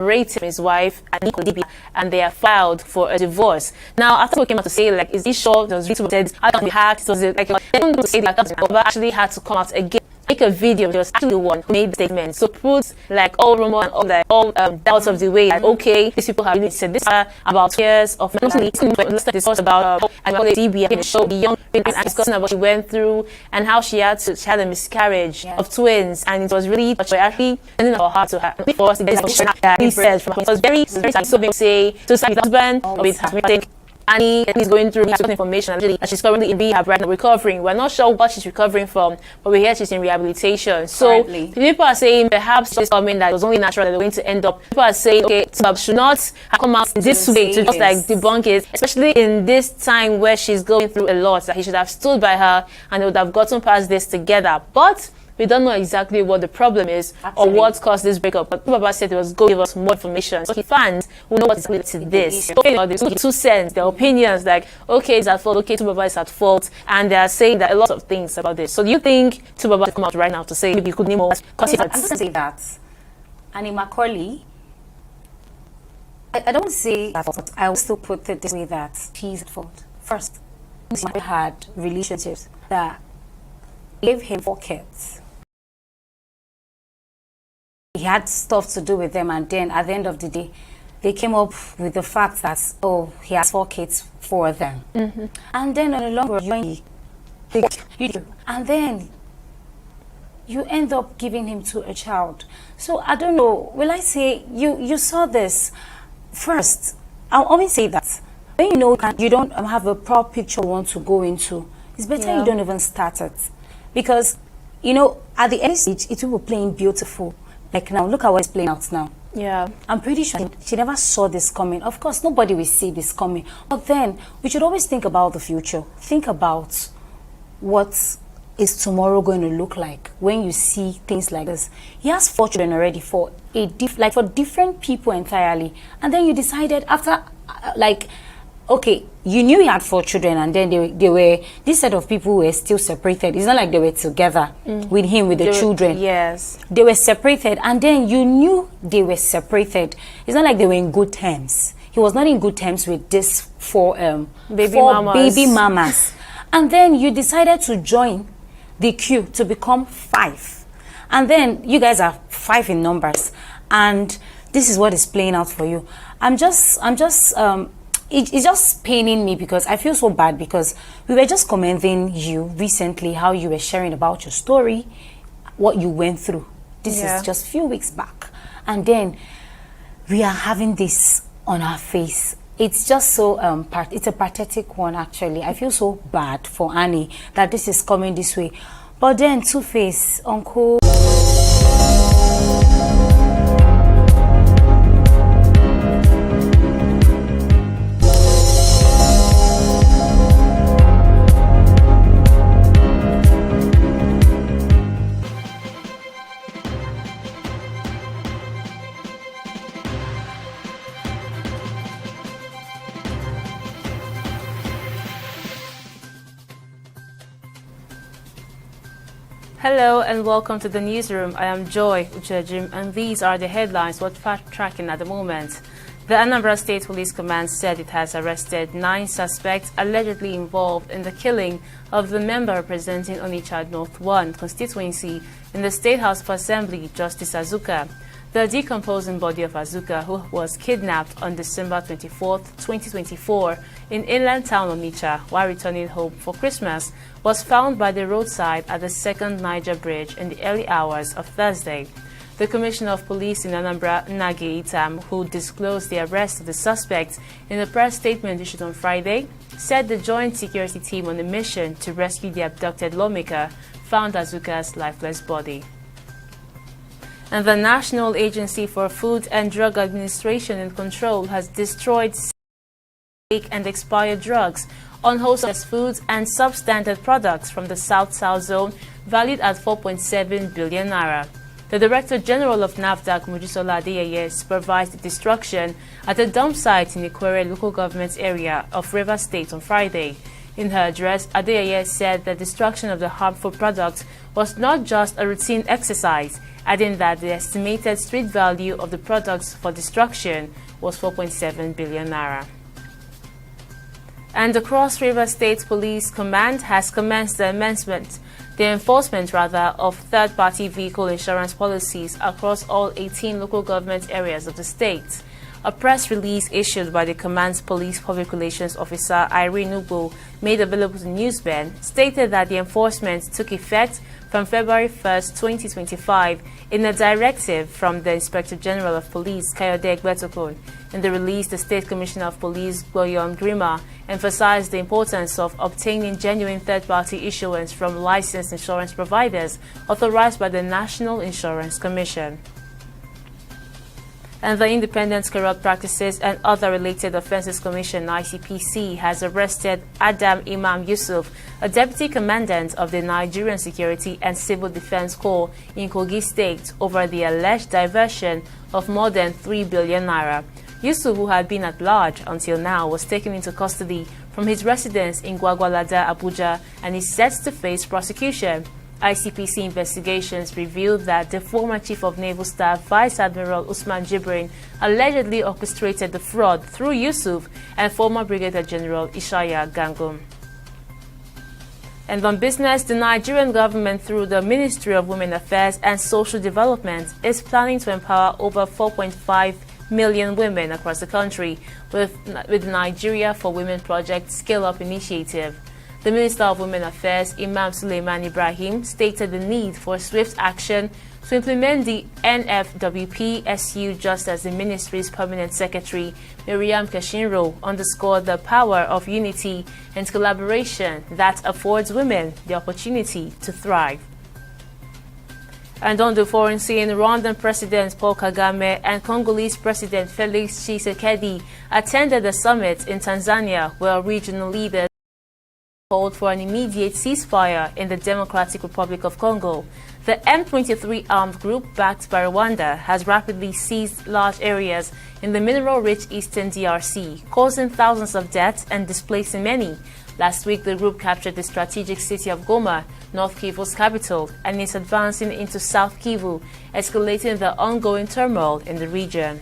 separated from his wife and they are filed for a divorce. Now, after we came out to say, like, is this sure? It was written, said, I don't be hacked. It was like, they don't to say that Baba actually had to come out again, make a video. He was actually the one who made the statement. So put like all rumor and all doubts of the way. Like, okay, these people have really said this about years of let's discuss about DB and show the young and discussing about what she went through and how she had a miscarriage of twins, and it was really actually sending her heart to her. Before he said from it was very so they say to his husband with her. Annie is going through information actually that she's currently in rehab right now, recovering. We're not sure what she's recovering from, but we hear she's in rehabilitation. So people are saying perhaps she's coming that it was only natural that they're going to end up. People are saying, okay, Tubab should not have come out this way to just like debunk it, especially in this time where she's going through a lot, that he should have stood by her and they would have gotten past this together. But we don't know exactly what the problem is or what caused this breakup. But Baba said he was going to give us more information. So his fans will know what's related to this. Okay, there's 2 cents, their opinions, like, okay, it's at fault, okay, Baba is at fault. And they are saying that a lot of things about this. So do you think Baba should come out right now to say maybe you could name more? I'm going to say that. Annie Macaulay, I don't say at fault. I will still put it this way that she's at fault. First, he had relationships that gave him 4 kids. He had stuff to do with them, and then at the end of the day, they came up with the fact that, oh, he has 4 kids for them. And then on the long run, and then you end up giving him to a child. So I don't know, will I say, you saw this first. I'll always say that when you know you don't have a proper picture you want to go into, it's better you don't even start it. Because, you know, at the end stage, it will be playing beautiful. Like now, look at what it's playing out now. Yeah. I'm pretty sure she never saw this coming. Of course, nobody will see this coming. But then, we should always think about the future. Think about what is tomorrow going to look like when you see things like this. He has 4 children already for for different people entirely. And then you decided after, okay, you knew he had 4 children, and then they were, this set of people were still separated. It's not like they were together with him, with the children. Yes. They were separated, and then you knew they were separated. It's not like they were in good terms. He was not in good terms with this 4 baby mamas. And then you decided to join the queue to become 5. And then you guys are 5 in numbers. And this is what is playing out for you. It's just paining me because I feel so bad, because we were just commending you recently how you were sharing about your story, what you went through. This is just a few weeks back. And then we are having this on our face. It's just so, it's a pathetic one actually. I feel so bad for Annie that this is coming this way. But then Two-Face, Uncle... Hello and welcome to the newsroom. I am Joy Uchejim, and these are the headlines we're tracking at the moment. The Anambra State Police Command said it has arrested 9 suspects allegedly involved in the killing of the member representing Onitsha North 1 constituency in the State House of Assembly, Justice Azuka. The decomposing body of Azuka, who was kidnapped on December 24, 2024, in inland town Onitsha while returning home for Christmas, was found by the roadside at the Second Niger Bridge in the early hours of Thursday. The Commissioner of Police in Anambra, Nage Itam, who disclosed the arrest of the suspect in a press statement issued on Friday, said the joint security team on a mission to rescue the abducted lawmaker found Azuka's lifeless body. And the National Agency for Food and Drug Administration and Control has destroyed fake and expired drugs, unwholesome foods and substandard products from the South-South zone valued at 4.7 billion naira. The Director General of NAFDAC, Mojisola Adeyeye, supervised the destruction at a dump site in Ikwere local government area of Rivers State on Friday. In her address, Adeyeye said the destruction of the harmful product was not just a routine exercise, adding that the estimated street value of the products for destruction was 4.7 billion naira. And the Cross River State Police Command has commenced the enforcement of third-party vehicle insurance policies across all 18 local government areas of the state. A press release issued by the command's police public relations officer Irene Ugbo, made available to newsmen, stated that the enforcement took effect from February 1, 2025, in a directive from the Inspector General of Police, Kayode Egbetokun. In the release, the State Commissioner of Police, Gboyom Grima, emphasized the importance of obtaining genuine third-party issuance from licensed insurance providers authorized by the National Insurance Commission. And the Independent Corrupt Practices and Other Related Offences Commission, ICPC, has arrested Adam Imam Yusuf, a deputy commandant of the Nigerian Security and Civil Defense Corps in Kogi State, over the alleged diversion of more than 3 billion naira. Yusuf, who had been at large until now, was taken into custody from his residence in Gwagwalada, Abuja, and is set to face prosecution. ICPC investigations revealed that the former Chief of Naval Staff Vice Admiral Usman Jibrin allegedly orchestrated the fraud through Yusuf and former Brigadier General Ishaya Gangum. And on business, the Nigerian government, through the Ministry of Women Affairs and Social Development, is planning to empower over 4.5 million women across the country with the Nigeria for Women Project Scale-Up Initiative. The Minister of Women Affairs, Imam Suleiman Ibrahim, stated the need for swift action to implement the NFWP-SU, just as the ministry's permanent secretary, Miriam Kashinro, underscored the power of unity and collaboration that affords women the opportunity to thrive. And on the foreign scene, Rwandan President Paul Kagame and Congolese President Felix Tshisekedi attended the summit in Tanzania, where regional leaders called for an immediate ceasefire in the Democratic Republic of Congo. The M23 armed group, backed by Rwanda, has rapidly seized large areas in the mineral-rich eastern DRC, causing thousands of deaths and displacing many. Last week, the group captured the strategic city of Goma, North Kivu's capital, and is advancing into South Kivu, escalating the ongoing turmoil in the region.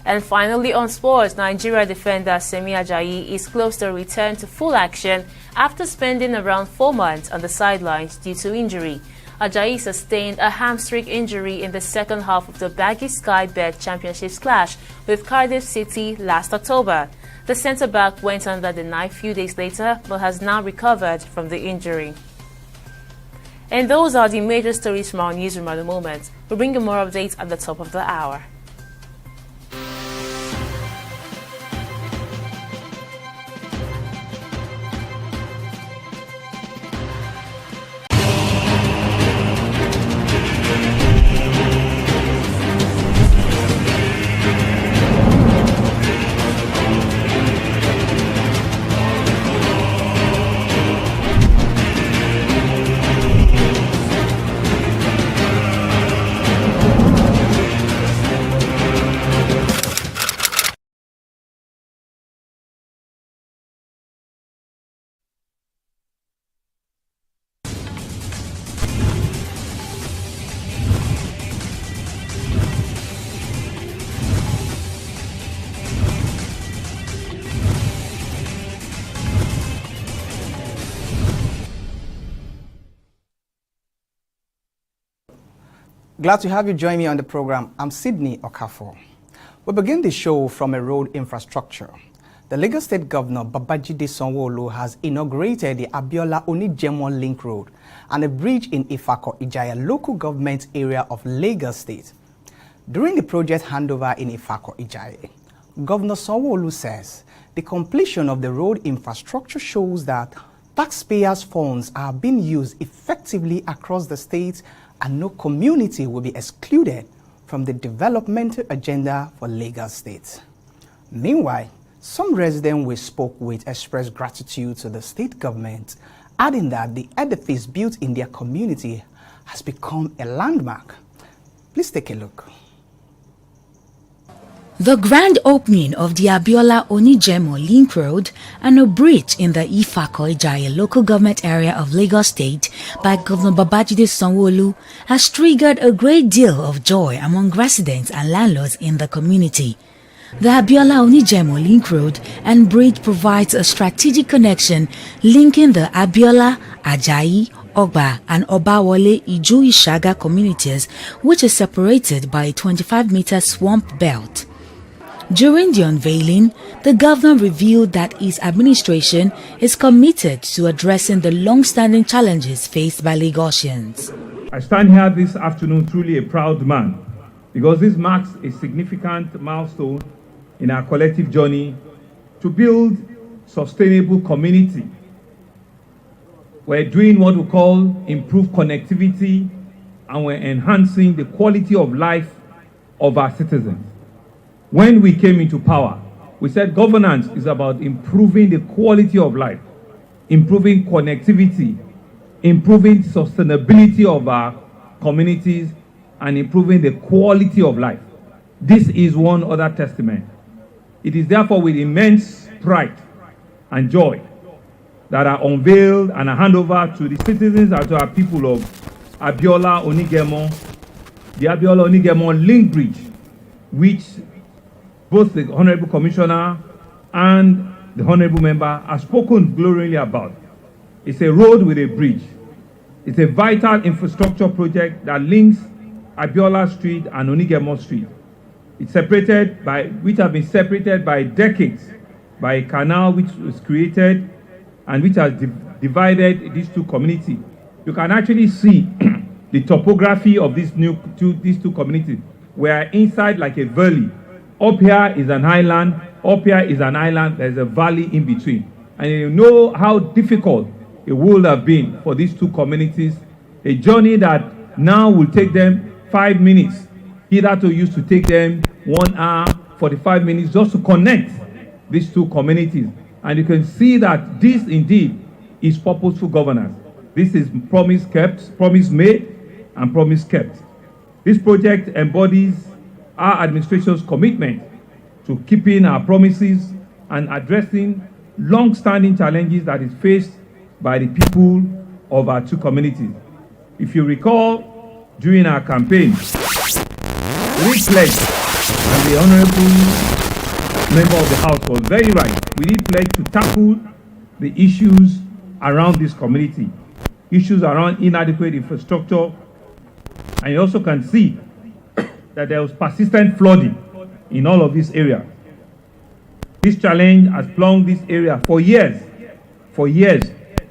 And finally, on sports, Nigeria defender Semi Ajayi is close to a return to full action after spending around 4 months on the sidelines due to injury. Ajayi sustained a hamstring injury in the second half of the Baggy Sky Bet Championships clash with Cardiff City last October. The centre-back went under the knife few days later, but has now recovered from the injury. And those are the major stories from our newsroom at the moment. We'll bring you more updates at the top of the hour. Glad to have you join me on the program. I'm Sydney Okafor. We begin the show from a road infrastructure. The Lagos State Governor Babajide Sanwo-Olu has inaugurated the Abiola Onijemo Link Road and a bridge in Ifako Ijaya local government area of Lagos State. During the project handover in Ifako Ijaya, Governor Sanwo-Olu says the completion of the road infrastructure shows that taxpayers' funds are being used effectively across the state and no community will be excluded from the developmental agenda for Lagos State. Meanwhile, some residents we spoke with expressed gratitude to the state government, adding that the edifice built in their community has become a landmark. Please take a look. The grand opening of the Abiola Onijemo Link Road and a bridge in the Ifako-Ijaiye local government area of Lagos State by Governor Babajide Sanwo-Olu has triggered a great deal of joy among residents and landlords in the community. The Abiola Onijemo Link Road and bridge provides a strategic connection linking the Abiola, Ajayi, Ogba and Obawole Iju-Ishaga communities, which is separated by a 25-meter swamp belt. During the unveiling, the governor revealed that his administration is committed to addressing the long-standing challenges faced by Lagosians. I stand here this afternoon truly a proud man, because this marks a significant milestone in our collective journey to build sustainable community. We're doing what we call improved connectivity, and we're enhancing the quality of life of our citizens. When we came into power, we said governance is about improving the quality of life, improving connectivity, improving sustainability of our communities, and improving the quality of life. This is one other testament. It is therefore with immense pride and joy that I unveiled and I hand over to the citizens and to our people of Abiola Onijemo, the Abiola Onijemo Link Bridge, which both the Honorable Commissioner and the Honorable Member have spoken glowingly about. It's a road with a bridge. It's a vital infrastructure project that links Abiola Street and Onijemo Street. It's which have been separated by decades by a canal which was created and which has divided these two communities. You can actually see the topography of these two communities. We are inside like a valley. Up here is an island, up here is an island, there's a valley in between. And you know how difficult it would have been for these two communities, a journey that now will take them 5 minutes. Hitherto used to take them 1 hour, 45 minutes just to connect these two communities. And you can see that this indeed is purposeful governance. This is promise kept, promise made, and promise kept. This project embodies our administration's commitment to keeping our promises and addressing long-standing challenges that is faced by the people of our two communities. If you recall, during our campaign, we pledged, and the Honorable Member of the House was very right, we did pledge to tackle the issues around this community, issues around inadequate infrastructure, and you also can see that there was persistent flooding in all of this area. This challenge has plunged this area for years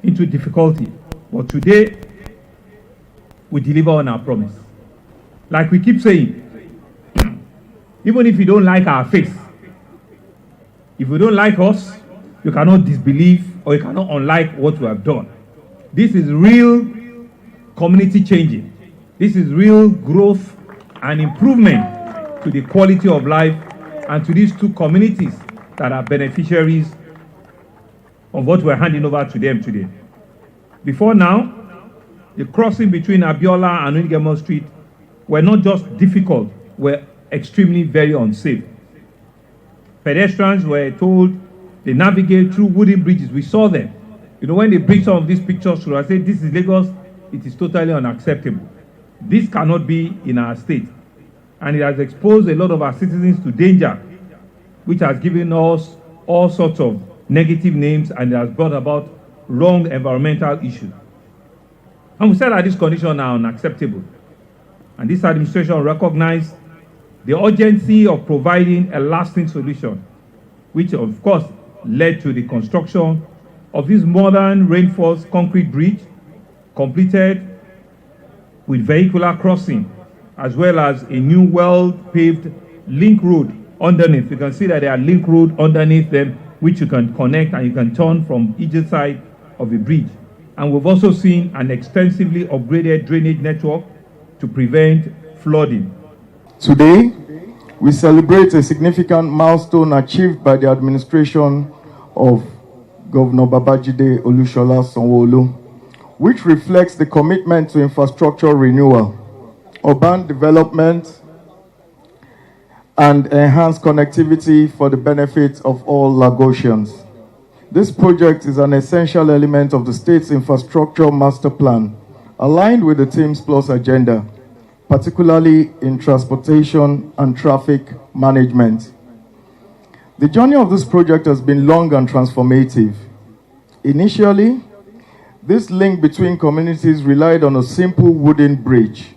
into difficulty. But today, we deliver on our promise. Like we keep saying, even if you don't like our face, if you don't like us, you cannot disbelieve or you cannot unlike what we have done. This is real community changing. This is real growth and improvement to the quality of life and to these two communities that are beneficiaries of what we're handing over to them today. Before now, the crossing between Abiola and Onijemo Street were not just difficult, were extremely very unsafe. Pedestrians were told they navigate through wooden bridges. We saw them. You know, when they bring some of these pictures through, I say, this is Lagos, it is totally unacceptable. This cannot be in our state. And it has exposed a lot of our citizens to danger, which has given us all sorts of negative names and it has brought about wrong environmental issues. And we said that these conditions are unacceptable. And this administration recognized the urgency of providing a lasting solution, which of course led to the construction of this modern reinforced concrete bridge, completed with vehicular crossing, as well as a new well-paved link road underneath. You can see that there are link road underneath them, which you can connect and you can turn from either side of the bridge. And we've also seen an extensively upgraded drainage network to prevent flooding. Today, we celebrate a significant milestone achieved by the administration of Governor Babajide Olushola Sanwo-Olu, which reflects the commitment to infrastructure renewal, urban development, and enhance connectivity for the benefit of all Lagosians. This project is an essential element of the state's infrastructure master plan, aligned with the Teams Plus agenda, particularly in transportation and traffic management. The journey of this project has been long and transformative. Initially, this link between communities relied on a simple wooden bridge,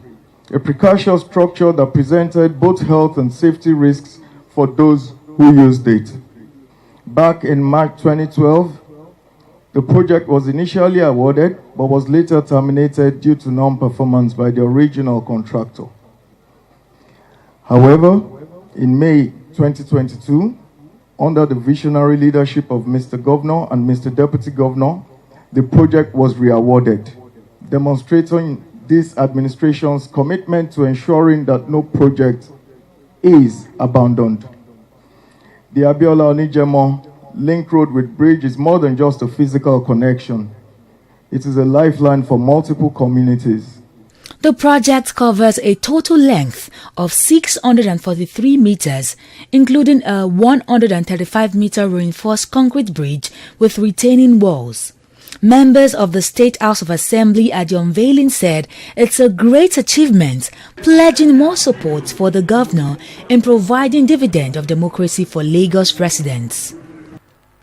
a precarious structure that presented both health and safety risks for those who used it. Back in March 2012, the project was initially awarded but was later terminated due to non-performance by the original contractor. However, in May 2022, under the visionary leadership of Mr. Governor and Mr. Deputy Governor, the project was re-awarded, demonstrating this administration's commitment to ensuring that no project is abandoned. The Abiola Onijemo Link Road with Bridge is more than just a physical connection. It is a lifeline for multiple communities. The project covers a total length of 643 meters, including a 135-meter reinforced concrete bridge with retaining walls. Members of the State House of Assembly at the unveiling said it's a great achievement, pledging more support for the governor in providing dividend of democracy for Lagos residents.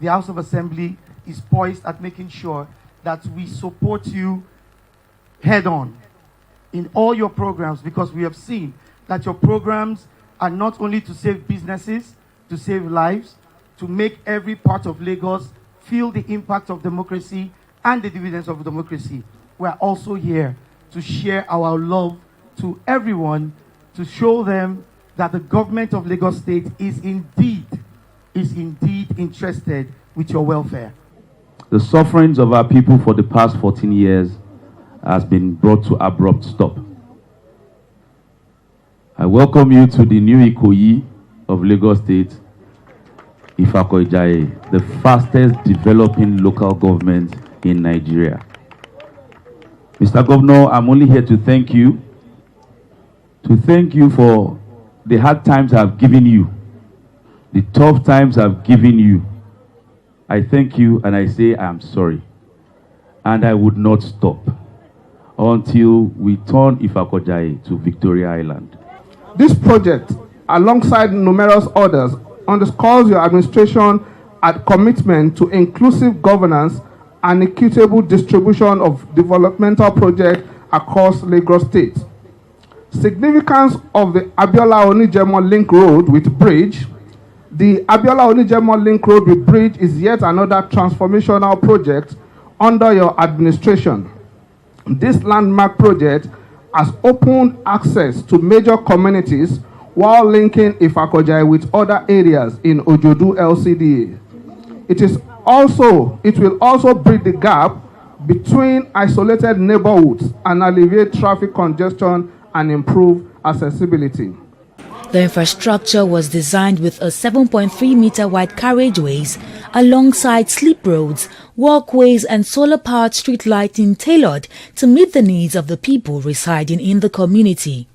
The House of Assembly is poised at making sure that we support you head-on in all your programs, because we have seen that your programs are not only to save businesses, to save lives, to make every part of Lagos feel the impact of democracy and the dividends of democracy. We are also here to share our love to everyone, to show them that the government of Lagos State is indeed interested with your welfare. The sufferings of our people for the past 14 years has been brought to abrupt stop. I welcome you to the new Ikoyi of Lagos State, Ifako-Ijaye, the fastest developing local government in Nigeria. Mr. Governor, I'm only here to thank you for the hard times I've given you, the tough times I've given you. I thank you and I say I'm sorry. And I would not stop until we turn Ifako-Ijaye to Victoria Island. This project, alongside numerous others, underscores your administration and commitment to inclusive governance and equitable distribution of developmental projects across Lagos State. Significance of the Abiola Onijemo Link Road with Bridge. The Abiola Onijemo Link Road with Bridge is yet another transformational project under your administration. This landmark project has opened access to major communities while linking Ifako-Ijaye with other areas in Ojodu LCDA. It will also bridge the gap between isolated neighborhoods and alleviate traffic congestion and improve accessibility. The infrastructure was designed with a 7.3-meter wide carriageways alongside slip roads, walkways and solar-powered street lighting tailored to meet the needs of the people residing in the community.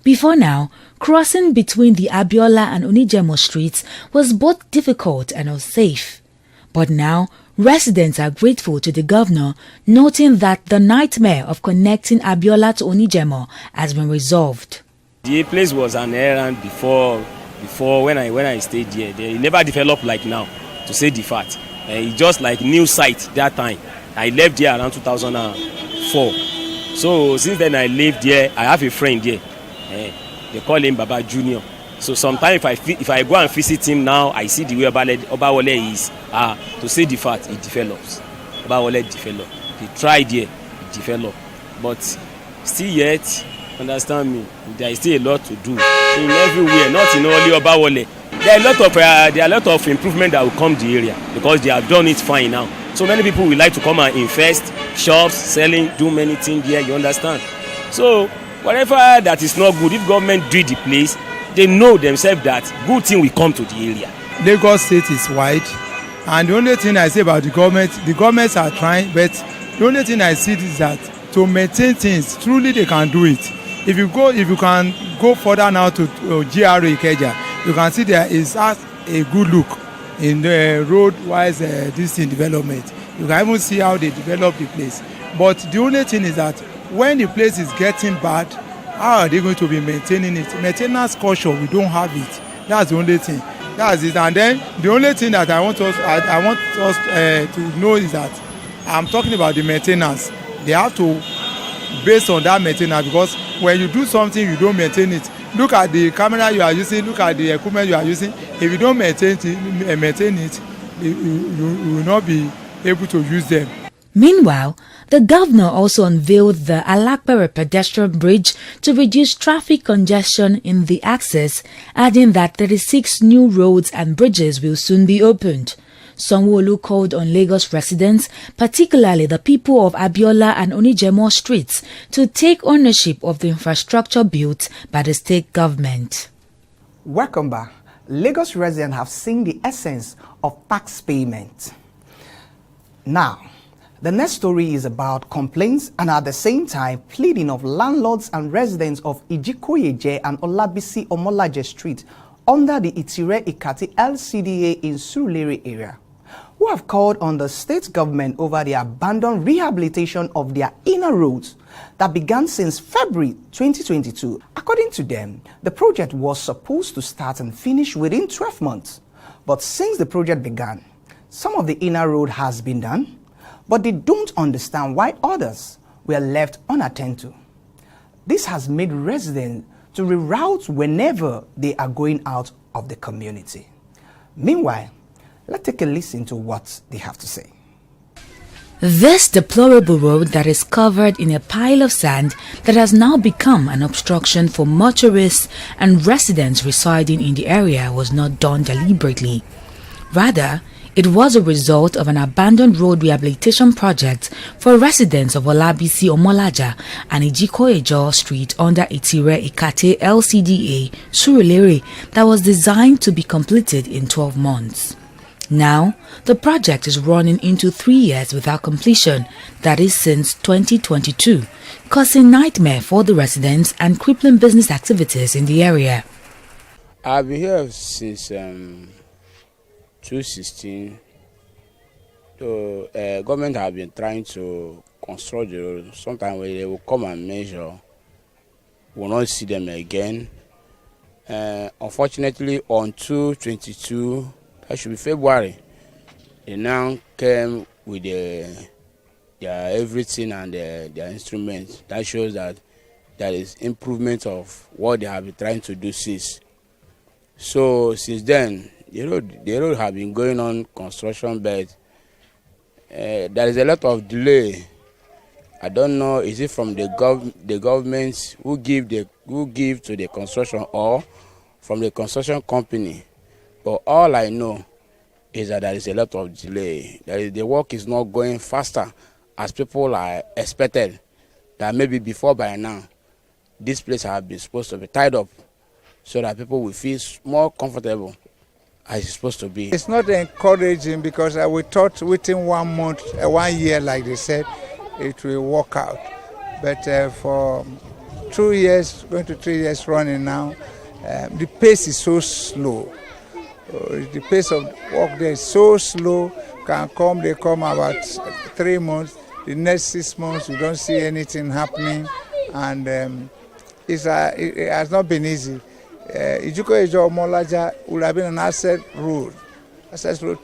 Before now, crossing between the Abiola and Onijemo streets was both difficult and unsafe. But now, residents are grateful to the governor, noting that the nightmare of connecting Abiola to Onijemo has been resolved. The place was an errand before when I stayed here. They never developed like now, to say the fact. It's just like new site that time. I left here around 2004. So since then I lived here. I have a friend here. They call him Baba Junior. So sometimes if I go and visit him now, I see the way Obawole is. To say the fact, it develops. Obawole developed. He tried here, it developed. But still yet, understand me, there is still a lot to do in everywhere, not in only Obawole. There are a lot of improvement that will come to the area because they have done it fine now. So many people will like to come and invest, shops, selling, do many things here, you understand. So whatever that is not good, if government do the place, they know themselves that good thing will come to the area. Lagos State is wide, and the only thing I say about the governments are trying, but the only thing I see is that to maintain things, truly they can do it. If you can go further now to GRA Ikeja, you can see there is a good look in the road-wise this thing development. You can even see how they develop the place. But the only thing is that when the place is getting bad, how are they going to be maintaining it? Maintenance culture, we don't have it. That's the only thing. That's it. And then the only thing that I want us to know is that I'm talking about the maintenance. They have to base on that maintenance, because when you do something, you don't maintain it. Look at the camera you are using, look at the equipment you are using. If you don't maintain it, you will not be able to use them. Meanwhile, the governor also unveiled the Alakpere pedestrian bridge to reduce traffic congestion in the access, adding that 36 new roads and bridges will soon be opened. Sanwo-Olu called on Lagos residents, particularly the people of Abiola and Onijemo streets, to take ownership of the infrastructure built by the state government. Welcome back. Lagos residents have seen the essence of tax payment. Now, the next story is about complaints and at the same time pleading of landlords and residents of Ijikoyeje and Olabisi Omolaje Street under the Itire Ikati LCDA in Surulere area, who have called on the state government over the abandoned rehabilitation of their inner roads that began since February 2022. According to them, the project was supposed to start and finish within 12 months. But since the project began, some of the inner road has been done, but they don't understand why others were left unattended to. This has made residents to reroute whenever they are going out of the community. Meanwhile, let's take a listen to what they have to say. This deplorable road that is covered in a pile of sand that has now become an obstruction for motorists and residents residing in the area was not done deliberately. Rather, it was a result of an abandoned road rehabilitation project for residents of Olabisi Omolaja and Ijikoyeje Street under Itire Ikate LCDA, Surulere, that was designed to be completed in 12 months. Now, the project is running into 3 years without completion, that is since 2022, causing nightmare for the residents and crippling business activities in the area. I've been here since 2016. So, government have been trying to construct the road. Sometimes when they will come and measure, we will not see them again. Unfortunately, on 2022, that should be February, they now came with their everything and their instruments. That shows that there is improvement of what they have been trying to do since. So since then, the road have been going on construction, but there is a lot of delay. I don't know, is it from the government who give to the construction or from the construction company? But all I know is that there is a lot of delay. The work is not going faster as people are expected. That maybe before by now, this place has been supposed to be tied up so that people will feel more comfortable as it's supposed to be. It's not encouraging because we thought within 1 month, 1 year, like they said, it will work out. But for 2 years, going to 3 years running now, the pace is so slow. The pace of work there is so slow. They come about 3 months. The next 6 months, we don't see anything happening, and it has not been easy. Ijikoyeje Omolaja would have been an access road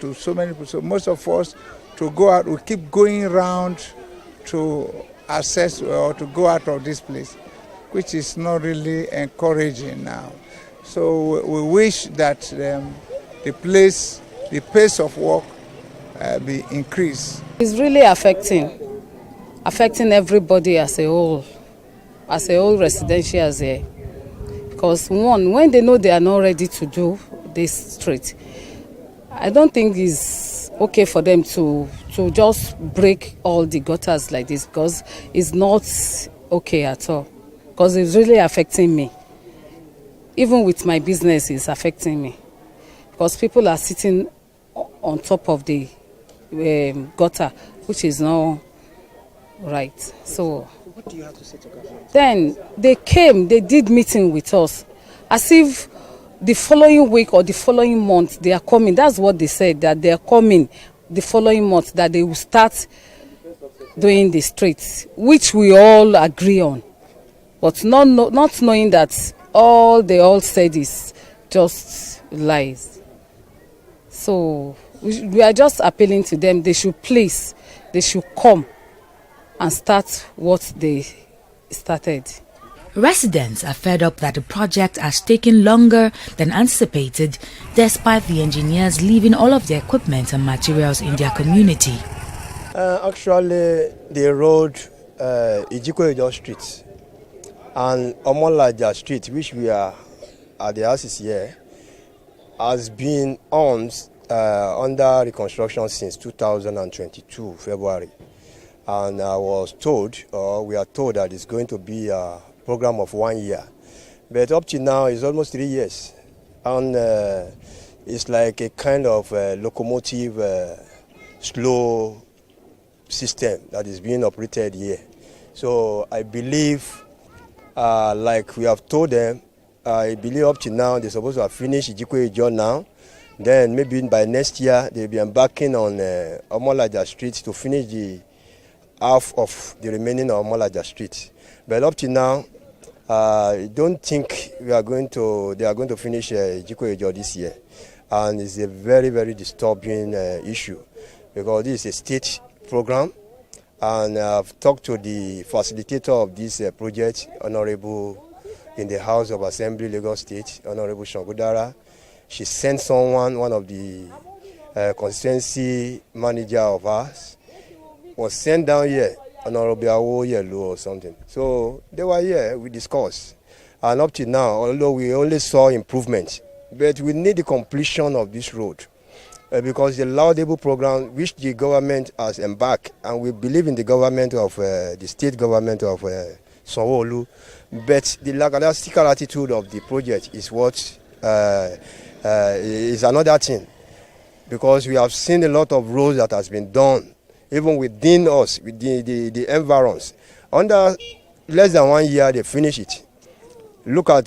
to so many people. So most of us, to go out, we keep going around to access or to go out of this place, which is not really encouraging now. So we wish that the pace of work be increased. It's really affecting everybody as a whole residential as a. Because one, when they know they are not ready to do this street, I don't think it's okay for them to just break all the gutters like this, because it's not okay at all. Because it's really affecting me. Even with my business, it's affecting me. Because people are sitting on top of the gutter, which is not right. So what do you have to say to government? Then they came, they did meeting with us, as if the following week or the following month they are coming. That's what they said, that they are coming the following month, that they will start doing the streets, which we all agree on. But not knowing that all they all said is just lies. So we are just appealing to them. They should come and start what they started. Residents are fed up that the project has taken longer than anticipated, despite the engineers leaving all of their equipment and materials in their community. Actually, the road, Ijikwejo Street and Omolaja Street, which we are at the houses here, has been under reconstruction since 2022, February. And I was told, or we are told, that it's going to be a program of 1 year. But up to now, it's almost 3 years. And it's like a kind of locomotive, slow system that is being operated here. So I believe, like we have told them, I believe up to now, they're supposed to have finished Ijikwejo now. Then maybe by next year, they'll be embarking on Omolaja Street to finish the half of the remaining Omolaja Street. But up to now, I don't think they are going to finish Ijikwejo this year. And it's a very, very disturbing issue, because this is a state program. And I've talked to the facilitator of this project, Honorable in the House of Assembly, Lagos State, Honorable Shangodara. She sent someone, one of the constituency manager of ours, was sent down here, Honorable Awoyelu or something. So they were here, we discussed. And up to now, although we only saw improvement, but we need the completion of this road. Because the laudable program which the government has embarked, and we believe in the government of the state government of Sanwo-Olu, but the lackadaisical attitude of the project is what is another thing. Because we have seen a lot of roads that has been done, even within us, with the environs. Under less than 1 year, they finish it. Look at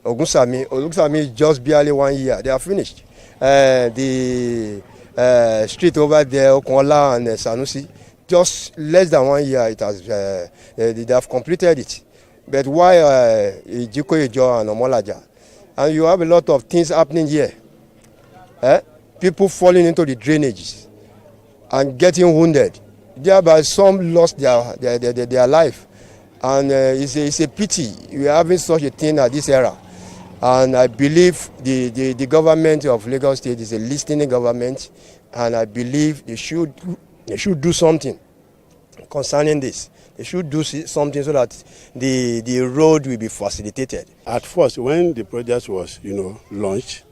Ogunsami. Ogunsami is just barely 1 year. They are finished. The street over there, Okola and Sanusi, just less than 1 year it has. They have completed it. But why Ijikwejo and Omolaja? And you have a lot of things happening here. People falling into the drainages and getting wounded. Thereby some lost their life. And it's a pity we are having such a thing at this era. And I believe the government of Lagos State is a listening government, and I believe they should do something concerning this. They should do something so that the road will be facilitated. At first, when the project was launched,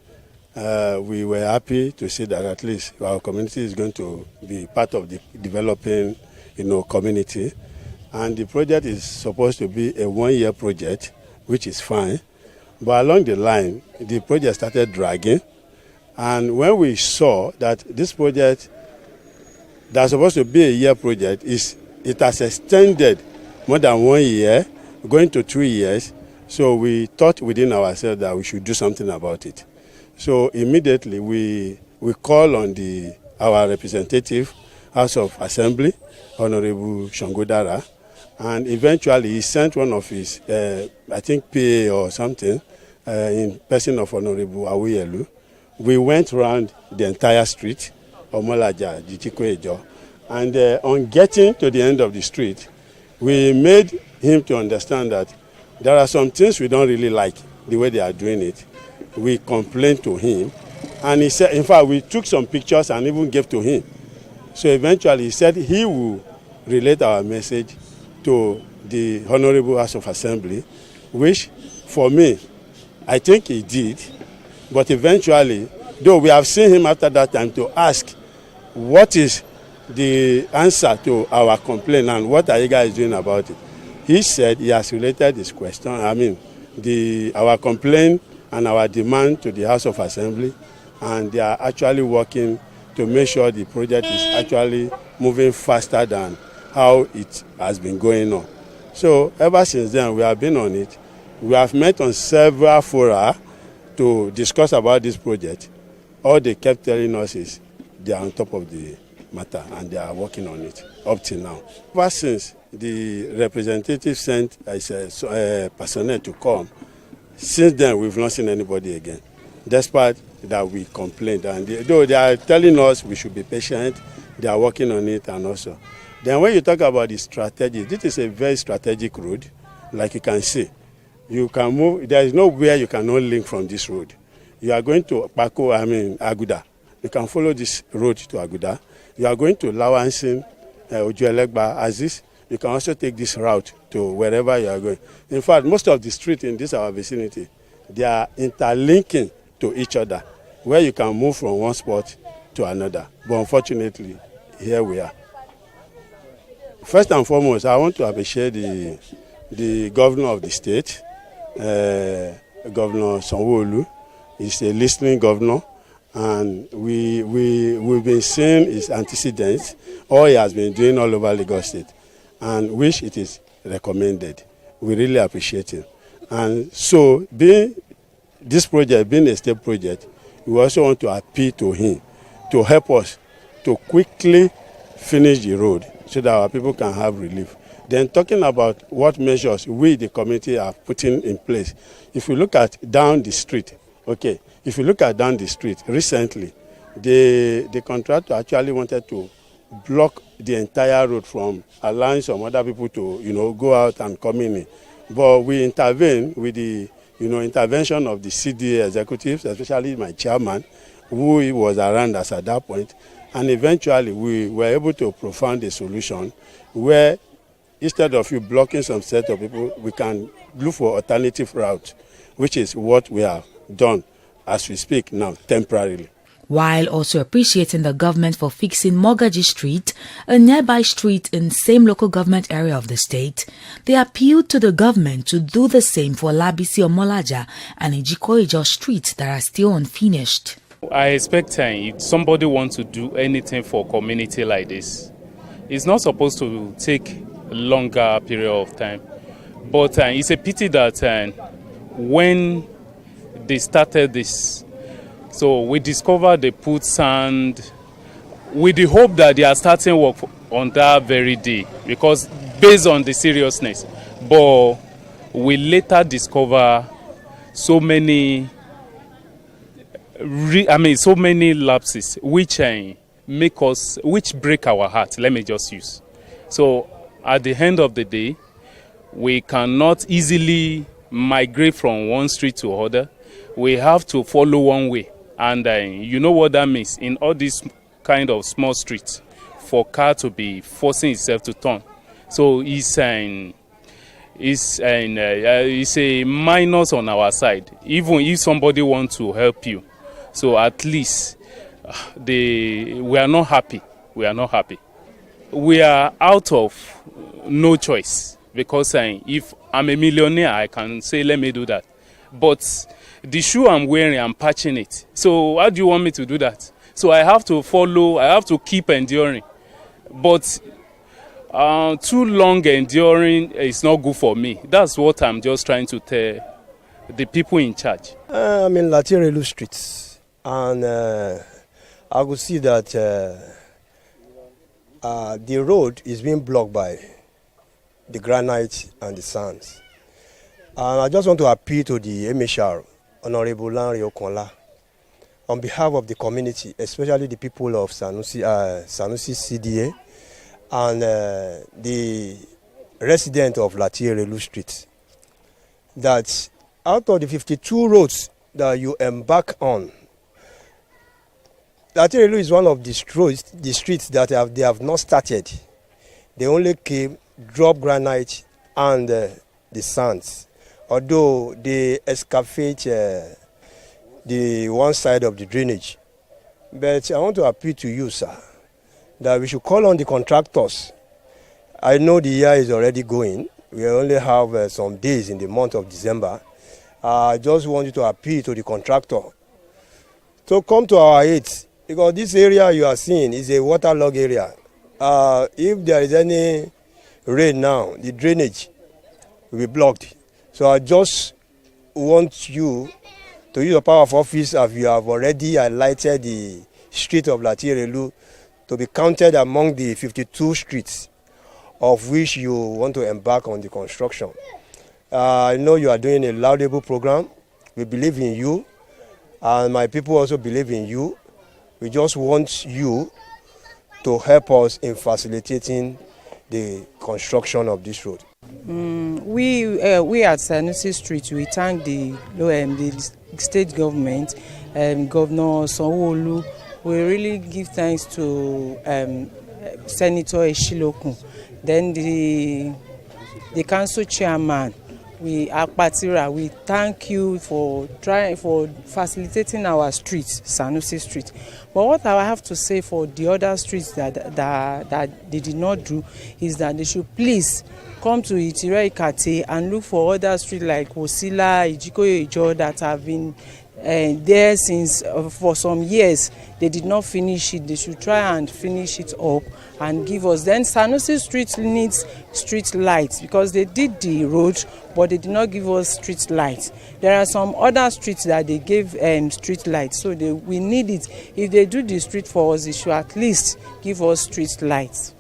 we were happy to see that at least our community is going to be part of the developing community. And the project is supposed to be a 1 year project, which is fine. But along the line, the project started dragging. And when we saw that this project that's supposed to be a year project, it has extended more than 1 year, going to 2 years. So we thought within ourselves that we should do something about it. So immediately we called on our representative, House of Assembly, Honorable Shangodara, and eventually he sent one of his, I think PA or something, in person of Honorable Awoyelu. We went around the entire street, Omolaja, Ijikwejo, and on getting to the end of the street, we made him to understand that there are some things we don't really like the way they are doing it. We complained to him, and he said, in fact, we took some pictures and even gave to him. So eventually he said he will relate our message to the Honorable House of Assembly, which for me, I think he did. But eventually, though we have seen him after that time to ask what is the answer to our complaint and what are you guys doing about it, he said he has related this question, our complaint and our demand to the House of Assembly, and they are actually working to make sure the project is actually moving faster than how it has been going on. So ever since then, we have been on it. We have met on several fora to discuss about this project, all they kept telling us is they are on top of the matter and they are working on it up till now. Ever since the representative sent personnel to come, since then we've not seen anybody again, despite that we complained. And though they are telling us we should be patient, they are working on it and also. Then when you talk about the strategy, this is a very strategic road, like you can see. You can move, there is nowhere you cannot link from this road. You are going to Aguda. You can follow this road to Aguda. You are going to Lawansin, Ojuelegba, Aziz. You can also take this route to wherever you are going. In fact, most of the streets in this our vicinity, they are interlinking to each other, where you can move from one spot to another. But unfortunately, here we are. First and foremost, I want to appreciate the governor of the state, Governor Sanwo-Olu. He's a listening governor, and we've been seeing his antecedents, all he has been doing all over Lagos State, and which it is recommended. We really appreciate him. And so, this project being a state project, we also want to appeal to him to help us to quickly finish the road so that our people can have relief. Then talking about what measures we, the community, are putting in place. If you look at down the street, recently, the contractor actually wanted to block the entire road from allowing some other people to, go out and come in. But we intervened with the, intervention of the CDA executives, especially my chairman, who was around us at that point. And eventually, we were able to profound a solution where instead of you blocking some set of people, we can look for alternative route, which is what we have done as we speak now, temporarily. While also appreciating the government for fixing Mogaji Street, a nearby street in the same local government area of the state, they appealed to the government to do the same for Labisi Omolaja and Ejikoijo streets that are still unfinished. I expect if somebody wants to do anything for a community like this, it's not supposed to take a longer period of time. But it's a pity that when they started this, so we discovered they put sand with the hope that they are starting work on that very day, because based on the seriousness. But we later discover so many lapses which which break our heart. Let me just use. So at the end of the day, we cannot easily migrate from one street to other. We have to follow one way. And you know what that means in all these kind of small streets, for car to be forcing itself to turn. So it's a minus on our side, even if somebody wants to help you. So at least we are not happy. We are not happy. We are out of no choice, because if I'm a millionaire, I can say, let me do that. But the shoe I'm wearing, I'm patching it. So how do you want me to do that? So I have to follow, I have to keep enduring. But too long enduring is not good for me. That's what I'm just trying to tell the people in charge. I'm in Latirelu Street, and I could see that the road is being blocked by the granite and the sands. And I just want to appeal to the MHR, Honorable Lanre Okonla, on behalf of the community, especially the people of Sanusi CDA and the resident of Latirelu Street, that out of the 52 roads that you embark on, Latirelu is one of the streets that they have not started. They only came, drop granite and the sands. Although they excavate the one side of the drainage. But I want to appeal to you, sir, that we should call on the contractors. I know the year is already going. We only have some days in the month of December. I just want you to appeal to the contractor to come to our aid, because this area you are seeing is a waterlogged area. If there is any rain now, the drainage will be blocked. So I just want you to use your power of office, as you have already highlighted the street of Latirelu to be counted among the 52 streets of which you want to embark on the construction. I know you are doing a laudable program. We believe in you, and my people also believe in you. We just want you to help us in facilitating the construction of this road. We at Sanusi Street, we thank the state government, Governor Sanwo-Olu. We really give thanks to Senator Eshilokun, then the council chairman, Akpatira. We thank you for facilitating our streets, Sanusi Street. But what I have to say for the other streets that they did not do is that they should please come to Itire Ikate and look for other streets like Osila, Ijikoye Ijo that have been there since for some years. They did not finish it. They should try and finish it up and give us. Then Sanusi Street needs street lights because they did the road, but they did not give us street lights. There are some other streets that they gave street lights, so we need it. If they do the street for us, they should at least give us street lights.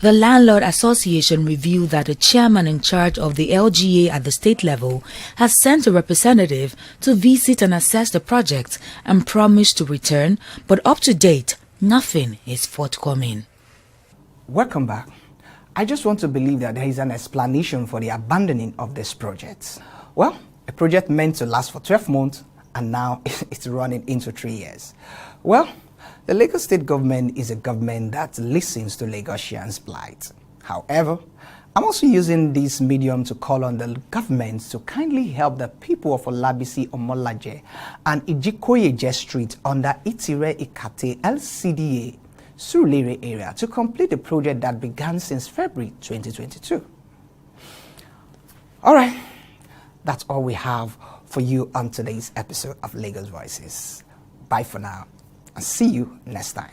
The Landlord Association revealed that the chairman in charge of the LGA at the state level has sent a representative to visit and assess the project and promised to return, but up to date, nothing is forthcoming. Welcome back. I just want to believe that there is an explanation for the abandoning of this project. Well, a project meant to last for 12 months and now it's running into 3 years. Well, the Lagos state government is a government that listens to Lagosians' plight. However, I'm also using this medium to call on the government to kindly help the people of Olabisi Omolaje and Ijikoye Street under Itire Ikate LCDA Surulere area to complete the project that began since February 2022. All right, that's all we have for you on today's episode of Lagos Voices. Bye for now. And see you next time.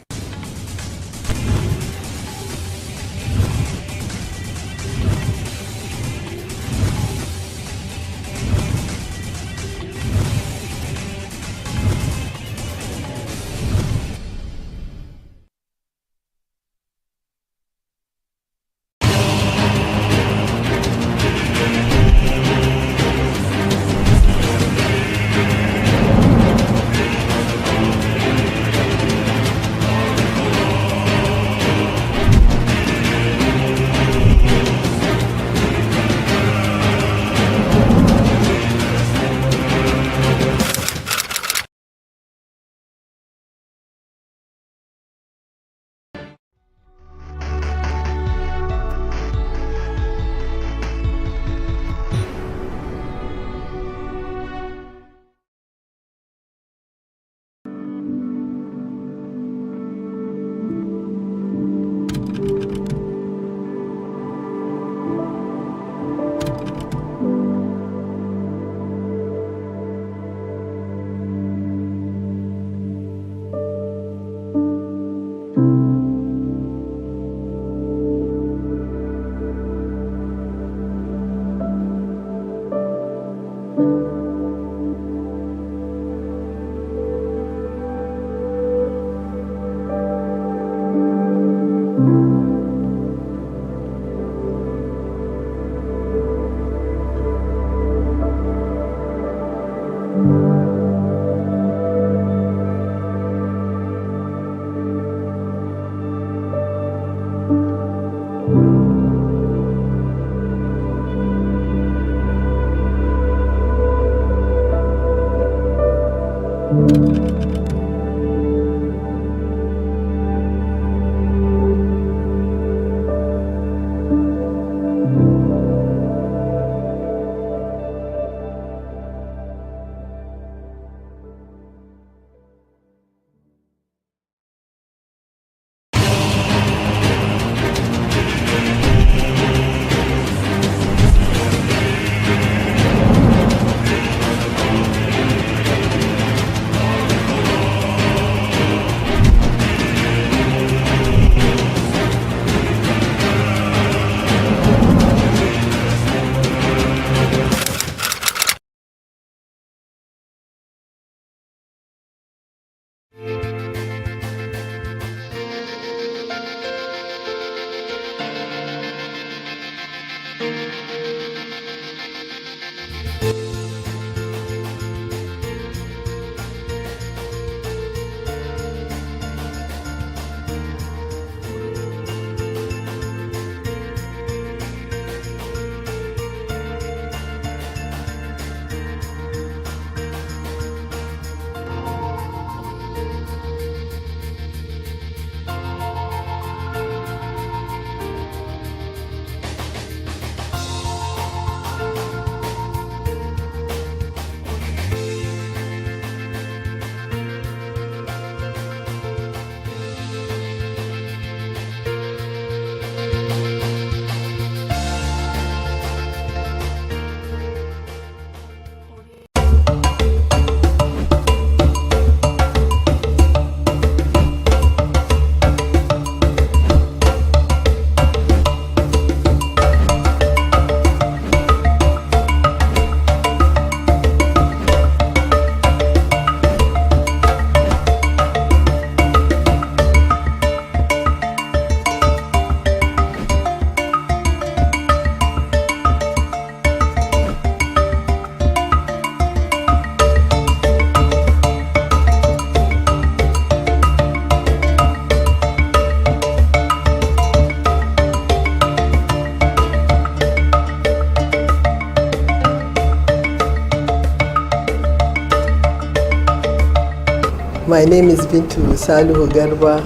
My name is Bintu Saluhu Garba,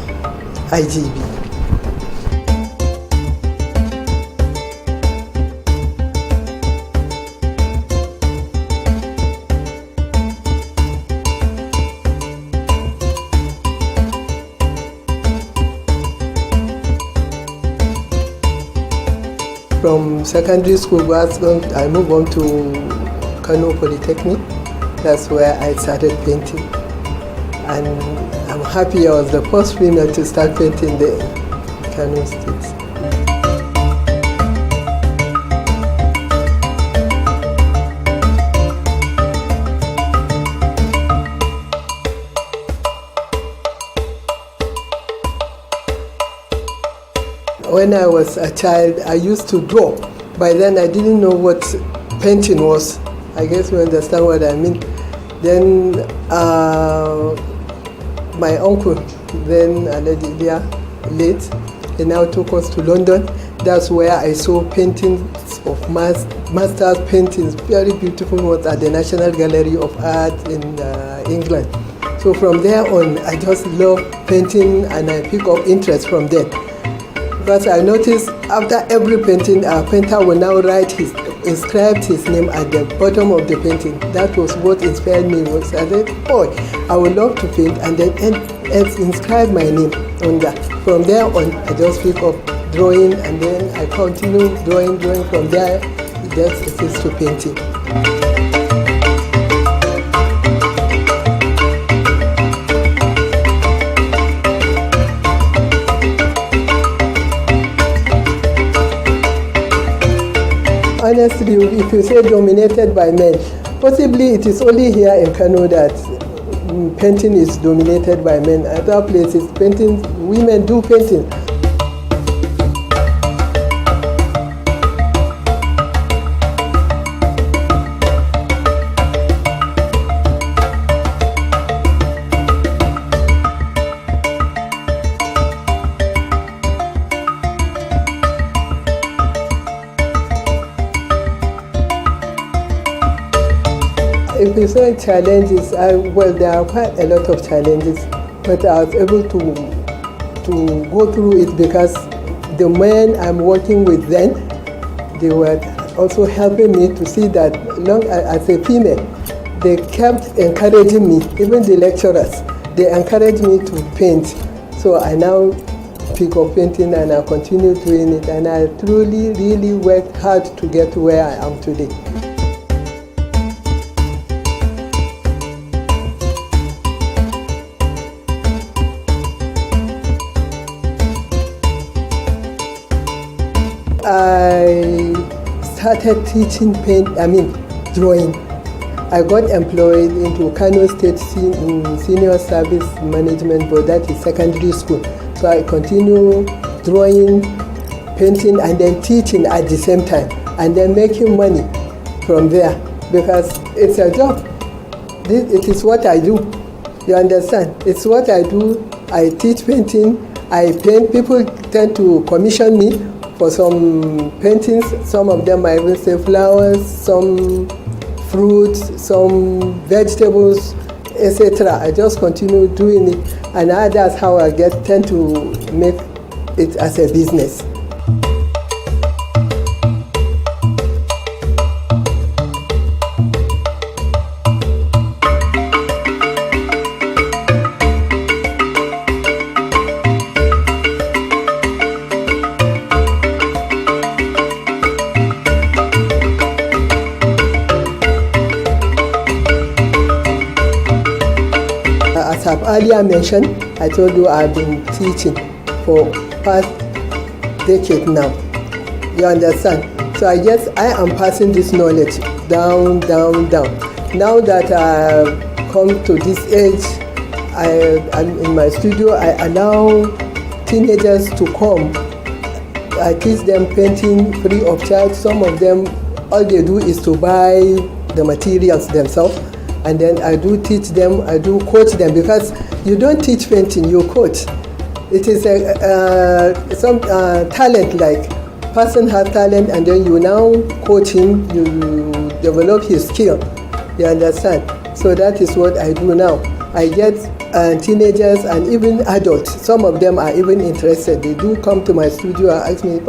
IGB. From secondary school, I moved on to Kano Polytechnic. That's where I started painting. And I'm happy I was the first female to start painting the Kano State. When I was a child, I used to draw. By then, I didn't know what painting was. I guess you understand what I mean. Then my uncle, then late, he now took us to London. That's where I saw paintings of master's paintings, very beautiful ones at the National Gallery of Art in England. So from there on, I just love painting and I pick up interest from there. Because I noticed after every painting, a painter will now inscribe his name at the bottom of the painting. That was what inspired me. I said, oh, I would love to paint and then inscribe my name on that. From there on, I just pick up drawing and then I continue drawing from there. It just leads to painting. Honestly, if you say dominated by men, possibly it is only here in Kano that painting is dominated by men. Other places, women do painting. If you say challenges, well, there are quite a lot of challenges, but I was able to go through it because the men I'm working with then, they were also helping me to see that as a female, they kept encouraging me, even the lecturers, they encouraged me to paint. So I now pick up painting and I continue doing it, and I truly, really worked hard to get where I am today. I started teaching drawing. I got employed into Kano State Senior Service Management Board, that is secondary school. So I continue drawing, painting, and then teaching at the same time, and then making money from there because it's a job. It is what I do. You understand? It's what I do. I teach painting. I paint. People tend to commission me for some paintings. Some of them I even say flowers, some fruits, some vegetables, etc. I just continue doing it, and that's how I tend to make it as a business. As I've earlier mentioned, I told you I've been teaching for past decade now. You understand? So I guess I am passing this knowledge down. Now that I've come to this age, I'm in my studio, I allow teenagers to come. I teach them painting free of charge. Some of them, all they do is to buy the materials themselves. And then I do teach them, I do coach them, because you don't teach painting, you coach. It is some talent, like person has talent and then you now coach him, you develop his skill, you understand? So that is what I do now. I get teenagers and even adults. Some of them are even interested. They do come to my studio and ask me,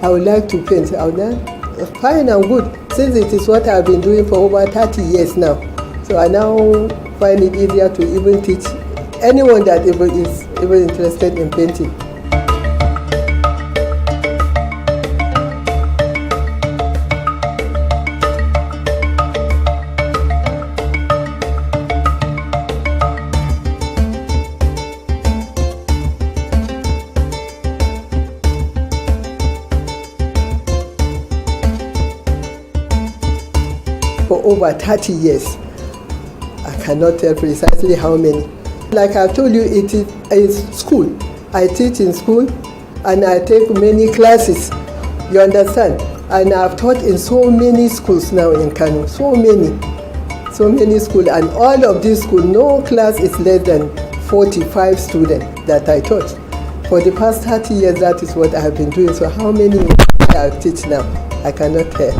I would like to paint. I would like, fine and good, since it is what I've been doing for over 30 years now. So I now find it easier to even teach anyone that is even interested in painting. For over 30 years. I cannot tell precisely how many. Like I told you, it is school. I teach in school and I take many classes, you understand? And I've taught in so many schools now in Kano, so many schools. And all of these schools, no class is less than 45 students that I taught. For the past 30 years, that is what I have been doing. So how many I teach now, I cannot tell.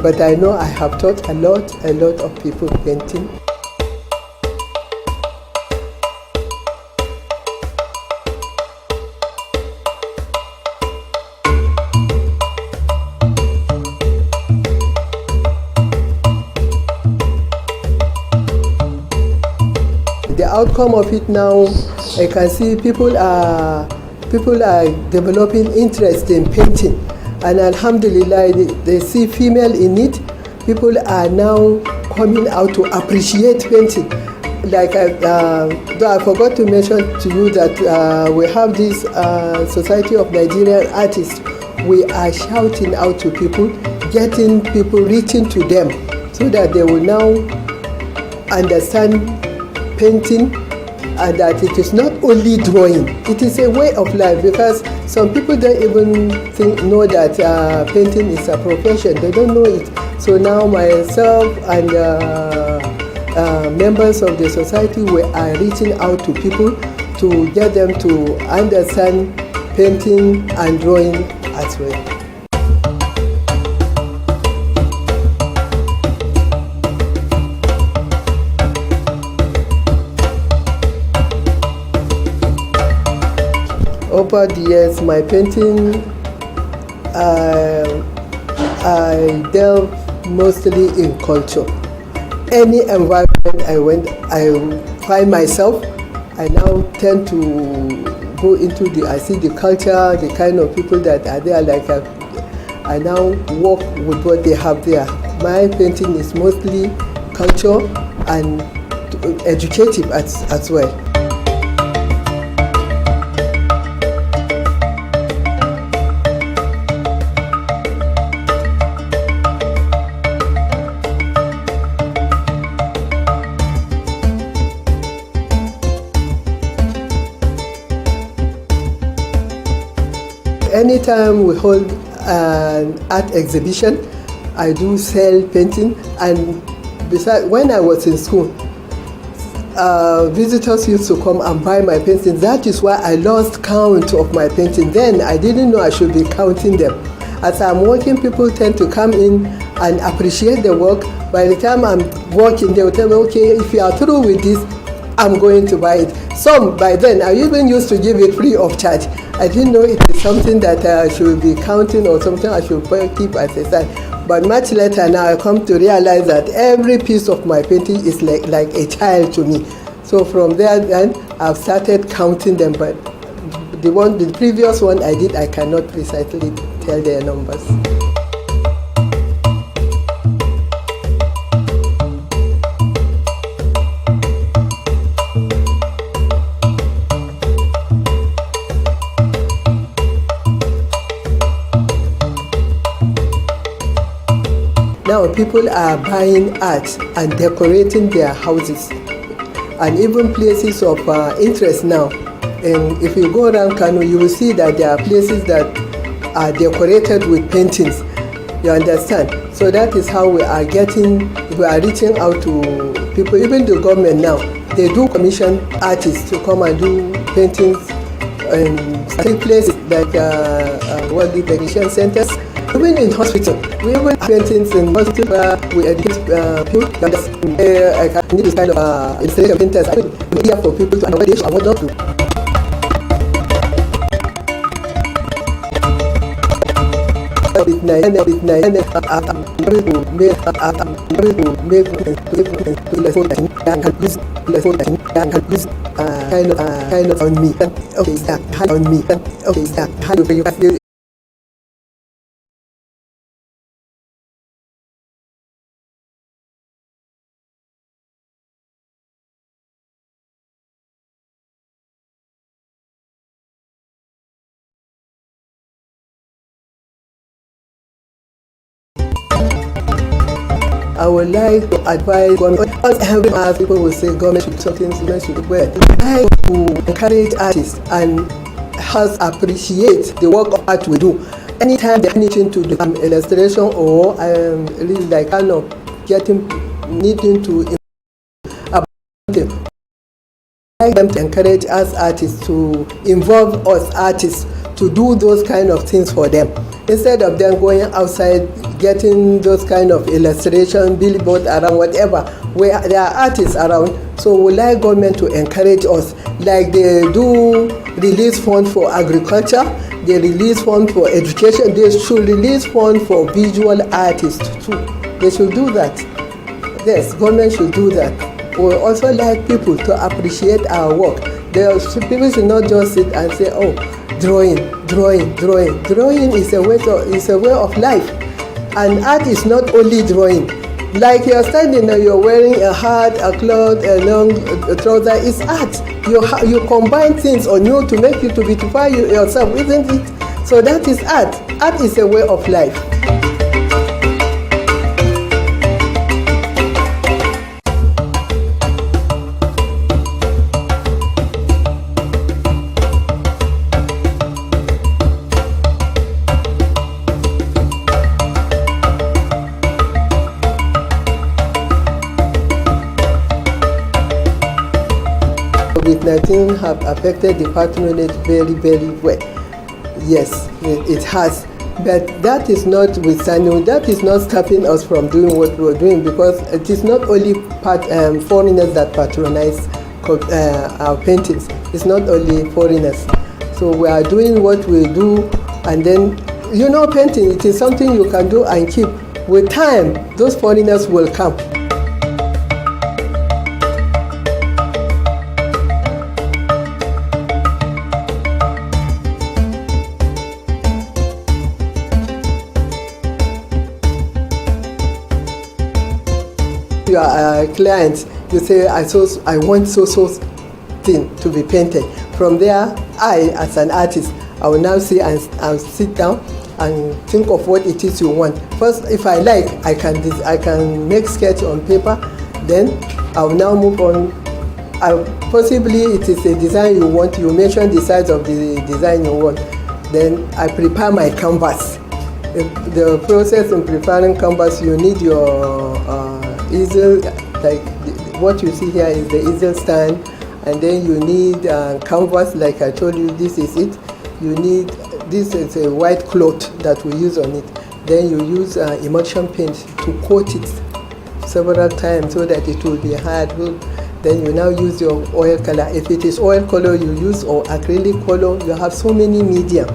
But I know I have taught a lot of people painting. The outcome of it now, I can see people are developing interest in painting. And alhamdulillah, they see female in it. People are now coming out to appreciate painting. Like though I forgot to mention to you that we have this Society of Nigerian Artists. We are shouting out to people, getting people, reaching to them, so that they will now understand painting, and that it is not only drawing, it is a way of life, because some people don't even know that painting is a profession. They don't know it. So now myself and members of the society, we are reaching out to people to get them to understand painting and drawing as well. Over the years, my painting, I delve mostly in culture. Any environment I find myself, I now tend to go into I see the culture, the kind of people that are there, like I now work with what they have there. My painting is mostly culture and educative as well. Anytime we hold an art exhibition, I do sell painting. And besides, when I was in school, visitors used to come and buy my paintings. That is why I lost count of my paintings. Then I didn't know I should be counting them. As I'm working, people tend to come in and appreciate the work. By the time I'm working, they will tell me, okay, if you are through with this, I'm going to buy it. Some, by then, I even used to give it free of charge. I didn't know it is something that I should be counting or something I should keep as a side. But much later now, I come to realize that every piece of my painting is like a child to me. So from there, then, I've started counting them. But the previous one I did, I cannot precisely tell their numbers. Now people are buying art and decorating their houses and even places of interest now. And if you go around Kano, you will see that there are places that are decorated with paintings. You understand? So that is how we are reaching out to people, even the government now. They do commission artists to come and do paintings in places like the exhibition centers. Even in hospital, we even have paintings in hospital where we educate people. I need this kind of installation of painters. I mean, here for people to know what they should not do. Kind of on me. Okay, that hand on me. Okay, that hand over you. I would like to advise government, as people will say government should do something, government should do well. I like to encourage artists and has appreciate the work of art we do. Anytime they need to do illustration or really like kind of needing to I like them to encourage us artists to involve us artists to do those kind of things for them. Instead of them going outside getting those kind of illustration, billboard around, whatever, where there are artists around. So we like government to encourage us, like they do release funds for agriculture, they release funds for education, they should release funds for visual artists too. They should do that. Yes, government should do that. We also like people to appreciate our work. People should not just sit and say, oh, drawing. Drawing is a way of life. And art is not only drawing. Like you're standing there, you're wearing a hat, a cloth, a long trouser, it's art. You combine things on you to make you to beautify yourself, isn't it? So that is art. Art is a way of life. COVID-19 have affected the patronage very, very well. Yes, it has. But that is not withstanding, that is not stopping us from doing what we're doing, because it is not only foreigners that patronize our paintings. It's not only foreigners. So we are doing what we do, and then, painting, it is something you can do and keep. With time, those foreigners will come. You are a client, you say, I want so thing to be painted. From there, I, as an artist, I will now see and I'll sit down and think of what it is you want. First, if I like, I can make sketch on paper. Then I will now move on. Possibly it is a design you want. You mention the size of the design you want. Then I prepare my canvas. The process in preparing canvas, you need your easel, like what you see here is the easel stand, and then you need canvas, like I told you, this is it. You need, this is a white cloth that we use on it. Then you use emulsion paint to coat it several times so that it will be hard. Then you now use your oil color. If it is oil color, you use, or acrylic color. You have so many medium.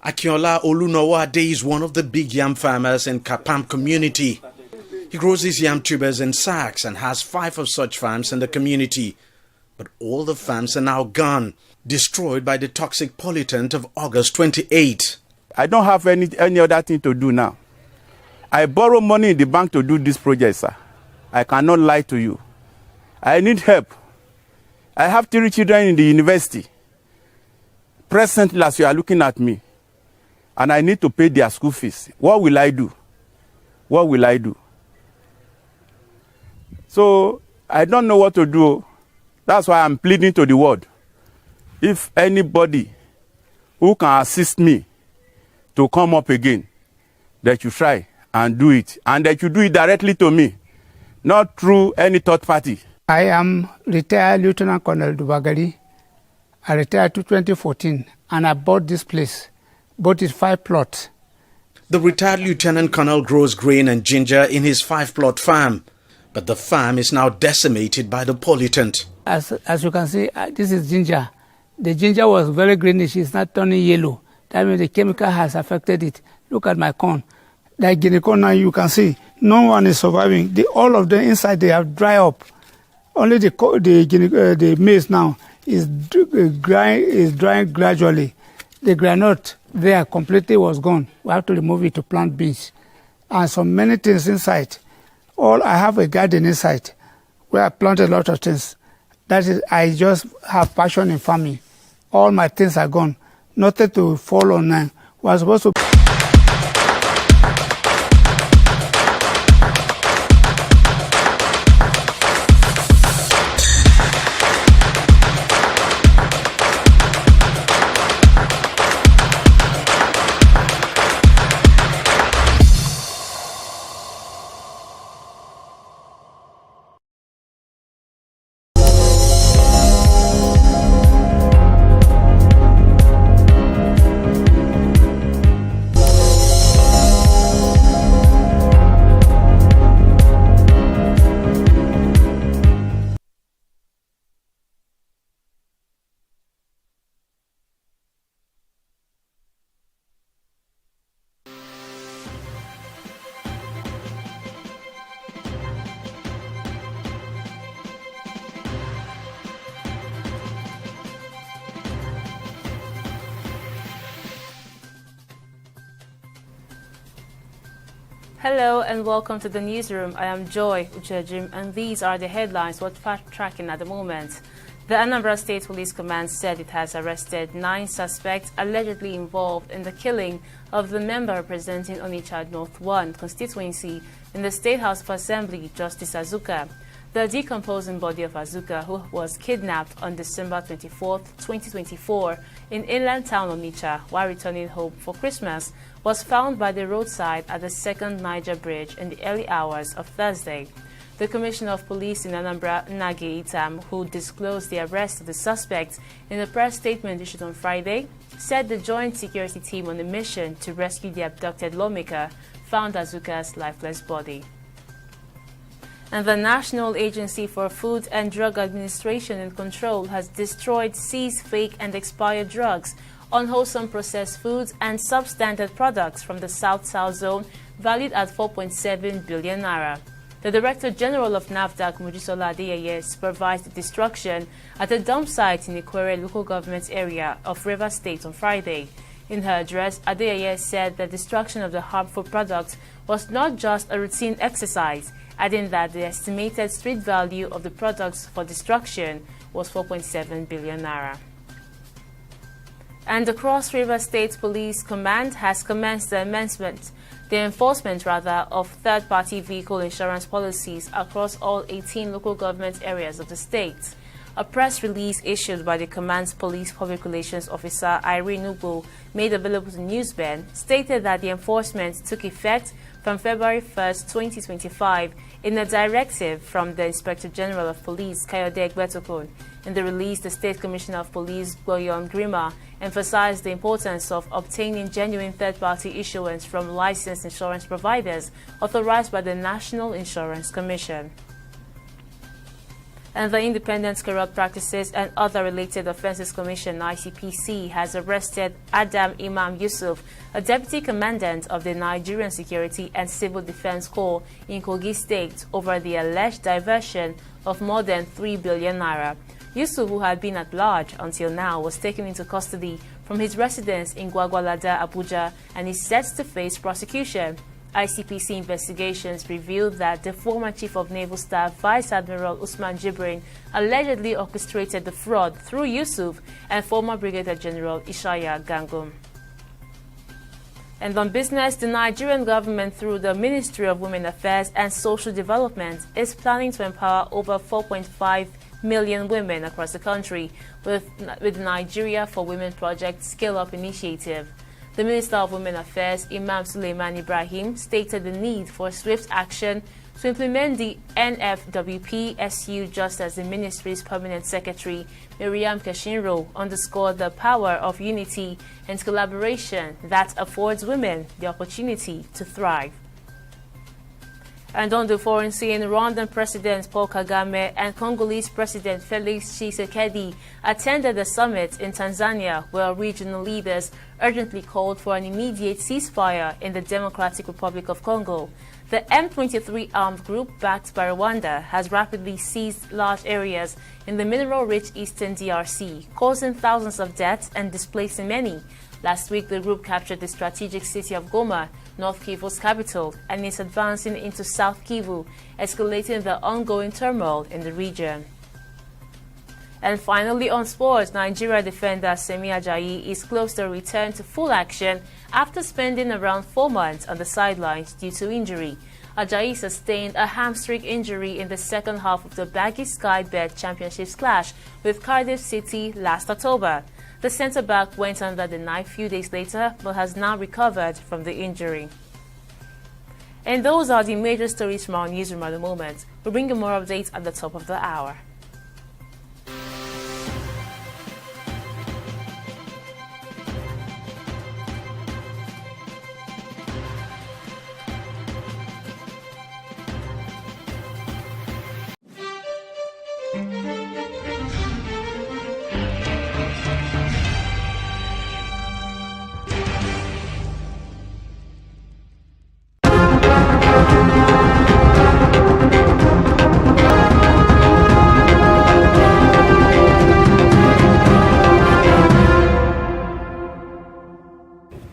Akinola Olunowade is one of the big yam farmers in Kapam community. He grows his yam tubers in sacks and has 5 of such farms in the community. But all the farms are now gone, destroyed by the toxic pollutant of August 28. I don't have any other thing to do now. I borrow money in the bank to do this project, sir. I cannot lie to you. I need help. I have 3 children in the university. Presently, as you are looking at me, and I need to pay their school fees. What will I do? What will I do? So I don't know what to do. That's why I'm pleading to the world. If anybody who can assist me to come up again, that you try and do it. And that you do it directly to me, not through any third party. I am retired Lieutenant Colonel Dubagari. I retired to 2014 and I bought this place. Bought it 5 plots. The retired Lieutenant Colonel grows grain and ginger in his 5-plot farm. But the farm is now decimated by the pollutant. As you can see, this is ginger. The ginger was very greenish. It's not turning yellow. That means the chemical has affected it. Look at my corn. Like guinea corn now, you can see no one is surviving. All of them inside, they have dried up. Only the maize now is drying gradually. The granite there completely was gone. We have to remove it to plant beans. And so many things inside. I have a garden inside where I plant a lot of things. That is, I just have passion in farming. All my things are gone. Nothing to fall on now. We are supposed to... Hello and welcome to the newsroom. I am Joy Uchejim and these are the headlines we're tracking at the moment. The Anambra State Police Command said it has arrested 9 suspects allegedly involved in the killing of the member representing Onitsha North 1 constituency in the State House of Assembly, Justice Azuka. The decomposing body of Azuka, who was kidnapped on December 24, 2024 in inland town Onitsha while returning home for Christmas, was found by the roadside at the Second Niger Bridge in the early hours of Thursday. The Commissioner of Police in Anambra, Nagi Itam, who disclosed the arrest of the suspects in a press statement issued on Friday, said the joint security team on a mission to rescue the abducted lawmaker found Azuka's lifeless body. And the National Agency for Food and Drug Administration and Control has destroyed, seized fake and expired drugs, unwholesome processed foods and substandard products from the South-South zone valued at 4.7 billion naira. The Director General of NAFDAC, Mojisola Adeyeye, supervised the destruction at a dump site in Ikwere local government area of Rivers State on Friday. In her address, Adeyeye said the destruction of the harmful products was not just a routine exercise, adding that the estimated street value of the products for destruction was 4.7 billion naira. And the Cross River State Police Command has commenced the enforcement of third-party vehicle insurance policies across all 18 local government areas of the state. A press release issued by the command's police public relations officer Irene Ugbo, made available to Newsben, stated that the enforcement took effect from February 1, 2025, in a directive from the Inspector General of Police, Kayode Egbetokun. In the release, the State Commissioner of Police, Goyon Grima, emphasized the importance of obtaining genuine third-party issuance from licensed insurance providers authorized by the National Insurance Commission. And the Independent Corrupt Practices and Other Related Offences Commission, ICPC, has arrested Adam Imam Yusuf, a deputy commandant of the Nigerian Security and Civil Defense Corps in Kogi State, over the alleged diversion of more than 3 billion naira. Yusuf, who had been at large until now, was taken into custody from his residence in Gwagwalada, Abuja, and is set to face prosecution. ICPC investigations revealed that the former Chief of Naval Staff Vice Admiral Usman Jibrin allegedly orchestrated the fraud through Yusuf and former Brigadier General Ishaya Gangum. And on business, the Nigerian government, through the Ministry of Women Affairs and Social Development, is planning to empower over 4.5 million women across the country with the Nigeria for Women Project Scale-Up Initiative. The Minister of Women Affairs, Imam Suleiman Ibrahim, stated the need for swift action to implement the NFWP-SU, just as the ministry's permanent secretary, Miriam Kashinro, underscored the power of unity and collaboration that affords women the opportunity to thrive. And on the foreign scene, Rwandan President Paul Kagame and Congolese President Felix Tshisekedi attended a summit in Tanzania where regional leaders urgently called for an immediate ceasefire in the Democratic Republic of Congo. The M23 armed group, backed by Rwanda, has rapidly seized large areas in the mineral-rich eastern DRC, causing thousands of deaths and displacing many. Last week, the group captured the strategic city of Goma, North Kivu's capital, and is advancing into South Kivu, escalating the ongoing turmoil in the region. And finally, on sports, Nigeria defender Semi Ajayi is close to a return to full action after spending around 4 months on the sidelines due to injury. Ajayi sustained a hamstring injury in the second half of the Baggy Sky Bet Championships clash with Cardiff City last October. The centre-back went under the knife few days later, but has now recovered from the injury. And those are the major stories from our newsroom at the moment. We'll bring you more updates at the top of the hour.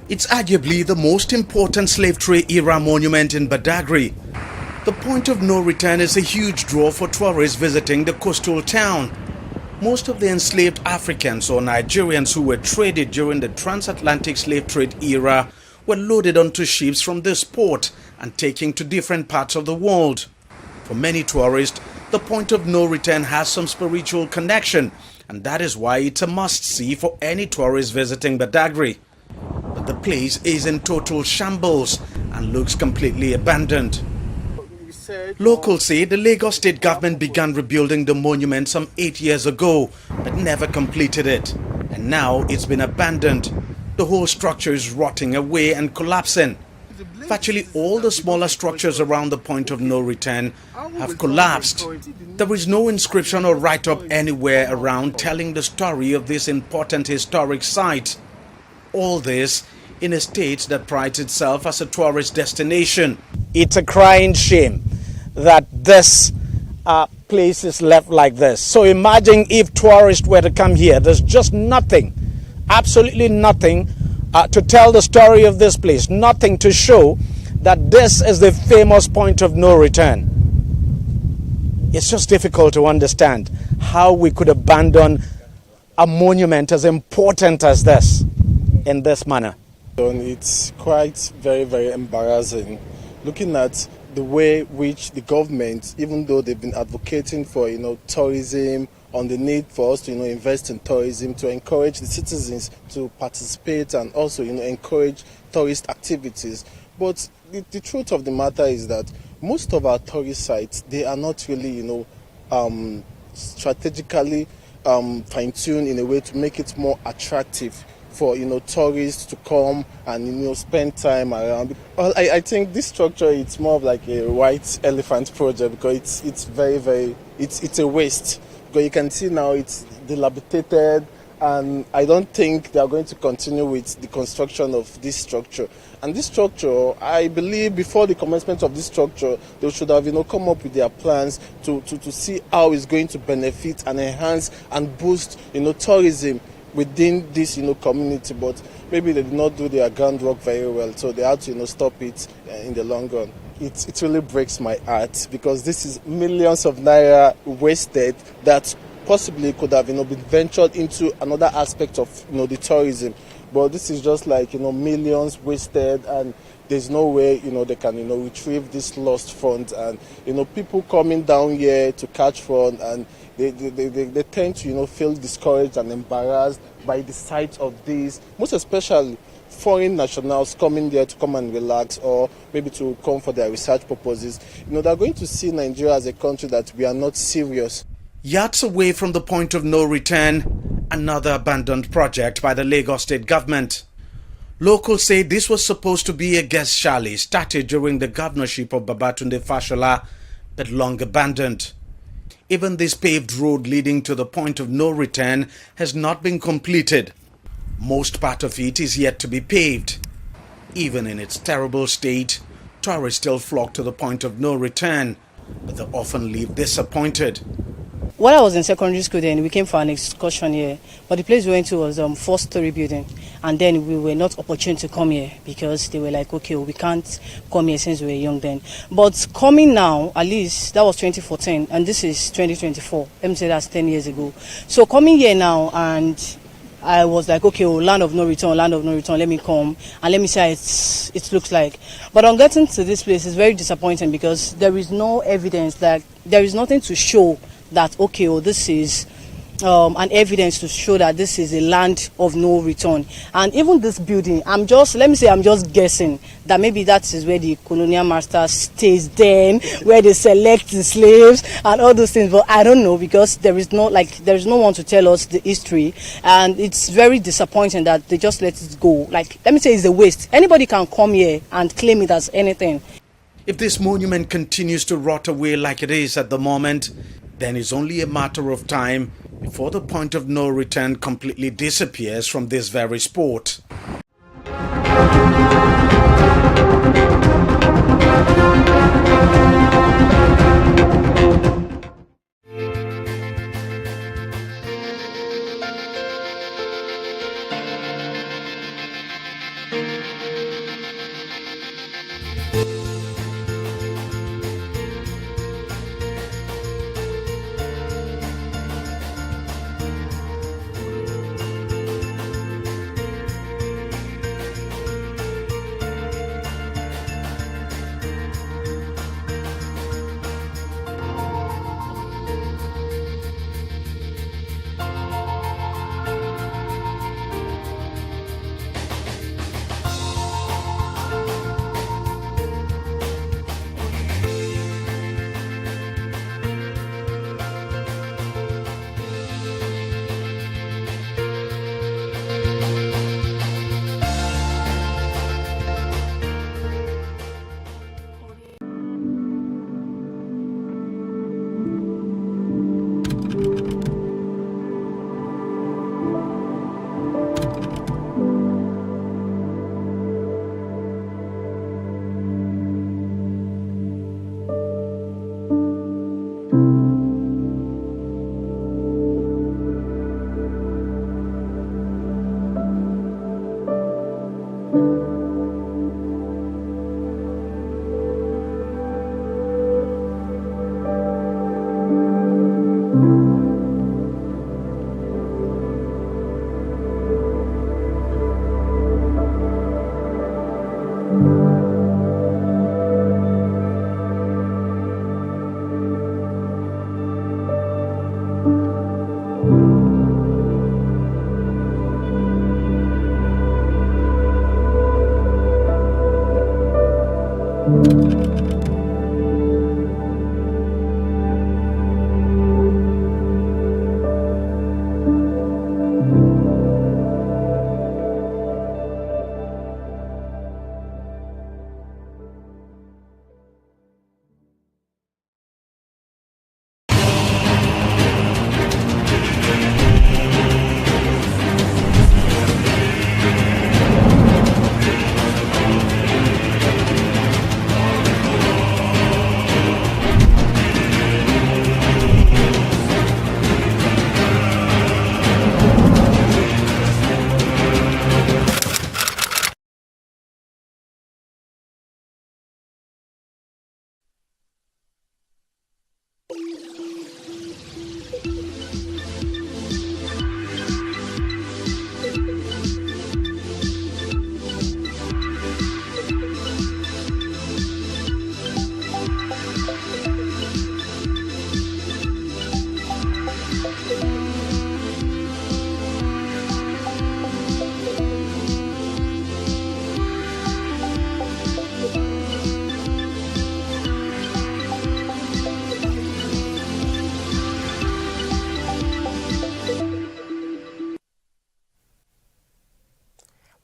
It's arguably the most important slave trade era monument in Badagry. The point of no return is a huge draw for tourists visiting the coastal town. Most of the enslaved Africans or Nigerians who were traded during the transatlantic slave trade era were loaded onto ships from this port and taken to different parts of the world. For many tourists, the point of no return has some spiritual connection, and that is why it's a must-see for any tourist visiting Badagry. But the place is in total shambles and looks completely abandoned. Locals say the Lagos state government began rebuilding the monument some 8 years ago, but never completed it. And now it's been abandoned. The whole structure is rotting away and collapsing. Virtually all the smaller structures around the point of no return have collapsed. There is no inscription or write-up anywhere around telling the story of this important historic site. All this in a state that prides itself as a tourist destination. It's a crying shame that this place is left like this. So imagine if tourists were to come here. There's just nothing, absolutely nothing to tell the story of this place. Nothing to show that this is the famous point of no return. It's just difficult to understand how we could abandon a monument as important as this in this manner. It's quite very, very embarrassing looking at the way which the government, even though they've been advocating for tourism, on the need for us to invest in tourism, to encourage the citizens to participate and also encourage tourist activities. But the truth of the matter is that most of our tourist sites, they are not really strategically fine-tuned in a way to make it more attractive for tourists to come and spend time around. Well, I think this structure, it's more of like a white elephant project because it's very, very it's a waste. Because you can see now it's dilapidated, and I don't think they are going to continue with the construction of this structure. And this structure, I believe before the commencement of this structure, they should have come up with their plans to see how it's going to benefit and enhance and boost tourism within this community. But maybe they did not do their groundwork very well, so they had to stop it in the long run. It really breaks my heart, because this is millions of naira wasted that possibly could have been ventured into another aspect of the tourism. But this is just like millions wasted, and there's no way they can retrieve this lost funds. And people coming down here to catch fun, and they tend to feel discouraged and embarrassed by the sight of these, most especially foreign nationals coming there to come and relax, or maybe to come for their research purposes. They're going to see Nigeria as a country that we are not serious. Yards away from the point of no return, another abandoned project by the Lagos State government. Locals say this was supposed to be a guest chalet started during the governorship of Babatunde Fashola, but long abandoned. Even this paved road leading to the point of no return has not been completed. Most part of it is yet to be paved. Even in its terrible state, tourists still flock to the point of no return, but they often leave disappointed. When I was in secondary school then, we came for an excursion here, but the place we went to was 4-story building, and then we were not opportune to come here because they were like, okay, we can't come here since we were young then. But coming now, at least that was 2014, and this is 2024. Let me say that's 10 years ago. So coming here now, and I was like, okay, land of no return, let me come and let me see how it looks like. But on getting to this place, it's very disappointing because there is no evidence, that there is nothing to show that, okay, this is an evidence to show that this is a land of no return. And even this building, I'm just guessing that maybe that is where the colonial master stays then, where they select the slaves and all those things. But I don't know, because there is no one to tell us the history, and it's very disappointing that they just let it go. Like, let me say, it's a waste. Anybody can come here and claim it as anything. If this monument continues to rot away like it is at the moment, then it's only a matter of time before the point of no return completely disappears from this very spot.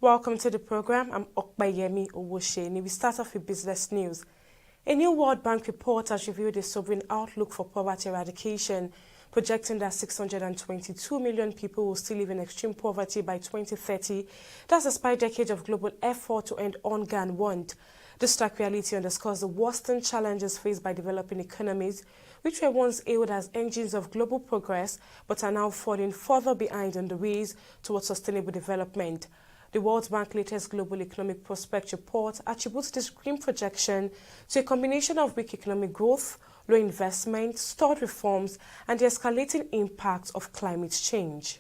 Welcome to the program. I'm Okbayemi Owosheni. We start off with business news. A new World Bank report has revealed a sobering outlook for poverty eradication, projecting that 622 million people will still live in extreme poverty by 2030. That's despite decades of global effort to end hunger and want. This stark reality underscores the worsening challenges faced by developing economies, which were once hailed as engines of global progress, but are now falling further behind on the ways towards sustainable development. The World Bank latest Global Economic Prospect report attributes this grim projection to a combination of weak economic growth, low investment, stalled reforms, and the escalating impacts of climate change.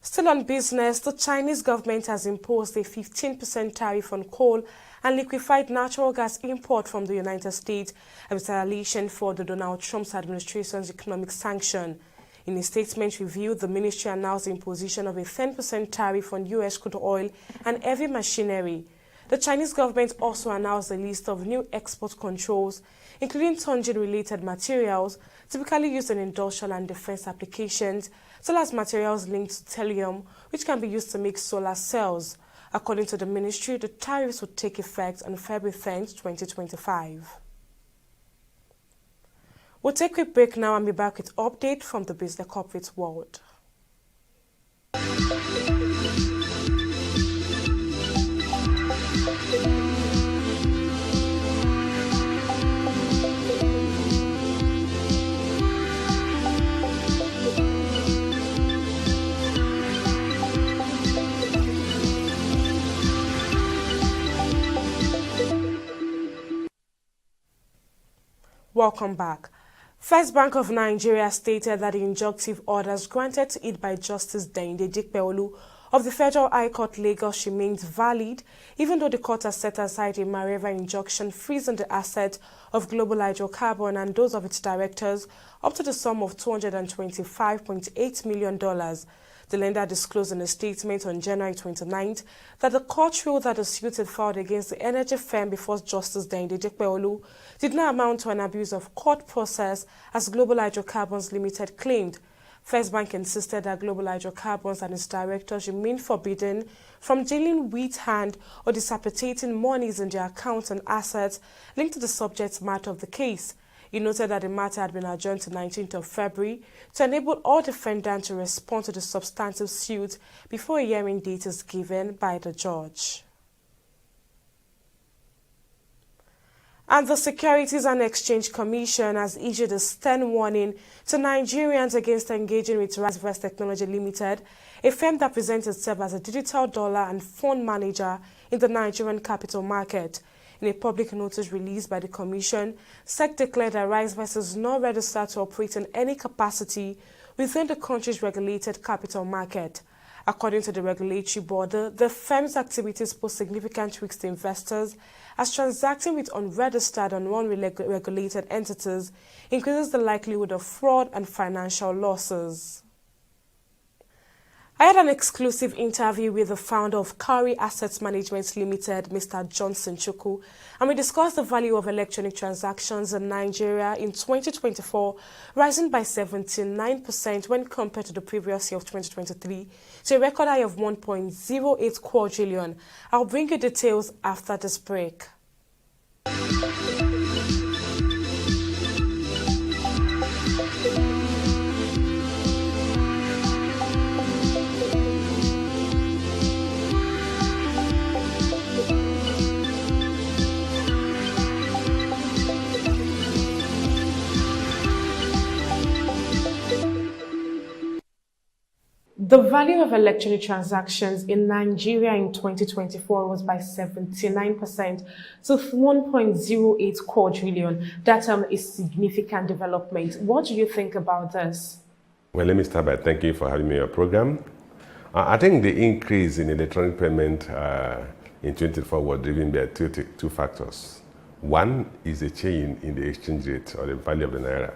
Still on business, the Chinese government has imposed a 15% tariff on coal and liquefied natural gas import from the United States as retaliation for the Donald Trump's administration's economic sanction. In a statement reviewed, the ministry announced the imposition of a 10% tariff on U.S. crude oil and heavy machinery. The Chinese government also announced a list of new export controls, including tungsten-related materials typically used in industrial and defense applications, as well as materials linked to tellurium, which can be used to make solar cells. According to the ministry, the tariffs would take effect on February 10, 2025. We'll take a quick break now and be back with update from the business corporate world. Welcome back. First Bank of Nigeria stated that the injunctive orders granted to it by Justice Dainde Dikpeolu of the Federal High Court Lagos remains valid, even though the court has set aside a Mareva injunction freezing the assets of Global Hydrocarbon and those of its directors up to the sum of $225.8 million. The lender disclosed in a statement on January 29th that the court ruled that the suit it filed against the energy firm before Justice Dainde Dikpeolu did not amount to an abuse of court process, as Global Hydrocarbons Limited claimed. First Bank insisted that Global Hydrocarbons and its directors remain forbidden from dealing with hand or dissipating monies in their accounts and assets linked to the subject matter of the case. He noted that the matter had been adjourned to 19th of February to enable all defendants to respond to the substantive suit before a hearing date is given by the judge. And the Securities and Exchange Commission has issued a stern warning to Nigerians against engaging with Rice Technology Limited, a firm that presents itself as a digital dollar and fund manager in the Nigerian capital market. In a public notice released by the Commission, SEC declared that Rice is not registered to operate in any capacity within the country's regulated capital market. According to the regulatory body, the firm's activities pose significant risks to investors, as transacting with unregistered and unregulated entities increases the likelihood of fraud and financial losses. I had an exclusive interview with the founder of Kauri Assets Management Limited, Mr. Johnson Chukwu, and we discussed the value of electronic transactions in Nigeria in 2024, rising by 79% when compared to the previous year of 2023, to a record high of 1.08 quadrillion. I'll bring you details after this break. The value of electronic transactions in Nigeria in 2024 was by 79% to 1.08 quadrillion. That is significant development. What do you think about this? Well, let me start by thanking you for having me on your program. I think the increase in electronic payment in 2024 was driven by two factors. One is a change in the exchange rate or the value of the Naira.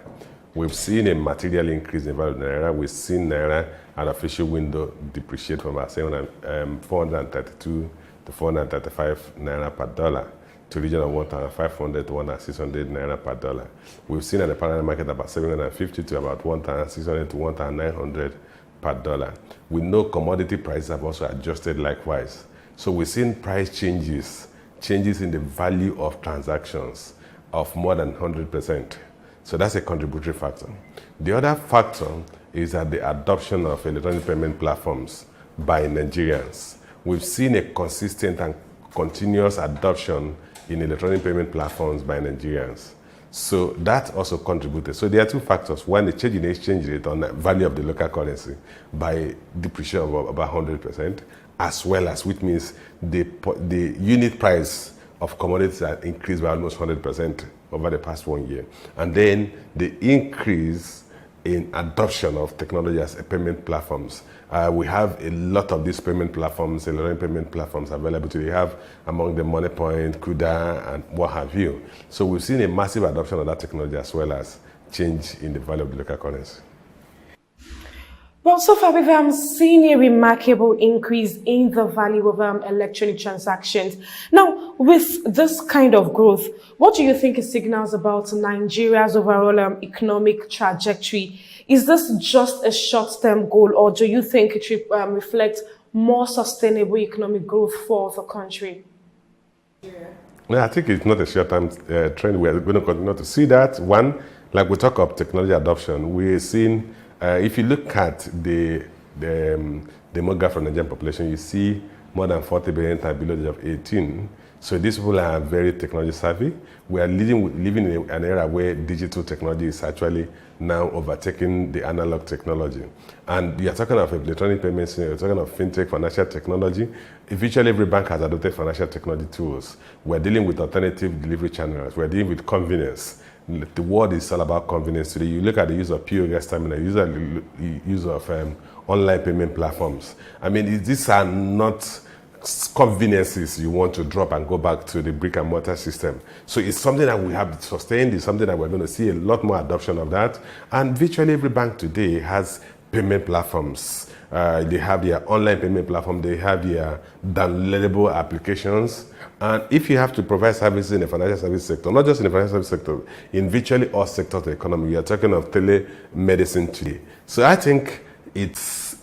We've seen a material increase in value of the Naira. We've seen Naira at official window depreciate from about 432 to 435 Naira per dollar to the region of 1,500 to 1,600 Naira per dollar. We've seen at the parallel market about 750 to about 1,600 to 1,900 per dollar. We know commodity prices have also adjusted likewise. So we've seen price changes in the value of transactions of more than 100%. So that's a contributory factor. The other factor is that the adoption of electronic payment platforms by Nigerians. We've seen a consistent and continuous adoption in electronic payment platforms by Nigerians. So that also contributed. So there are two factors. One, the change in exchange rate on the value of the local currency by depreciation of about 100%, as well as, which means the unit price of commodities have increased by almost 100% over the past 1 year. And then the increase in adoption of technology as payment platforms. We have a lot of these payment platforms, electronic payment platforms available today. We have among them MoneyPoint, Kuda, and what have you. So we've seen a massive adoption of that technology as well as change in the value of the local currency. Well, so far we've seen a remarkable increase in the value of electronic transactions. Now, with this kind of growth, what do you think it signals about Nigeria's overall economic trajectory? Is this just a short-term goal, or do you think it reflects more sustainable economic growth for the country? No, I think it's not a short-term trend. We are going to continue to see that. One, like we talk of technology adoption, we're seeing, if you look at the demographic of the Nigerian population, you see more than 40 billion below the age of 18. So these people are very technology savvy. We are living in an era where digital technology is actually now overtaking the analog technology. And you're talking of electronic payments, you're talking of fintech, financial technology. Virtually every bank has adopted financial technology tools. We're dealing with alternative delivery channels. We're dealing with convenience. The world is all about convenience today. You look at the use of POS terminal, use of online payment platforms. I mean, these are not conveniences you want to drop and go back to the brick and mortar system. So it's something that we have sustained. It's something that we're going to see a lot more adoption of that. And virtually every bank today has payment platforms. They have their online payment platform. They have their downloadable applications. And if you have to provide services in the financial service sector, not just in the financial service sector, in virtually all sectors of the economy, you are talking of telemedicine today. So I think it's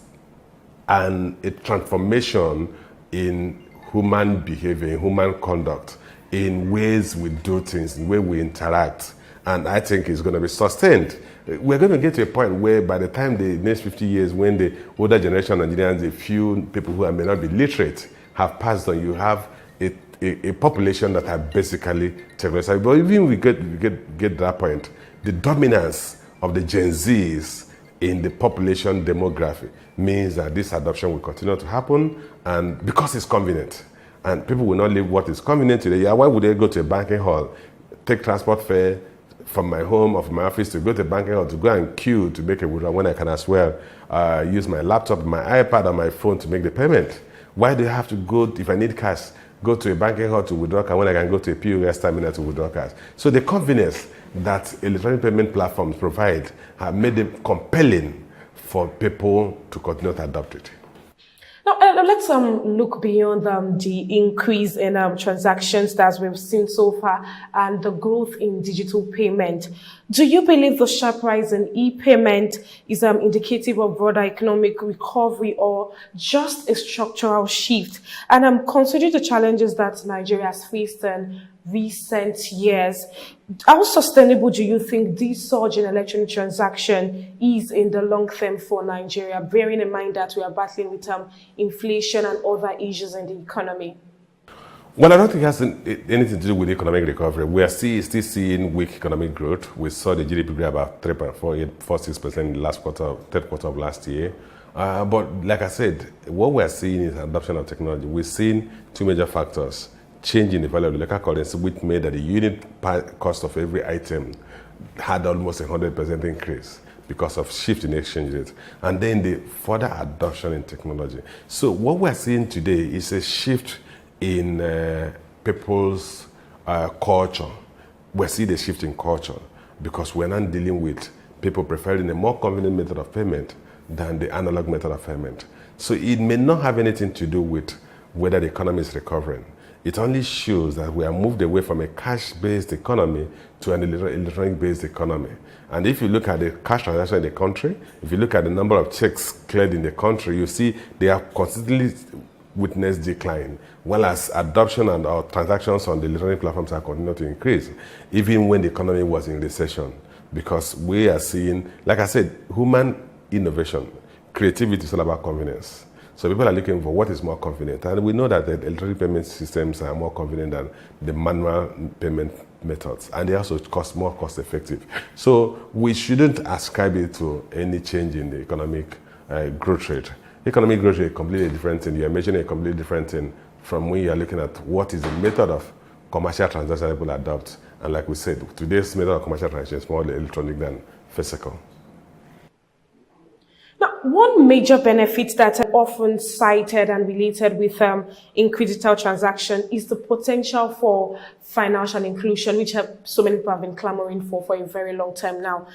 a transformation in human behavior, in human conduct, in ways we do things, in ways we interact. And I think it's going to be sustained. We're going to get to a point where by the time the next 50 years, when the older generation of Nigerians, a few people who may not be literate, have passed on, you have a population that are basically technology. But even we get to that point, the dominance of the Gen Zs in the population demography means that this adoption will continue to happen, and because it's convenient, and people will not live what is convenient today. Yeah, why would they go to a banking hall, take transport fare from my home or from my office to go to a banking hall to go and queue to make a withdrawal when I can as well use my laptop, my iPad, or my phone to make the payment? Why do I have to go, if I need cash, go to a banking hall to withdraw cash when I can go to a POS terminal to withdraw cash? So the convenience that electronic payment platforms provide have made them compelling for people to continue to adopt it. Now, let's look beyond the increase in transactions that we've seen so far and the growth in digital payment. Do you believe the sharp rise in e-payment is indicative of broader economic recovery or just a structural shift? And considering the challenges that Nigeria has faced in recent years, how sustainable do you think this surge in electronic transaction is in the long term for Nigeria, bearing in mind that we are battling with inflation and other issues in the economy? Well, I don't think it has anything to do with economic recovery. We are still seeing weak economic growth. We saw the GDP grow about 3.46% in the last quarter, third quarter of last year. But like I said, what we are seeing is adoption of technology. We're seeing two major factors: change in the value of the local currency, which made that the unit cost of every item had almost 100% increase because of shift in exchange rate, and then the further adoption in technology. So what we're seeing today is a shift in people's culture. We see the shift in culture because we're not dealing with people preferring a more convenient method of payment than the analog method of payment. So it may not have anything to do with whether the economy is recovering. it only shows that we are moved away from a cash-based economy to an electronic-based economy. And if you look at the cash transaction in the country, if you look at the number of checks cleared in the country, you see they have consistently witnessed decline, while as adoption and our transactions on the electronic platforms are continuing to increase, even when the economy was in recession. Because we are seeing, like I said, human innovation, creativity is all about convenience. So people are looking for what is more convenient. And we know that the electronic payment systems are more convenient than the manual payment methods. And they also more cost effective. So we shouldn't ascribe it to any change in the economic growth rate. Economic growth rate is completely different thing. You're measuring a completely different thing from when you're looking at what is the method of commercial transaction people adopt. And like we said, today's method of commercial transaction is more electronic than physical. Now, one major benefit that are often cited and related with increased digital transaction is the potential for financial inclusion, which so many people have been clamoring for a very long time now.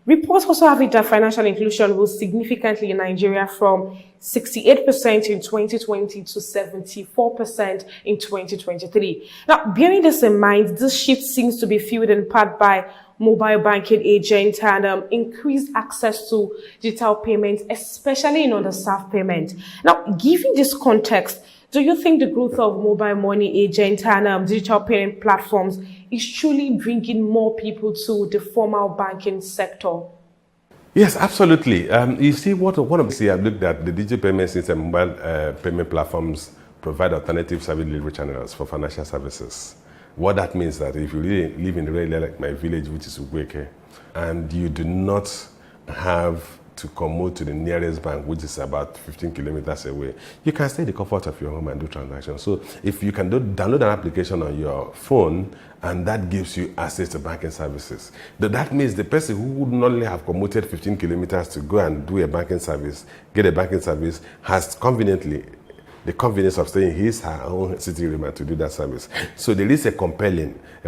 Reports also have it that financial inclusion will significantly in Nigeria from 68% in 2020 to 74% in 2023. Now, bearing this in mind, this shift seems to be fueled in part by mobile banking agents and increased access to digital payments, especially in underserved payment. Now, given this context, do you think the growth of mobile money agents and digital payment platforms is truly bringing more people to the formal banking sector? Yes, absolutely. You see, one of the things I've looked at, the digital payment system, mobile payment platforms provide alternative service delivery channels for financial services. What that means that if you really live in the area like my village, which is Ugweke, and you do not have to commute to the nearest bank, which is about 15 kilometers away, you can stay in the comfort of your home and do transactions. So if you can download an application on your phone, and that gives you access to banking services, that means the person who would not only have commuted 15 kilometers to go and do a banking service, get a banking service, has conveniently the convenience of staying in his her own city room to do that service. So there is a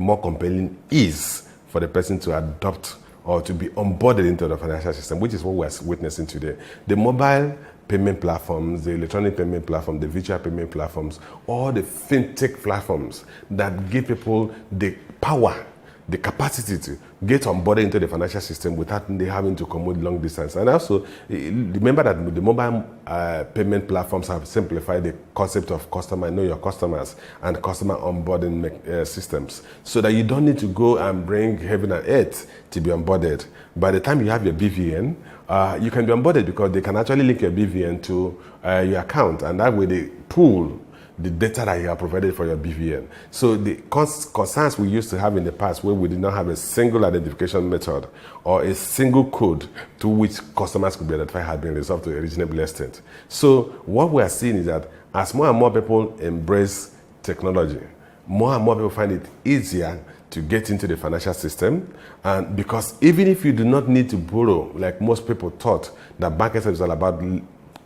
more compelling ease for the person to adopt or to be onboarded into the financial system, which is what we're witnessing today. The mobile payment platforms, the electronic payment platform, the virtual payment platforms, all the fintech platforms that give people the power, the capacity to get onboarded into the financial system without they having to commute long distance. And also, remember that the mobile payment platforms have simplified the concept of know your customers and customer onboarding systems, so that you don't need to go and bring heaven and earth to be onboarded. By the time you have your BVN, you can be onboarded because they can actually link your BVN to your account, and that way they pool the data that you have provided for your BVN. So the concerns we used to have in the past, where we did not have a single identification method or a single code to which customers could be identified, had been resolved to a reasonable extent. So what we are seeing is that as more and more people embrace technology, more and more people find it easier to get into the financial system. And because even if you do not need to borrow, like most people thought that banking service is all about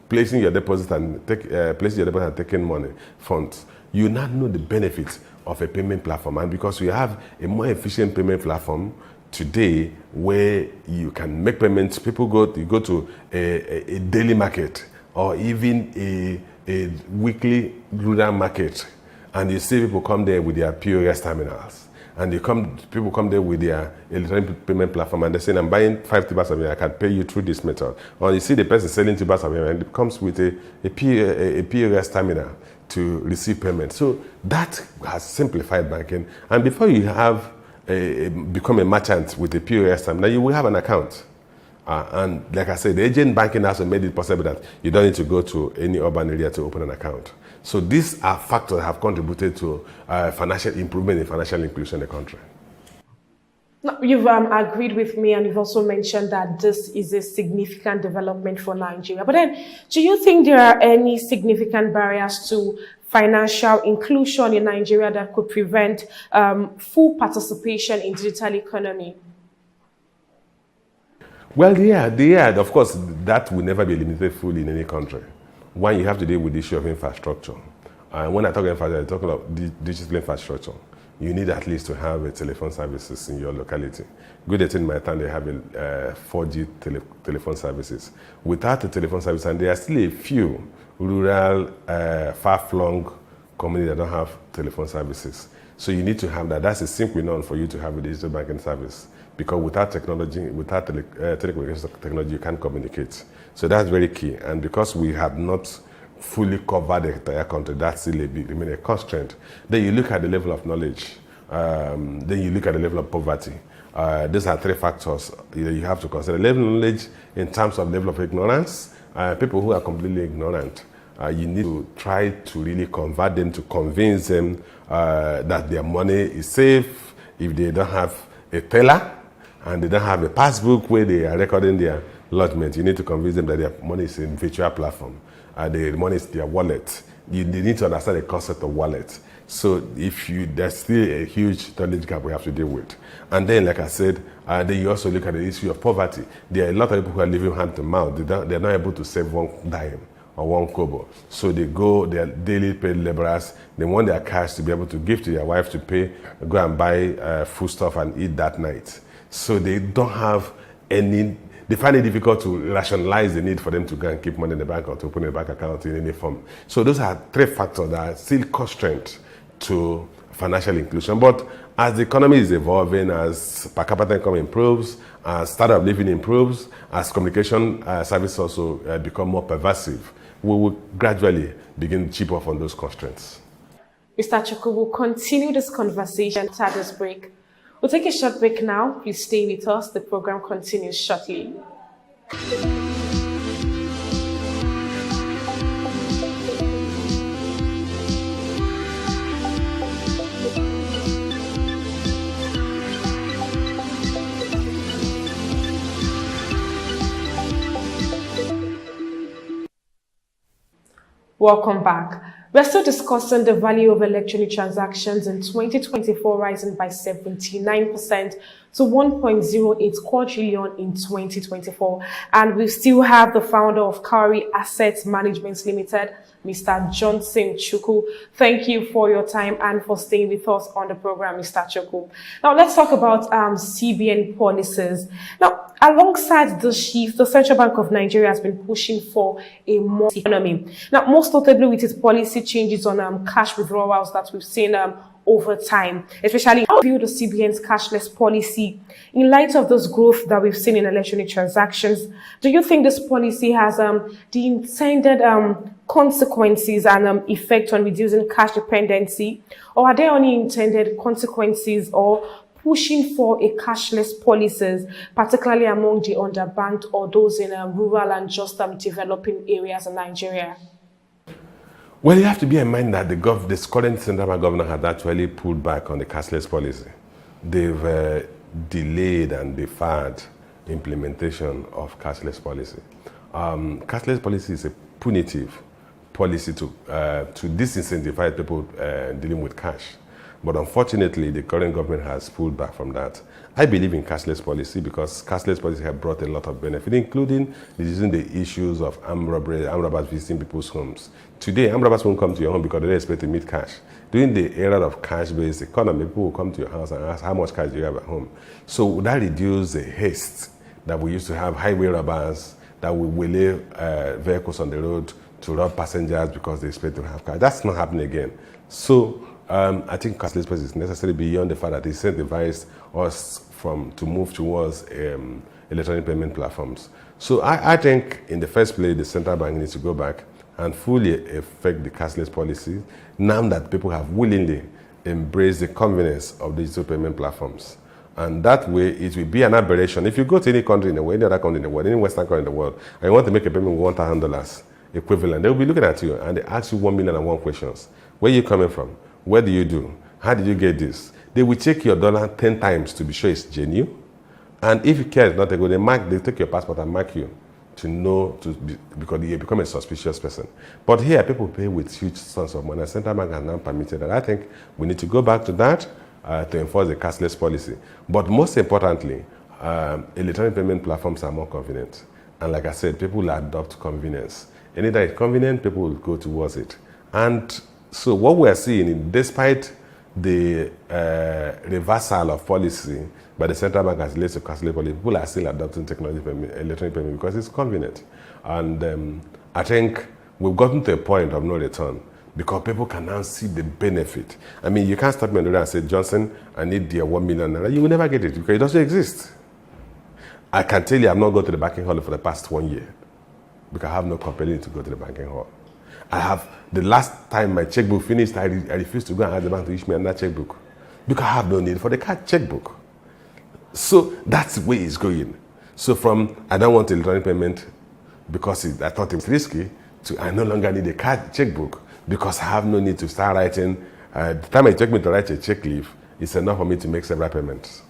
placing your deposit and taking money, funds, you now know the benefits of a payment platform. And because we have a more efficient payment platform today, where you can make payments, you go to a daily market or even a weekly rural market, and you see people come there with their POS terminals. And people come there with their electronic payment platform, and they say, I'm buying 5 tubers of it, I can pay you through this method. Or you see the person selling tubers of it, and it comes with a POS terminal to receive payment. So that has simplified banking. And before you have become a merchant with a POS terminal, you will have an account. And like I said, the agent banking also made it possible that you don't need to go to any urban area to open an account. So these are factors that have contributed to financial improvement and financial inclusion in the country. Now, you've agreed with me, and you've also mentioned that this is a significant development for Nigeria. But then, do you think there are any significant barriers to financial inclusion in Nigeria that could prevent full participation in digital economy? Well, yeah, of course, that will never be eliminated fully in any country. One, you have to deal with the issue of infrastructure. And when I talk infrastructure, I talk about digital infrastructure. You need at least to have a telephone services in your locality. Good at in my town, they have a 4G telephone services. Without the telephone service, and there are still a few rural, far-flung communities that don't have telephone services. So you need to have that. That's a simple known for you to have a digital banking service, because without technology, without telecommunications technology, you can't communicate. So that's very key. And because we have not fully covered the entire country, that's still a constraint. Then you look at the level of knowledge. Then you look at the level of poverty. These are three factors you have to consider. Level of knowledge in terms of level of ignorance. People who are completely ignorant, you need to try to really convert them, to convince them that their money is safe. If they don't have a teller and they don't have a passbook where they are recording their lodgement, you need to convince them that their money is in virtual platform. The money is their wallet. They need to understand the concept of wallet. So there's still a huge knowledge gap we have to deal with. And then, like I said, then you also look at the issue of poverty. There are a lot of people who are living hand to mouth. They're not able to save one dime or one kobo. So they are daily paid laborers. They want their cash to be able to give to their wife to go and buy foodstuff and eat that night. So they don't have any. They find it difficult to rationalize the need for them to go and keep money in the bank or to open a bank account in any form. So those are three factors that are still constraints to financial inclusion. But as the economy is evolving, as per capita income improves, as standard of living improves, as communication services also become more pervasive, we will gradually begin to chip off on those constraints. Mr. Chukwu, we'll continue this conversation after this break. We'll take a short break now. Please stay with us. The program continues shortly. Welcome back. We're still discussing the value of electronic transactions in 2024 rising by 79% to 1.08 quadrillion in 2024. And we still have the founder of Cowrie Asset Management Limited, Mr. Johnson Chukwu. Thank you for your time and for staying with us on the program, Mr. Chukwu. Now, let's talk about CBN policies. Now, alongside the shift, the Central Bank of Nigeria has been pushing for a more economy. Now, most notably with its policy changes on cash withdrawals that we've seen over time, especially how view the CBN's cashless policy in light of this growth that we've seen in electronic transactions. Do you think this policy has the intended consequences and effect on reducing cash dependency, or are there any intended consequences or pushing for a cashless policies, particularly among the underbanked or those in rural and just developing areas in Nigeria? Well, you have to bear in mind that the current central bank governor has actually pulled back on the cashless policy. They've delayed and deferred implementation of cashless policy. Cashless policy is a punitive policy to disincentivize people dealing with cash. But unfortunately, the current government has pulled back from that. I believe in cashless policy because cashless policy has brought a lot of benefit, including reducing the issues of armed robbers visiting people's homes. Today, armed robbers won't come to your home because they don't expect to meet cash. During the era of cash-based economy, people will come to your house and ask how much cash do you have at home. So that reduces the haste that we used to have, highway robbers that will lay vehicles on the road to rob passengers because they expect to have cash. That's not happening again. So I think cashless policy is necessary beyond the fact that it incentivized us to move towards electronic payment platforms. So I think in the first place, the central bank needs to go back and fully effect the cashless policy now that people have willingly embraced the convenience of digital payment platforms. And that way, it will be an aberration. If you go to any country in the world, any other country in the world, any Western country in the world, and you want to make a payment with $1,000 equivalent, they will be looking at you and they ask you 1,000,001 questions. Where are you coming from? What do you do? How did you get this? They will check your dollar 10 times to be sure it's genuine. And if you care not to go, they take your passport and mark you to know, because you become a suspicious person. But here, people pay with huge sums of money. The central bank has now permitted that. I think we need to go back to that to enforce the cashless policy. But most importantly, electronic payment platforms are more convenient. And like I said, people will adopt convenience. Anytime it's convenient, people will go towards it. And so what we are seeing, despite the reversal of policy by the central bank as relates to cashless policy, people are still adopting technology electronic payment because it's convenient. And I think we've gotten to a point of no return. because people can now see the benefit. I mean, you can't stop me on the road and say, Johnson, I need the 1 million naira. You will never get it because it doesn't exist. I can tell you I've not gone to the banking hall for the past 1 year because I have no compelling to go to the banking hall. The last time my checkbook finished, I refused to go and ask the bank to issue me another checkbook because I have no need for the card checkbook. So that's the way it's going. So from I don't want electronic payment because I thought it was risky to I no longer need a card checkbook because I have no need to start writing. The time it took me to write a check leaf, it's enough for me to make several payments.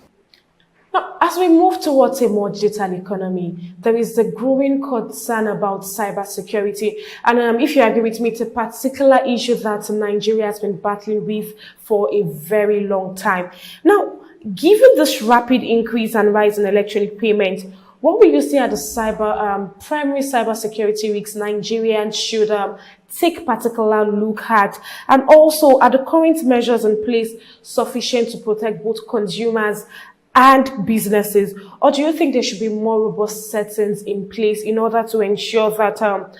Now, as we move towards a more digital economy, there is a growing concern about cybersecurity. And if you agree with me, it's a particular issue that Nigeria has been battling with for a very long time. Now, given this rapid increase and rise in electronic payment, what will you say are the primary cybersecurity risks Nigerians should take particular look at? And also, are the current measures in place sufficient to protect both consumers and businesses? Or do you think there should be more robust settings in place in order to ensure that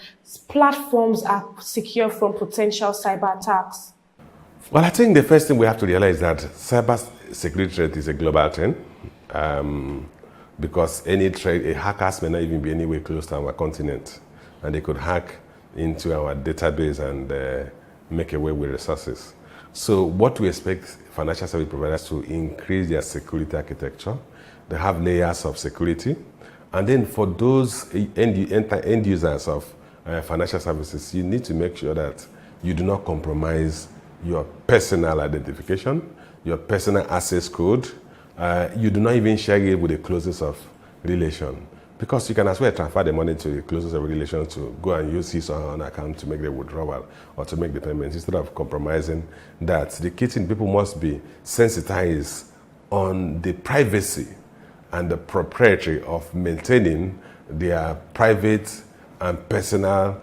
platforms are secure from potential cyber attacks? Well, I think the first thing we have to realize is that cyber security threat is a global thing. Because any threat, hackers may not even be anywhere close to our continent, and they could hack into our database and make away with resources. So what we expect financial service providers to increase their security architecture. They have layers of security. And then for those end users of financial services, you need to make sure that you do not compromise your personal identification, your personal access code. You do not even share it with the closest of relation, because you can as well transfer the money to the closest of relation to go and use his or her own account to make the withdrawal or to make the payments instead of compromising that. The key thing, people must be sensitized on the privacy and the proprietary of maintaining their private and personal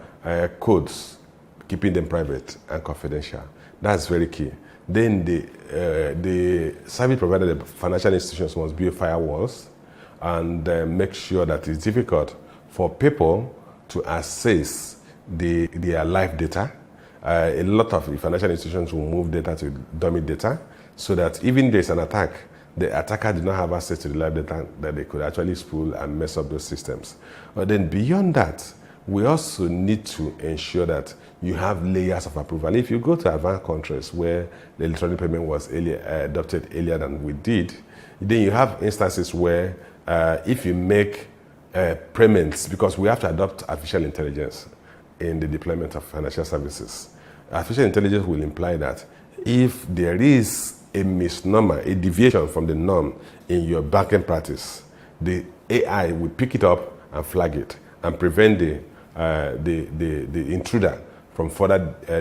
codes, keeping them private and confidential. That's very key. Then the service provider, the financial institutions must build firewalls and make sure that it's difficult for people to access their live data. A lot of financial institutions will move data to dummy data so that even if there's an attack, the attacker did not have access to the live data that they could actually spool and mess up those systems. But then beyond that, we also need to ensure that you have layers of approval. If you go to advanced countries where the electronic payment was adopted earlier than we did, then you have instances where if you make payments, because we have to adopt artificial intelligence in the deployment of financial services. Artificial intelligence will imply that if there is a misnomer, a deviation from the norm in your banking practice, the AI will pick it up and flag it and prevent the intruder from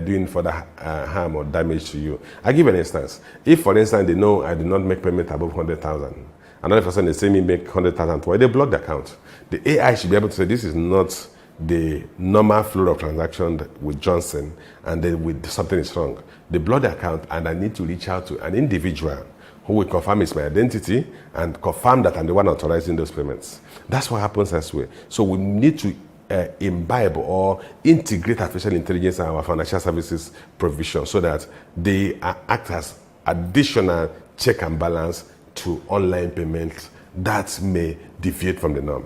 doing further harm or damage to you. I give an instance. If, for instance, they know I do not make payment above 100,000, another person they say me make 100,000 twice, they block the account. The AI should be able to say this is not the normal flow of transaction with Johnson, and then with something is wrong. They block the account, and I need to reach out to an individual who will confirm it's my identity and confirm that I'm the one authorizing those payments. That's what happens elsewhere. So we need to imbibe or integrate artificial intelligence in our financial services provision so that they act as additional check and balance to online payments that may deviate from the norm.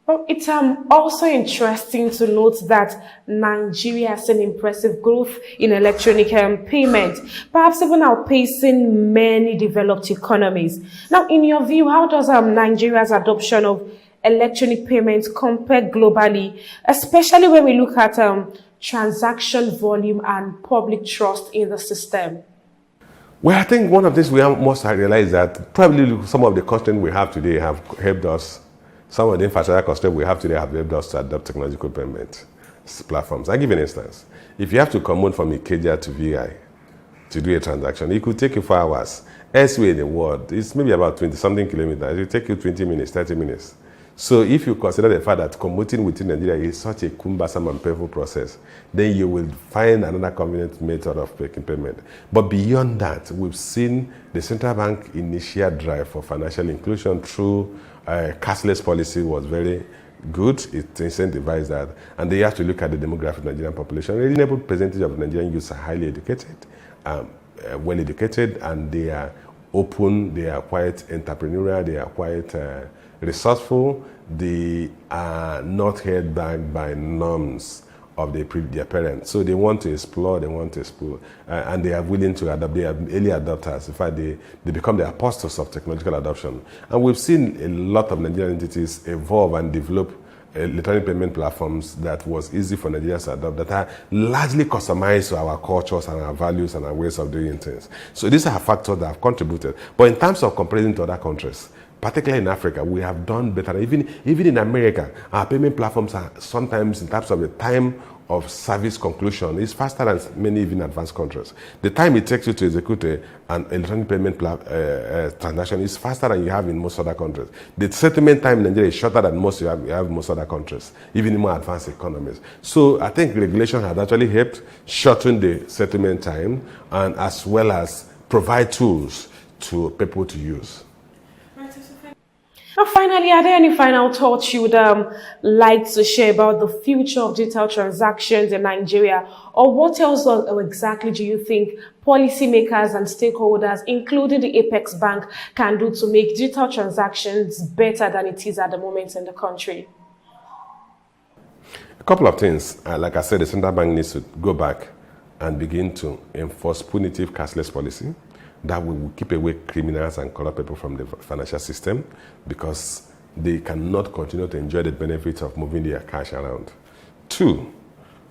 Well, it's also interesting to note that Nigeria has seen impressive growth in electronic payment, perhaps even outpacing many developed economies. Now, in your view, how does Nigeria's adoption of electronic payments compare globally, especially when we look at transaction volume and public trust in the system? Well, I think one of these we must realize that probably some of the constraints we have today have helped us. Some of the infrastructure constraints we have today have helped us to adopt technological payment platforms. I'll give you an instance. If you have to commute from Ikeja to VI to do a transaction, it could take you 4 hours. Elsewhere in the world, it's maybe about 20-something kilometers. It will take you 20 minutes, 30 minutes. So if you consider the fact that commuting within Nigeria is such a cumbersome and painful process, then you will find another convenient method of making payment. But beyond that, we've seen the central bank initial drive for financial inclusion through cashless policy was very good. It incentivizes that. And they have to look at the demographic of the Nigerian population. A reasonable percentage of Nigerian youths are highly educated, well educated, and they are open, they are quite entrepreneurial, they are quite resourceful. They are not held back by norms of their parents. So they want to explore, and they are willing to adapt. They are early adopters. In fact, they become the apostles of technological adoption. And we've seen a lot of Nigerian entities evolve and develop electronic payment platforms that was easy for Nigerians to adopt, that are largely customized to our cultures and our values and our ways of doing things. So these are factors that have contributed. But in terms of comparing to other countries, particularly in Africa, we have done better. Even in America, our payment platforms are sometimes, in terms of the time of service conclusion, is faster than many even advanced countries. The time it takes you to execute an electronic payment transaction is faster than you have in most other countries. The settlement time in Nigeria is shorter than you have in most other countries, even in more advanced economies. So I think regulation has actually helped shorten the settlement time, and as well as provide tools to people to use. And finally, are there any final thoughts you would like to share about the future of digital transactions in Nigeria? Or what else exactly do you think policymakers and stakeholders, including the Apex Bank, can do to make digital transactions better than it is at the moment in the country? A couple of things. Like I said, the central bank needs to go back and begin to enforce punitive cashless policy that will keep away criminals and corrupt people from the financial system, because they cannot continue to enjoy the benefits of moving their cash around. 2,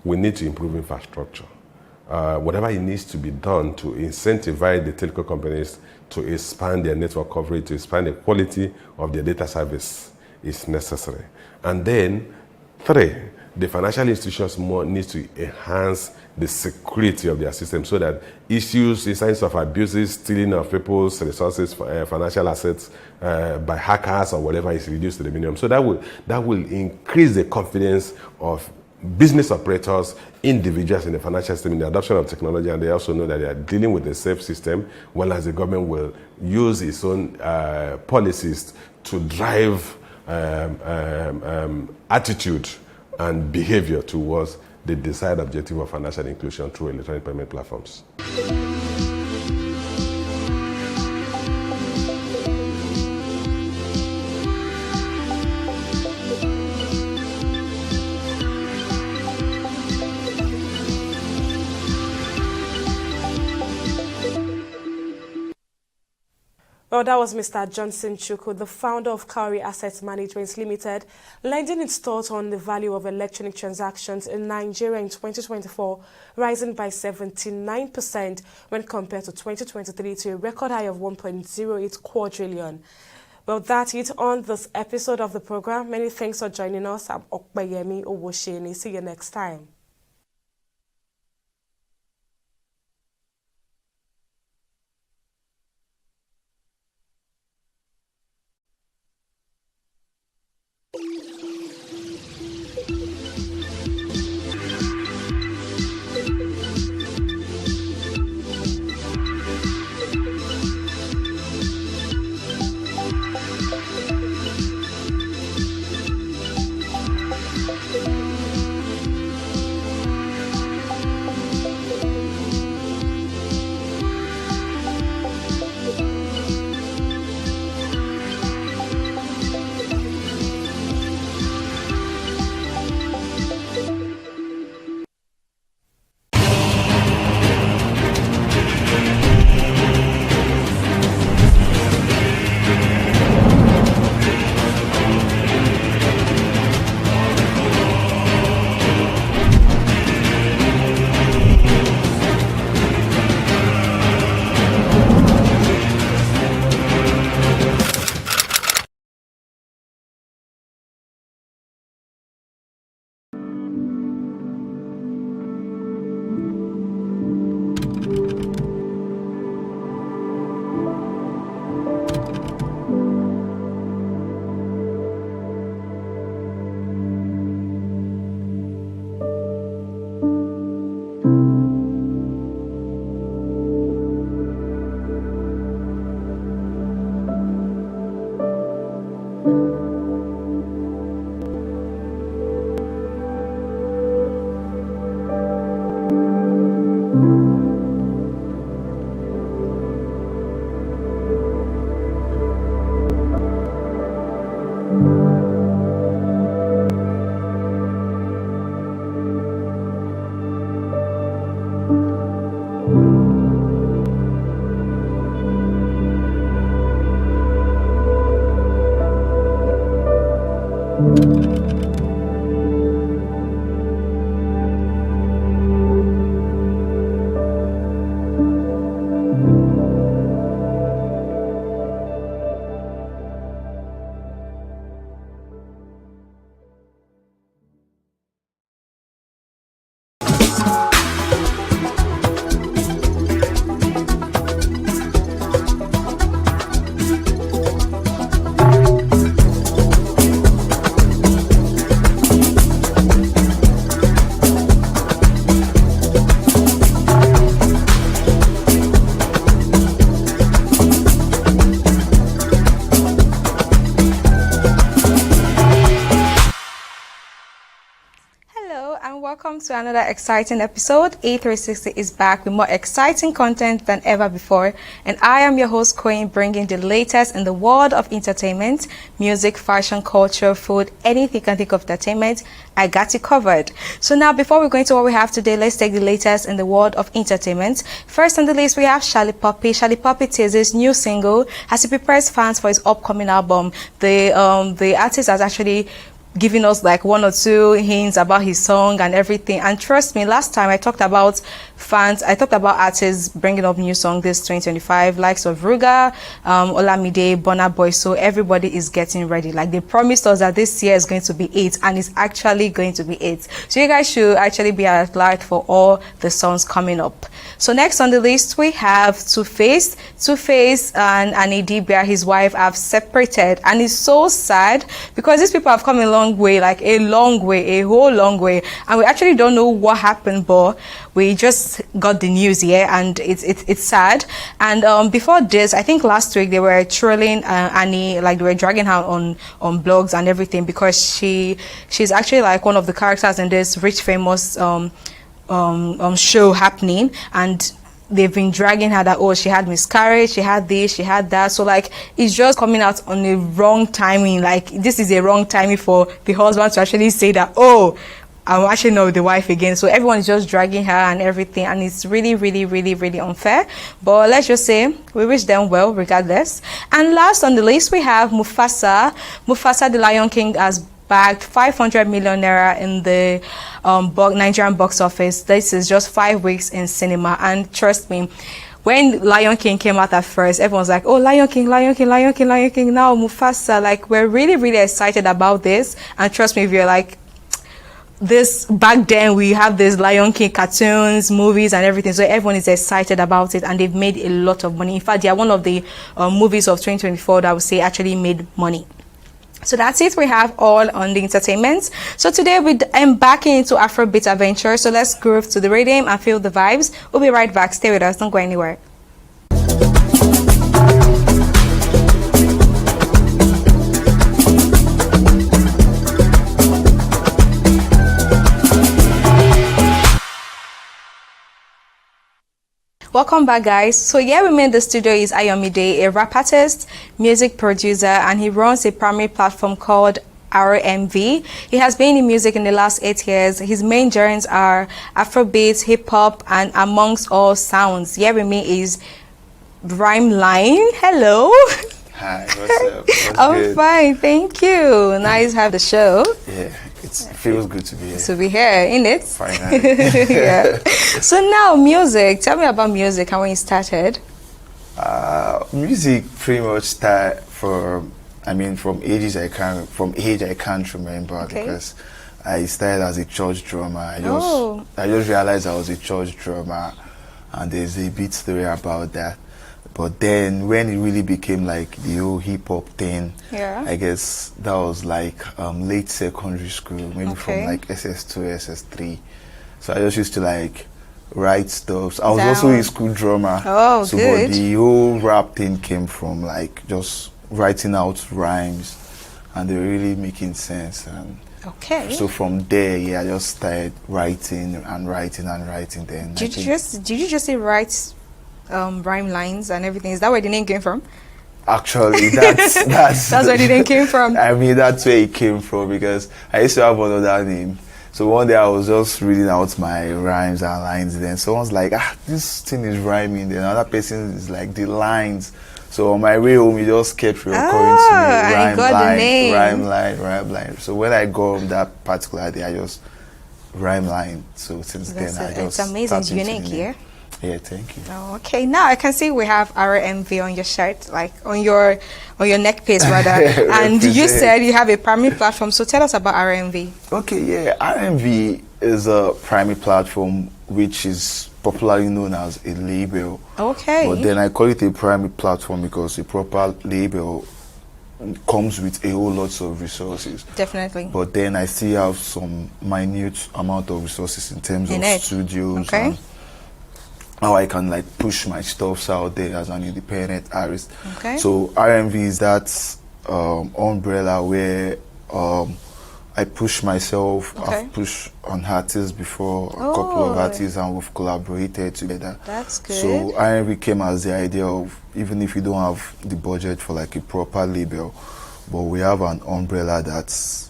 we need to improve infrastructure. Whatever it needs to be done to incentivize the telco companies to expand their network coverage, to expand the quality of their data service is necessary. And then 3, the financial institutions need to enhance the security of their system so that issues, instances of abuses, stealing of people's resources, financial assets by hackers or whatever is reduced to the minimum. So that will increase the confidence of business operators, individuals in the financial system in the adoption of technology, and they also know that they are dealing with a safe system, while as the government will use its own policies to drive attitude and behavior towards the desired objective of financial inclusion through electronic payment platforms. Well, that was Mr. Johnson Chukwu, the founder of Cowrie Asset Management Limited, lending its thoughts on the value of electronic transactions in Nigeria in 2024, rising by 79% when compared to 2023 to a record high of 1.08 quadrillion. Well, that's it on this episode of the program. Many thanks for joining us. I'm Okpeyemi Owosheni. See you next time. Welcome to another exciting episode. TV360 is back with more exciting content than ever before, and I am your host, Queen, bringing the latest in the world of entertainment, music, fashion, culture, food, anything you can think of entertainment. I got you covered. So now, before we go into what we have today, let's take the latest in the world of entertainment. First on the list, we have Charlie Puppy. Charlie Puppy teases new single as he prepares fans for his upcoming album. The artist has actually giving us like one or two hints about his song and everything. And trust me, last time I talked about artists bringing up new song this 2025, likes of Ruga, Olamide, Burna Boy. So everybody is getting ready. Like they promised us that this year is going to be it, and it's actually going to be it. So you guys should actually be alert for all the songs coming up. So next on the list we have Two-Face. Two-Face and Idibia, his wife, have separated, and it's so sad because these people have come a long way, like a long way, a whole long way, and we actually don't know what happened, but we just got the news here, and it's sad. And before this, I think last week they were trolling Annie, like they were dragging her on blogs and everything because she's actually like one of the characters in this rich famous show happening, and they've been dragging her that, oh, she had miscarriage, she had this, she had that. So like it's just coming out on the wrong timing. Like this is a wrong timing for the husband to actually say that, oh, I'm actually not with the wife again. So everyone is just dragging her and everything, and it's really, really, really, really unfair. But let's just say we wish them well regardless. And last on the list we have Mufasa. Mufasa, the Lion King, has bagged 500 million naira in the Nigerian box office. This is just 5 weeks in cinema, and trust me, when Lion King came out at first, everyone's like, oh, Lion King, Lion King, Lion King, Lion King. Now Mufasa, like we're really, really excited about this. And trust me, if you're like this, back then we have this Lion King cartoons, movies and everything, so everyone is excited about it, and they've made a lot of money. In fact, they are one of the movies of 2024 that I would say actually made money. So that's it. We have all on the entertainment. So today we're embarking into Afrobeat adventure. So let's groove to the rhythm and feel the vibes. We'll be right back. Stay with us. Don't go anywhere. Welcome back, guys. So here with me in the studio is Ayomide, a rap artist, music producer, and he runs a primary platform called RMV. He has been in music in the last 8 years. His main genres are Afrobeat, hip-hop, and amongst all sounds. Here with me is Rhymeline. Hello. Hi, what's up? I'm good? fine, thank you. Nice to have the show. Yeah, it feels good to be here. To be here, innit? Finally. Yeah. So now, music. Tell me about music and when you started. Music pretty much started from age I can't remember, Okay. because I started as a church drummer. I just realized I was a church drummer, and there's a bit story about that. But then when it really became like the whole hip-hop thing, Yeah. I guess that was like late secondary school, maybe from Okay. like SS2, SS3. So I just used to like write stuff. So I was Down. also a school drummer. Oh, so good. But the whole rap thing came from like just writing out rhymes, and they were really making sense. And Okay. so from there, yeah, I just started writing and writing and writing. Then Did you just say write rhyme lines and everything? Is that where the name came from? Actually, that's That's where the name came from. I mean, that's where it came from, because I used to have another name. So one day I was just reading out my rhymes and lines. Then someone's like, this thing is rhyming. Then another person is like, the lines. So on my way home, it just kept recurring to me. I got the name. Rhyme line. So when I go home that particular day, I just rhyme line. So since then, I just it's amazing. It's tapped into unique the name. here. Yeah, thank you. Oh, okay, now I can see we have RMV on your shirt, like on your neck piece rather. And you said you have a primary platform, so tell us about RMV. Okay, yeah, RMV is a primary platform which is popularly known as a label. Okay. But then I call it a primary platform because a proper label comes with a whole lot of resources. Definitely. But then I still have some minute amount of resources in terms of studios. Okay. And how I can like push my stuffs out there as an independent artist. Okay. So RMV is that umbrella where I push myself. Okay. I've pushed on artists before, a couple of artists, and we've collaborated together. That's good. So R&B came as the idea of, even if you don't have the budget for like a proper label, but we have an umbrella that's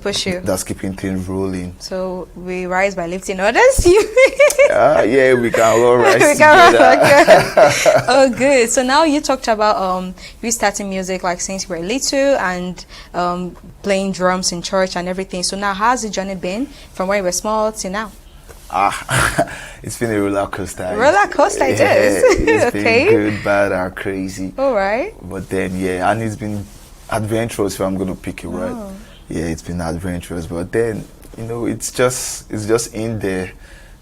push you. That's keeping things rolling. So we rise by lifting others. Yeah, we can all rise We together. can oh, good. So now you talked about you starting music like since you were little and playing drums in church and everything. So now how's the journey been from when you were small to now? It's been a roller coaster. Roller coaster, it is. It's Okay. been good, bad, and crazy. All right. But then, yeah, and it's been adventurous, if I'm going to pick a word. Oh. Yeah, it's been adventurous, but then, you know, it's just in there,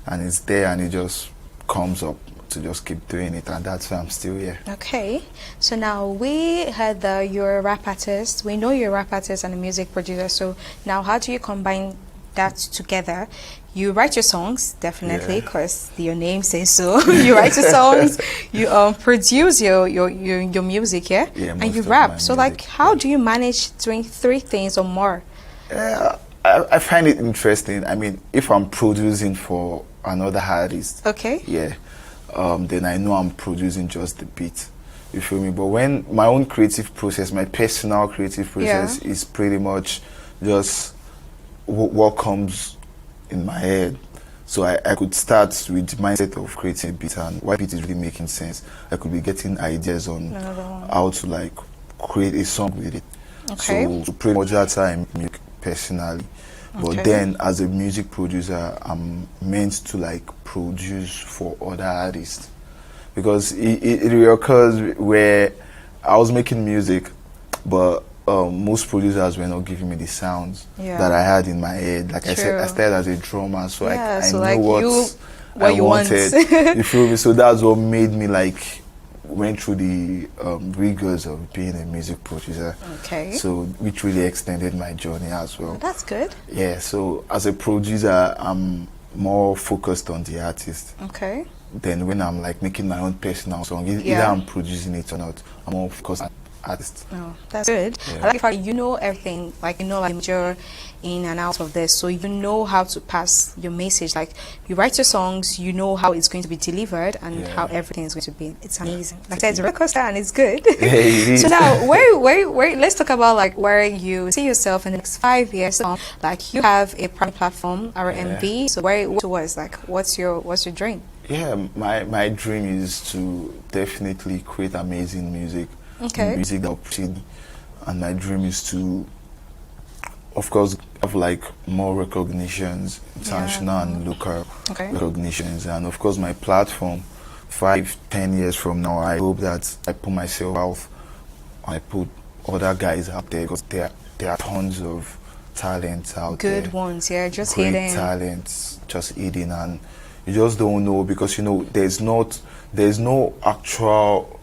and it's there, and it just comes up to just keep doing it, and that's why I'm still here. Okay, so now we heard that you're a rap artist. We know you're a rap artist and a music producer. So now how do you combine that together? You write your songs, definitely, because your name says so. You write your songs, you produce your music, yeah? And you rap. So like, how do you manage doing 3 things or more? I find it interesting. I mean, if I'm producing for another artist, okay, yeah, then I know I'm producing just the beat. You feel me? But when my own creative process, my personal creative process is pretty much just what comes in my head. So I could start with the mindset of creating a beat, and why beat is really making sense. I could be getting ideas on how to like create a song with it. Okay. So pretty much that's how I make personally. But then as a music producer, I'm meant to like produce for other artists, because it occurs where I was making music, but most producers were not giving me the sounds that I had in my head. Like I said, I started as a drummer, so I so know like what I you wanted. You feel me? So that's what made me like went through the rigors of being a music producer. Okay. So which really extended my journey as well. That's good. Yeah. So as a producer, I'm more focused on the artist. Okay. Then when I'm like making my own personal song, either I'm producing it or not, I'm more focused on artist. Oh, that's good. I like the fact you know everything, like you know like you're in and out of this, so you know how to pass your message. Like you write your songs, you know how it's going to be delivered and how everything is going to be. It's amazing. Like I said, it's a roller coaster and it's good. So now, where? Let's talk about like where you see yourself in the next 5 years. Like you have a prime platform, RMB. So where towards? Like what's your dream? Yeah, my dream is to definitely create amazing music. Okay. Music that will proceed, and my dream is to, of course, have like more recognitions, international and local recognitions, and of course my platform. 5-10 years from now, I hope that I put myself out, I put other guys out there, because there are tons of talents out there. Good ones, yeah, just great hidden. talents, just hidden, and you just don't know, because you know there's no actual.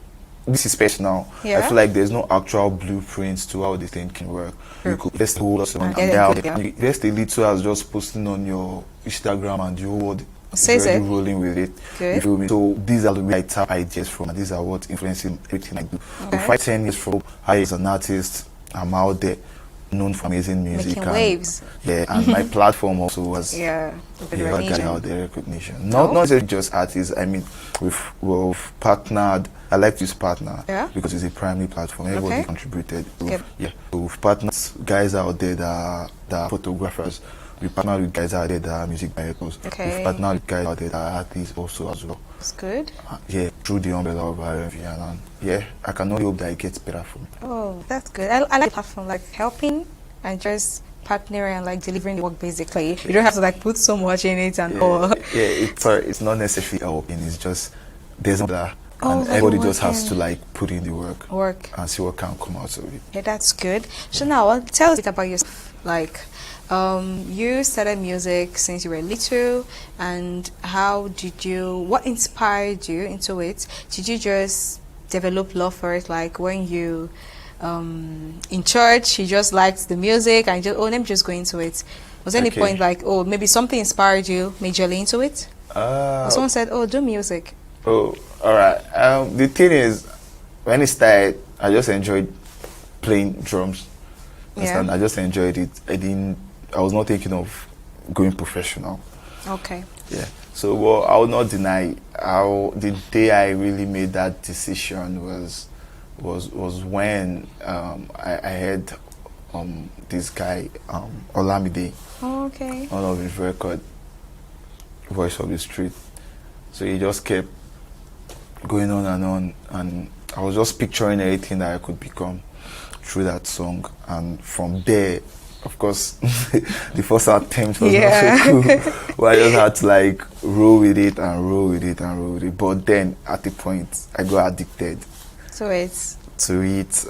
This is personal. I feel like there's no actual blueprints to how this thing can work. You could invest a whole lot of money and you invest a little as just posting on your Instagram, and your world is already rolling with it. You feel me? So these are the way I tap ideas from, and these are what influencing everything I do. So 5-10 years from, I as an artist, I'm out there known for amazing music, making waves. Yeah, and my platform also was out there recognition. Not just artists. I mean, we've partnered. I like to use partner because it's a primary platform. Everybody contributed. Yeah, so we've partnered guys out there that are photographers. We partnered with guys out there that are music directors. We've partnered with guys out there that are artists also as well. That's good. Yeah, through the umbrella of RMV, and yeah, I can only hope that it gets better for me. Oh, that's good. I like the platform, like helping and just partnering and like delivering the work basically. You don't have to like put so much in it and all. Yeah, it's not necessarily helping, it's just there's no that. And everybody just has to like put in the work and see what can come out of it. Yeah, that's good. So now tell us a bit about yourself. Like you started music since you were little, and what inspired you into it? Did you just develop love for it, like when you in church you just liked the music and let me just go into it? Was there any point like maybe something inspired you majorly into it? Or someone said do music? Oh, alright. The thing is, when it started, I just enjoyed playing drums. And I just enjoyed it. I was not thinking of going professional. Okay. Yeah. So, well, I will not deny how the day I really made that decision was when I heard this guy Olamide. Oh, okay. One of his record, Voice of the Street. So he just kept going on, and I was just picturing everything that I could become through that song. And from there, of course, the first attempt was not so cool, but I just had to like roll with it and roll with it and roll with it. But then at the point, I got addicted to it,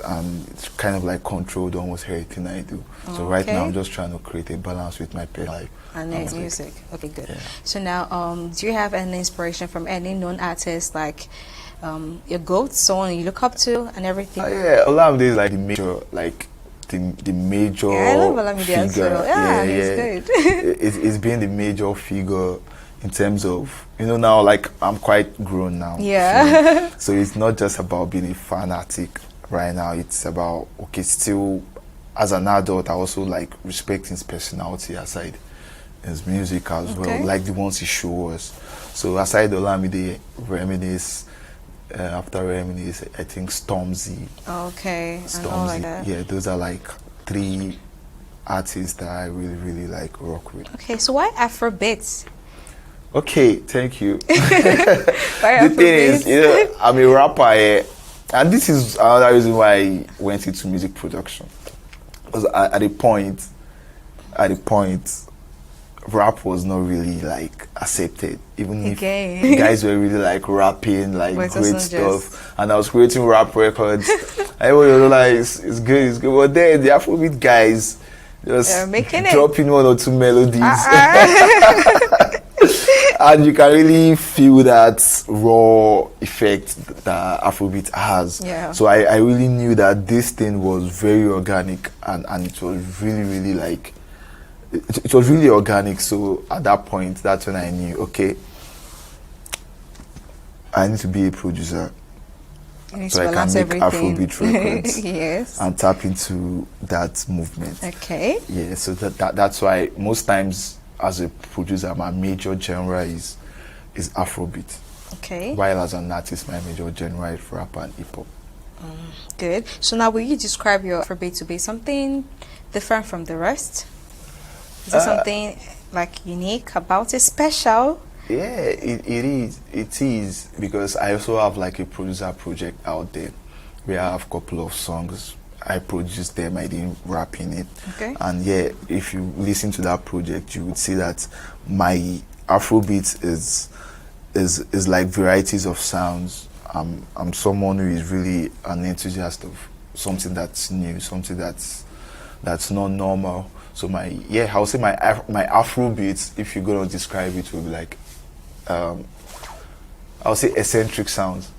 and it's kind of like controlled almost everything I do. So right now, I'm just trying to create a balance with my personal life and music. Okay, good. Yeah. So now, do you have any inspiration from any known artist, like your goat, someone you look up to, and everything? Yeah, Olamide is like the major, like the major I love Olamide as figure. well. Yeah, he's good. It's been the major figure in terms of, now, like, I'm quite grown now. Yeah. So it's not just about being a fanatic right now. It's about, okay, still, as an adult, I also like respect his personality aside his music as well, like the ones he shows us. So aside Olamide, Reminisce, after Reminisce, I think Stormzy. Okay, Stormzy, and all like that. Yeah, those are like 3 artists that I really, really like rock with. Okay, so why Afrobeats? Okay, thank you. The thing is, I'm a rapper, and this is another reason why I went into music production. Because at the point, rap was not really like accepted. Even if guys were really like rapping, like great stuff, and I was creating rap records. Everybody was like, it's good. But then the Afrobeat guys just dropping 1 or 2 melodies. And you can really feel that raw effect that Afrobeat has. Yeah. So I really knew that this thing was very organic, and it was really, really like, it was really organic. So at that point, that's when I knew, okay, I need to be a producer. So I can make Afrobeat records and tap into that movement. Okay. Yeah, so that's why most times as a producer, my major genre is Afrobeat. Okay. While as an artist, my major genre is rap and hip hop. Good. So now, will you describe your Afrobeat to be something different from the rest? Is there something like unique about it, special? Yeah, it is. It is, because I also have like a producer project out there where I have a couple of songs. I produced them, I didn't rap in it. Okay. And yeah, if you listen to that project, you would see that my Afrobeat is like varieties of sounds. I'm someone who is really an enthusiast of something that's new, something that's not normal. So I would say my Afrobeat, if you're gonna describe it, would be like I would say eccentric sounds.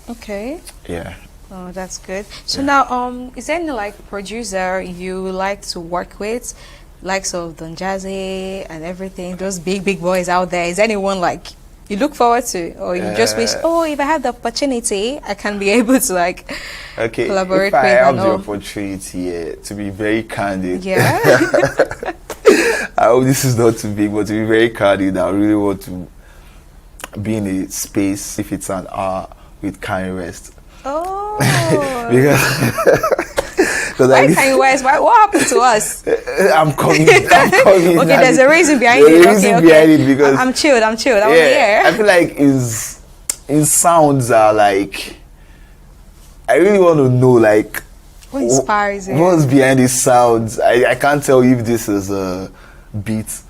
Okay. Yeah. Oh, that's good. So now, is there any like producer you like to work with, likes of Don Jazzy and everything, those big boys out there? Is anyone like you look forward to, or you just wish, oh, if I had the opportunity, I can be able to like collaborate with? If I have the opportunity, to be very candid, I hope this is not too big, but to be very candid, I really want to be in a space, if it's an hour, with Kanye West. Oh. Because why Kanye West? What happened to us? I'm coming. Okay, there's a reason behind it. Behind it, because I'm chilled. I'm here. I feel like his sounds are like, I really want to know like what inspires it. What's behind his sounds? I can't tell if this is a beat,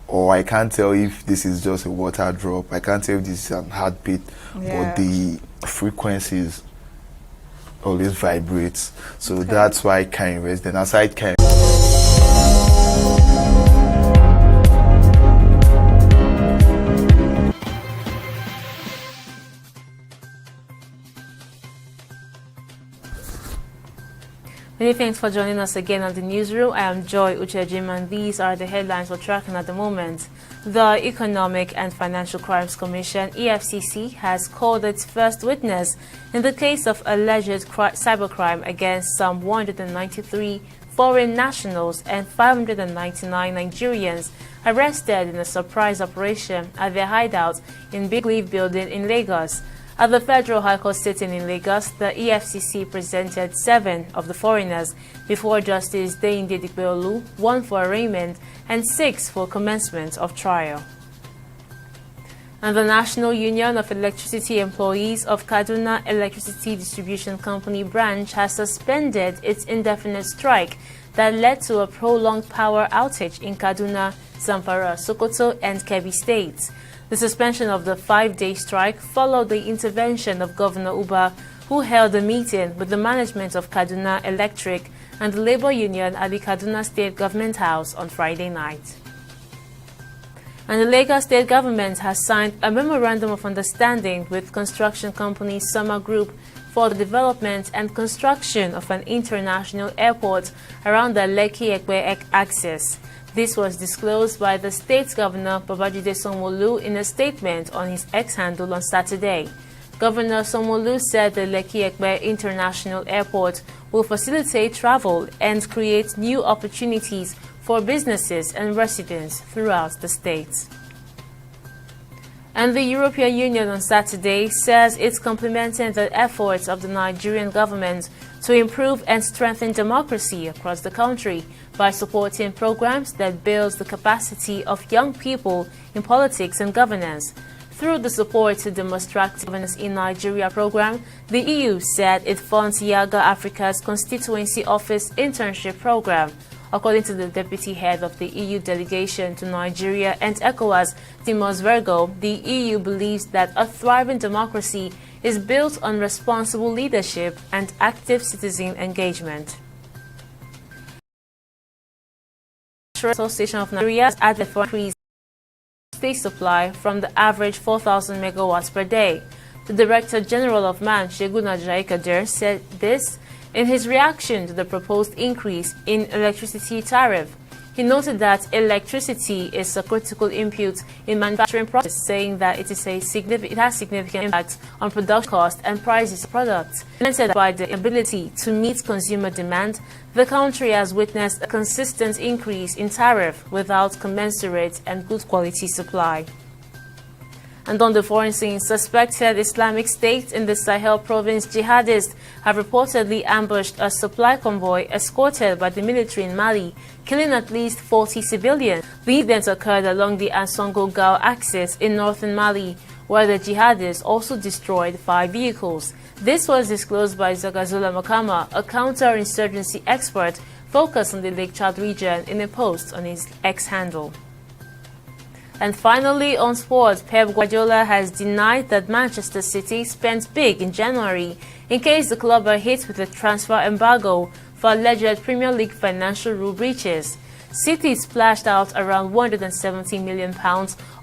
or I can't tell if this is just a water drop. I can't tell if this is a heartbeat, but the frequencies always vibrates. So that's why Kanye West. Then aside Kanye Many thanks for joining us again on the newsroom. I am Joy Uchejim, and these are the headlines we're tracking at the moment. The Economic and Financial Crimes Commission, EFCC, has called its first witness in the case of alleged cybercrime against some 193 foreign nationals and 599 Nigerians arrested in a surprise operation at their hideout in Big Leaf Building in Lagos. At the Federal High Court sitting in Lagos, the EFCC presented 7 of the foreigners before Justice Deyinde Dikbeolu, 1 for arraignment and 6 for commencement of trial. And the National Union of Electricity Employees of Kaduna Electricity Distribution Company branch has suspended its indefinite strike that led to a prolonged power outage in Kaduna, Zamfara, Sokoto, and Kebbi states. The suspension of the 5-day strike followed the intervention of Governor Uba, who held a meeting with the management of Kaduna Electric and the labor union at the Kaduna State Government House on Friday night. And the Lagos State Government has signed a memorandum of understanding with construction company Summer Group for the development and construction of an international airport around the Lekki-Ekpe axis. This was disclosed by the state governor Babajide Sanwo-Olu in a statement on his X handle on Saturday. Governor Sanwo-Olu said the Lekki-Ekpe International Airport will facilitate travel and create new opportunities for businesses and residents throughout the state. And the European Union on Saturday says it's complementing the efforts of the Nigerian government to improve and strengthen democracy across the country by supporting programs that build the capacity of young people in politics and governance. Through the support to Demonstrative Governance in Nigeria program, the EU said it funds Yaga Africa's Constituency Office Internship Program. According to the deputy head of the EU delegation to Nigeria and ECOWAS, Timos Virgo, the EU believes that a thriving democracy is built on responsible leadership and active citizen engagement. The Association of Nigeria has added for increase state supply from the average 4,000 megawatts per day. The Director General of MAN, Shegun Ajayi Kadir, said this in his reaction to the proposed increase in electricity tariff. He noted that electricity is a critical input in manufacturing process, saying that it has significant impact on production cost and prices of products. He said that by the ability to meet consumer demand, the country has witnessed a consistent increase in tariff without commensurate and good quality supply. And on the foreign scene, suspected Islamic State in the Sahel province jihadists have reportedly ambushed a supply convoy escorted by the military in Mali, killing at least 40 civilians. The incident occurred along the Ansongo-Gao axis in northern Mali, where the jihadists also destroyed 5 vehicles. This was disclosed by Zagazola Makama, a counter-insurgency expert focused on the Lake Chad region, in a post on his X handle. And finally, on sports, Pep Guardiola has denied that Manchester City spent big in January in case the club are hit with a transfer embargo for alleged Premier League financial rule breaches. City splashed out around £170 million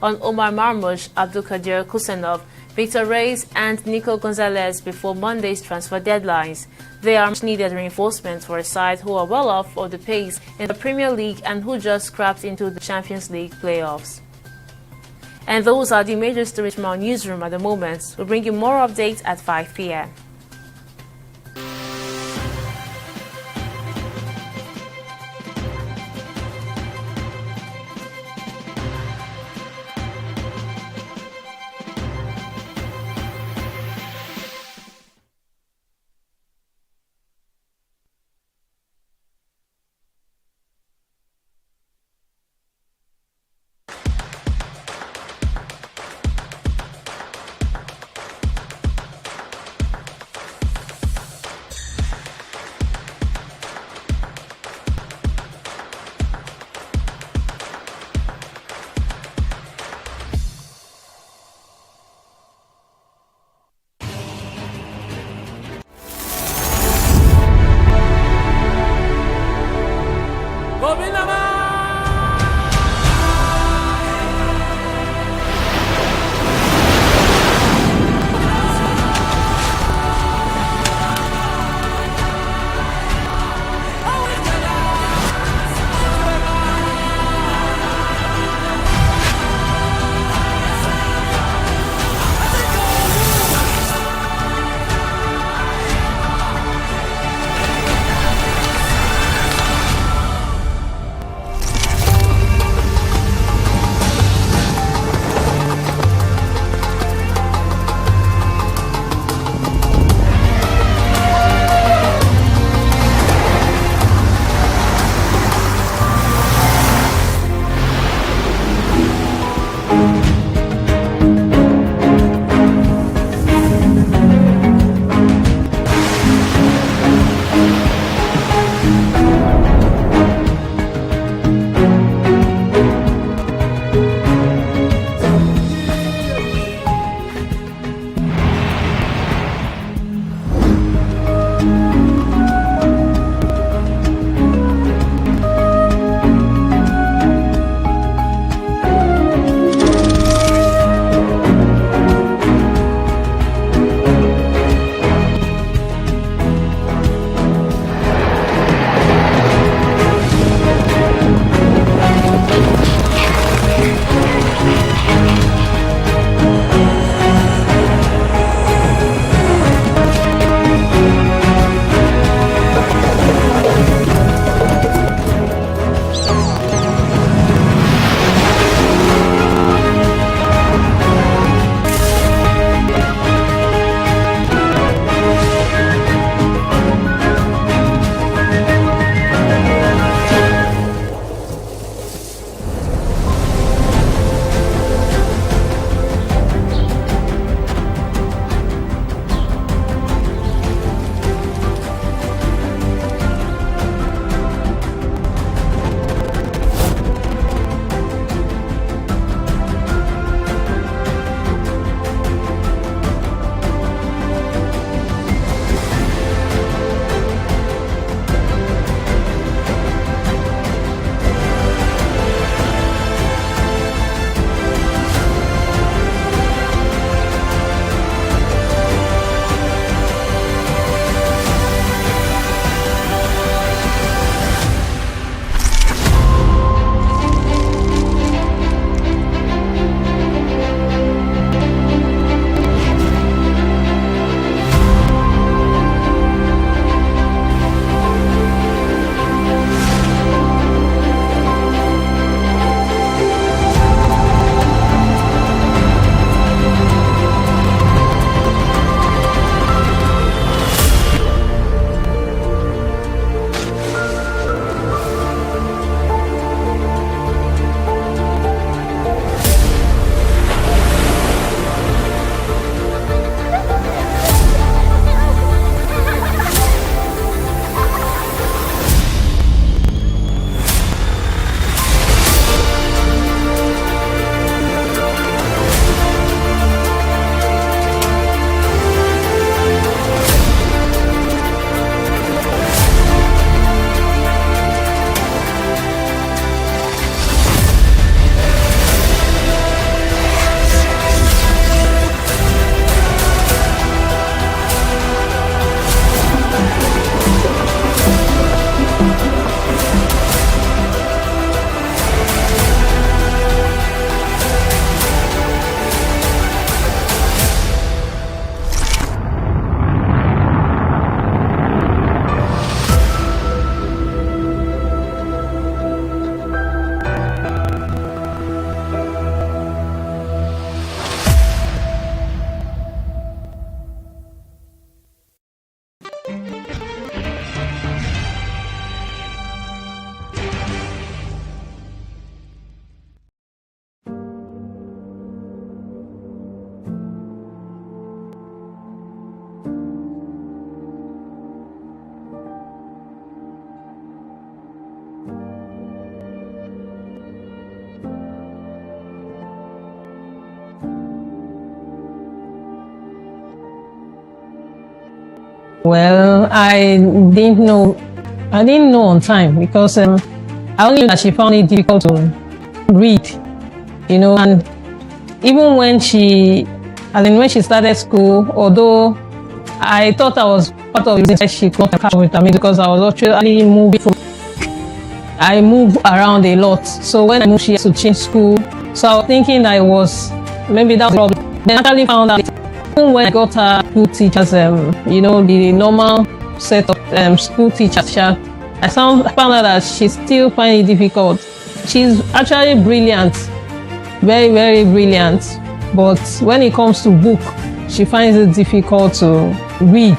on Omar Marmoush, Abdulkadir Kusanov, Victor Reis and Nico Gonzalez before Monday's transfer deadlines. They are much-needed reinforcements for a side who are well off of the pace in the Premier League and who just scrapped into the Champions League playoffs. And those are the major stories from our newsroom at the moment. We'll bring you more updates at 5 p.m. Well, I didn't know on time because I only knew that she found it difficult to read, and even when she started school, although I thought I was part of the reason she got a car with me because I was actually I move around a lot. So when I moved, she had to change school. So I was thinking that maybe that was the problem. Then I actually found out even when I got her good teachers, the normal set of school teachers, I found out that she still finds it difficult. She's actually brilliant, very, very brilliant. But when it comes to book, she finds it difficult to read.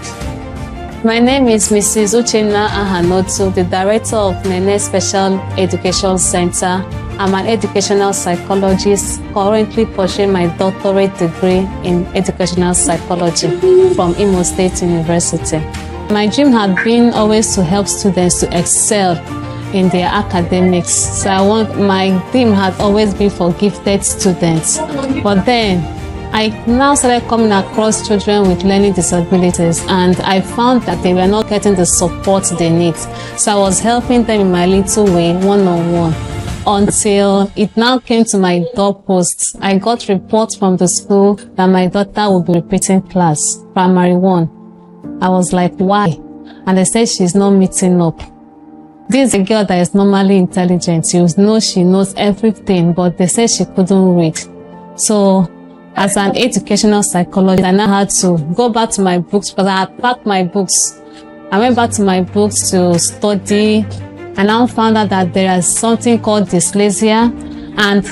My name is Mrs. Uchenna Ahanotu, the director of Nene Special Education Center. I'm an educational psychologist, currently pursuing my doctorate degree in educational psychology from Imo State University. My dream had been always to help students to excel in their academics. So my dream had always been for gifted students. But then I now started coming across children with learning disabilities, and I found that they were not getting the support they need. So I was helping them in my little way, one-on-one, until it now came to my doorpost. I got reports from the school that my daughter would be repeating class, primary 1. I was like, why? And they said she's not meeting up. This is a girl that is normally intelligent. You know she knows everything, but they said she couldn't read. So as an educational psychologist, I now had to go back to my books because I had packed my books. I went back to my books to study, and now found out that there is something called dyslexia, and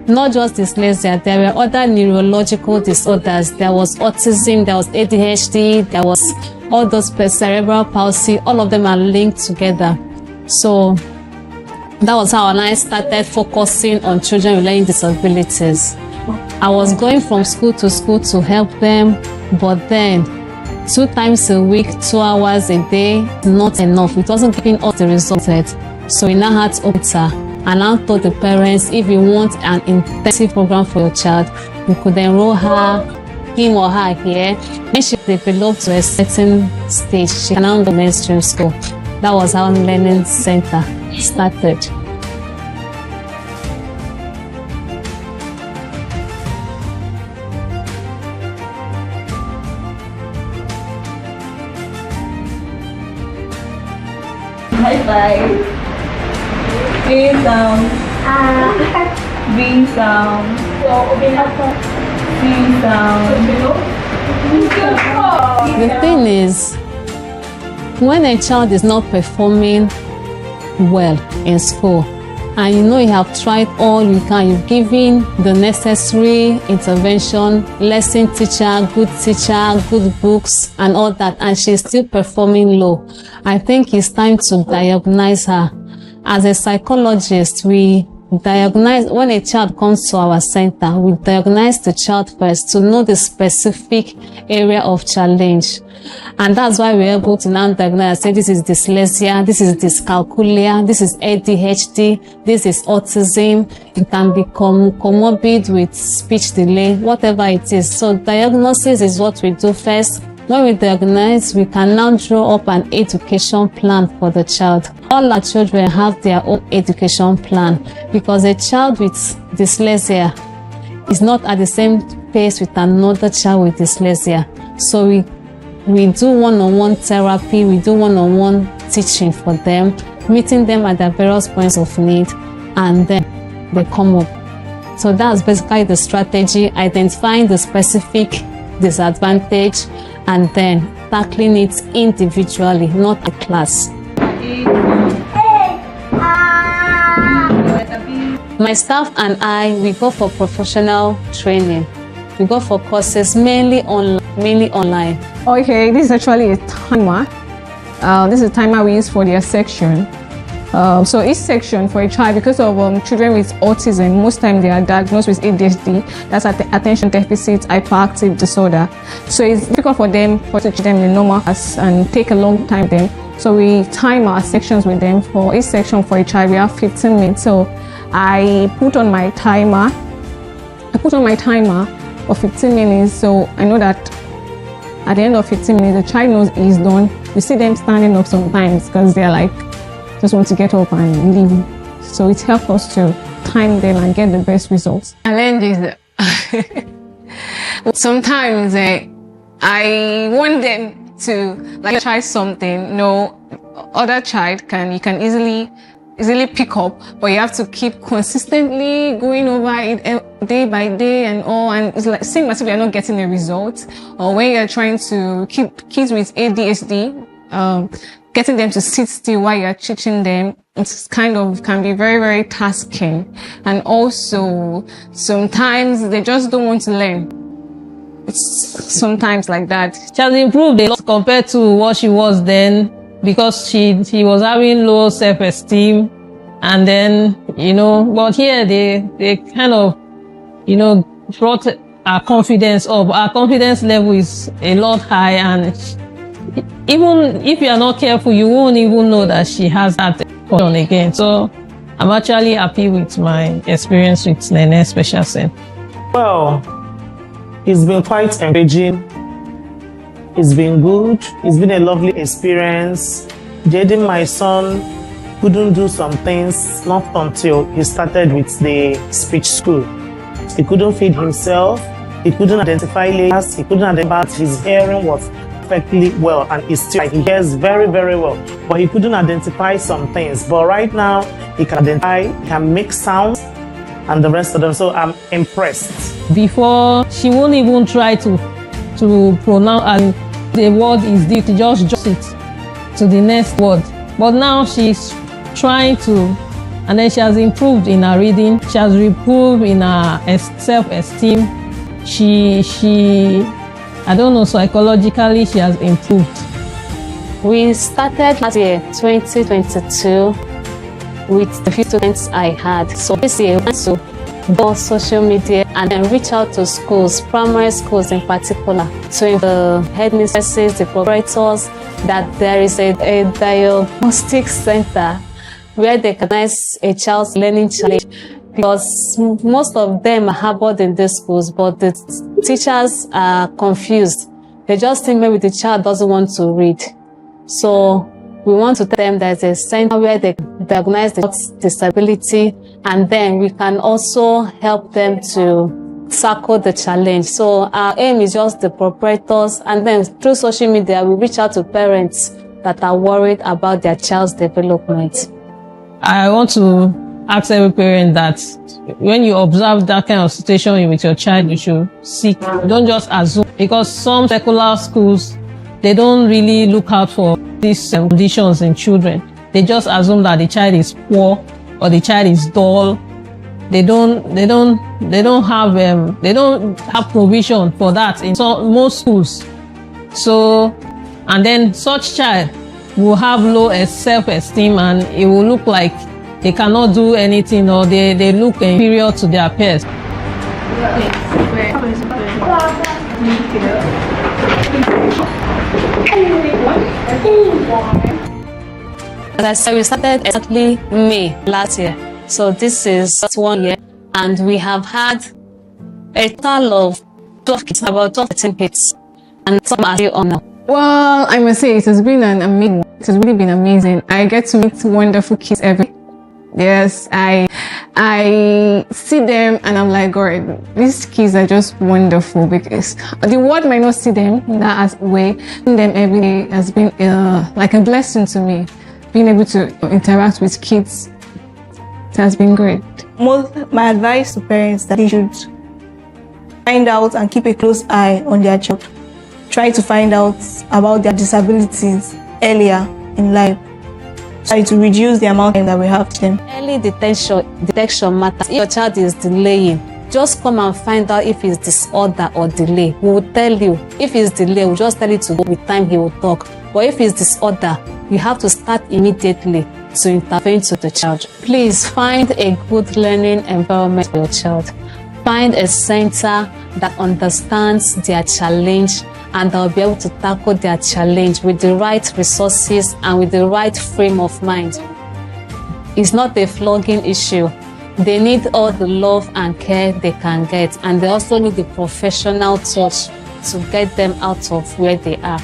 not just dyslexia, there were other neurological disorders. There was autism, there was ADHD, there was all those cerebral palsy. All of them are linked together. So that was how I started focusing on children with learning disabilities. I was going from school to help them, but then 2 times a week, 2 hours a day, not enough. It wasn't giving us the result. So we now had to opt her. And I told the parents, if you want an intensive program for your child, you could enroll him or her here. When she developed to a certain stage, she can now go to mainstream school. That was how Learning Center started. High five. A sound. B sound. C sound. The thing is, when a child is not performing well in school, and you have tried all you can, you've given the necessary intervention, lesson teacher, good books, and all that, and she's still performing low, I think it's time to diagnose her. As a psychologist, we diagnose, when a child comes to our center, we diagnose the child first to know the specific area of challenge. And that's why we're able to now diagnose, say this is dyslexia, this is dyscalculia, this is ADHD, this is autism. It can become comorbid with speech delay, whatever it is. So diagnosis is what we do first. When we diagnose, we can now draw up an education plan for the child. All our children have their own education plan because a child with dyslexia is not at the same pace with another child with dyslexia. So we do one-on-one therapy, we do one-on-one teaching for them, meeting them at their various points of need, and then they come up. So that's basically the strategy, identifying the specific disadvantage and then tackling it individually, not a class. My staff and I, we go for professional training. We go for courses mainly online. Okay, this is actually a timer. This is a timer we use for their section. So each section for a child, because of children with autism, most time they are diagnosed with ADHD, that's attention deficit hyperactive disorder. So it's difficult for them to teach them in normal class and take a long time then. So we time our sections with them. For each section for a child, we have 15 minutes. So I put on my timer for 15 minutes. So I know that At the end of 15 minutes, the child knows he's done. You see them standing up sometimes because they're like, just want to get up and leave. So it helps us to time them and get the best results. Challenges. Sometimes I want them to like try something. No, other child you can easily pick up, but you have to keep consistently going over it day by day and all, and it's like same as if you're not getting a result. Or when you're trying to keep kids with ADHD, getting them to sit still while you're teaching them, it's kind of can be very, very tasking. And also sometimes they just don't want to learn. It's sometimes like that. She has improved a lot compared to what she was then, because she was having low self-esteem, and then, but here they kind of, brought our confidence up. Our confidence level is a lot high, and even if you are not careful, you won't even know that she has that on again. So I'm actually happy with my experience with Nene Special Center. Well, it's been quite engaging. It's been good. It's been a lovely experience. Jaden, my son, couldn't do some things not until he started with the speech school. He couldn't feed himself. He couldn't identify letters. He couldn't identify. His hearing was perfectly well, and he hears very, very well. But he couldn't identify some things. But right now, he can identify, he can make sounds, and the rest of them. So I'm impressed. Before, she won't even try to pronounce, and the word is deep, to just adjust it to the next word. But now she's trying to, and then she has improved in her reading. She has improved in her self-esteem. I don't know, psychologically she has improved. We started last year, 2022, with the few students I had. So this year, we went to go social media and then reach out to schools, primary schools in particular, to the headmistresses, the proprietors, that there is a diagnostic center where they can recognize a child's learning challenge. Because most of them are harbored in these schools, but the teachers are confused. They just think maybe the child doesn't want to read. So we want to tell them there's a center where they diagnose the disability, and then we can also help them to tackle the challenge. So our aim is just the proprietors, and then through social media, we reach out to parents that are worried about their child's development. I want to ask every parent that when you observe that kind of situation with your child, you should seek. Don't just assume, because some secular schools, they don't really look out for these conditions in children. They just assume that the child is poor or the child is dull. They don't have provision for that in most schools. So, and then such child will have low self-esteem, and it will look like they cannot do anything, or they look inferior to their peers. As I said, we started exactly May last year. So this is just 1 year, and we have had a total of 12 kids, about 13 kids, and some are still on now. Well, I must say it has been an amazing one. It has really been amazing. I get to meet wonderful kids every day. Yes, I see them and I'm like, God, these kids are just wonderful, because the world might not see them in that way. Seeing them every day has been like a blessing to me. Being able to interact with kids, it has been great. My advice to parents that they should find out and keep a close eye on their child. Try to find out about their disabilities earlier in life. Try to reduce the amount of time that we have to them. Early detection matters. If your child is delaying, just come and find out if it's disorder or delay. We will tell you. If it's delay, we'll just tell you to go with time, he will talk. But if it's disorder, you have to start immediately to intervene to the child. Please find a good learning environment for your child. Find a center that understands their challenge, and they'll be able to tackle their challenge with the right resources and with the right frame of mind. It's not a flogging issue. They need all the love and care they can get, and they also need the professional touch to get them out of where they are.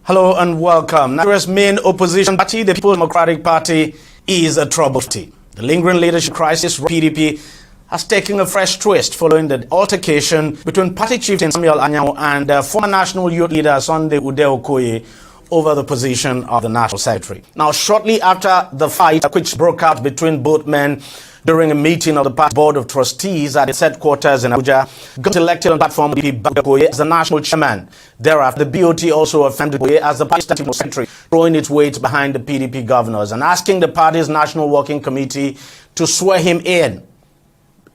Hello and welcome. Nigeria's main opposition party, the People's Democratic Party, is a troubled party. The lingering leadership crisis, PDP, has taken a fresh twist following the altercation between party chieftain Samuel Anyanwu and former National Youth Leader Sunday Ude-Okoye over the position of the National Secretary. Now, shortly after the fight which broke out between both men during a meeting of the party board of trustees at its headquarters in Abuja, got elected on platform Ude-Okoye as the national chairman. Thereafter, the BOT also affirmed Okoye as the party's secretary, throwing its weight behind the PDP governors and asking the party's National Working Committee to swear him in.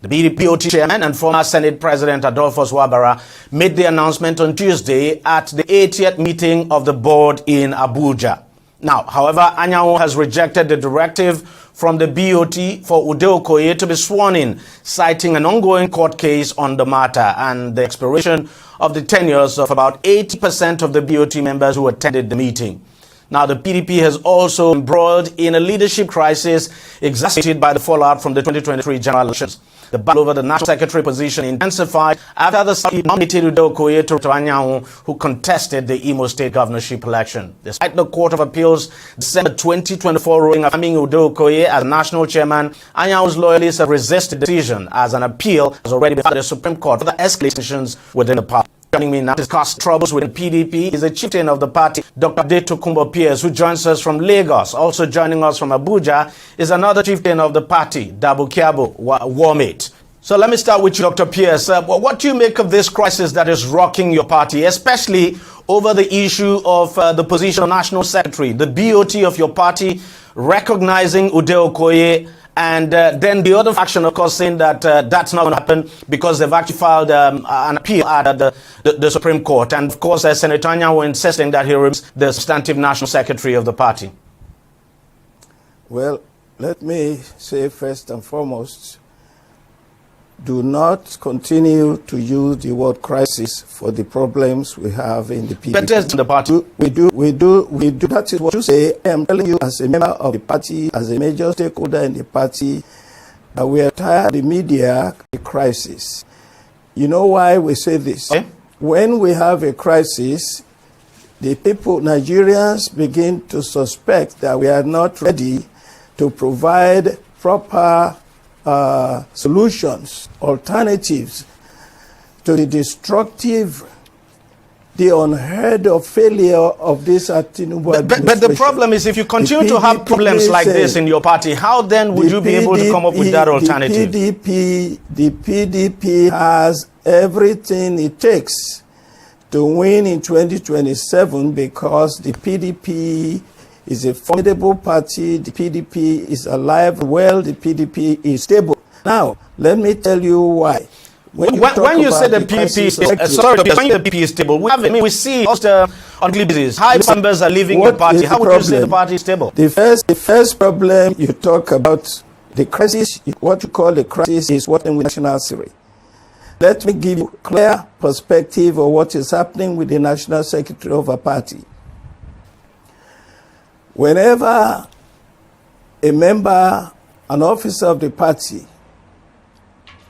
The BOT chairman and former Senate President Adolphus Wabara made the announcement on Tuesday at the 80th meeting of the board in Abuja. Now, however, Anyanwu has rejected the directive from the BOT for Ude-Okoye to be sworn in, citing an ongoing court case on the matter and the expiration of the tenures of about 80% of the BOT members who attended the meeting. Now, the PDP has also embroiled in a leadership crisis exacerbated by the fallout from the 2023 general elections. The battle over the national secretary position intensified after the South nominated Ude-Okoye to Anyanwu, who contested the Imo State governorship election. Despite the Court of Appeals December 2024 ruling affirming Ude-Okoye as national chairman, Anyawu's loyalists have resisted the decision as an appeal has already been filed at the Supreme Court for the escalations within the party. Joining me now to discuss troubles with the PDP is the chieftain of the party, Dr. Tokunbo Pierce, who joins us from Lagos. Also joining us from Abuja is another chieftain of the party, Dabu Kiabo Warmate. So let me start with you, Dr. Pierce. What do you make of this crisis that is rocking your party, especially over the issue of the position of National Secretary, the BOT of your party recognizing Ude-Okoye, and then the other faction, of course, saying that that's not going to happen because they've actually filed an appeal at the Supreme Court. And, of course, Senator Anyanwu insisting that he remains the substantive National Secretary of the party. Well, let me say first and foremost, do not continue to use the word crisis for the problems we have in the PDP. But the party. We do. That is what you say. I am telling you as a member of the party, as a major stakeholder in the party, that we are tired of the media crisis. You know why we say this? Okay. When we have a crisis, the people, Nigerians, begin to suspect that we are not ready to provide proper solutions, alternatives to the destructive, the unheard of failure of this Tinubu administration. But the problem is, if you continue to have problems like this in your party, how then would you be able to come up with that alternative? The PDP has everything it takes to win in 2027 because the PDP is a formidable party. The PDP is alive, well, the PDP is stable. Now, let me tell you why. When you say the PDP is stable, we see also on daily basis high members are leaving the party. How would you say the party is stable? The first problem you talk about, the crisis, what you call the crisis is what in national security. Let me give you a clear perspective of what is happening with the national secretary of a party. Whenever a member, an officer of the party,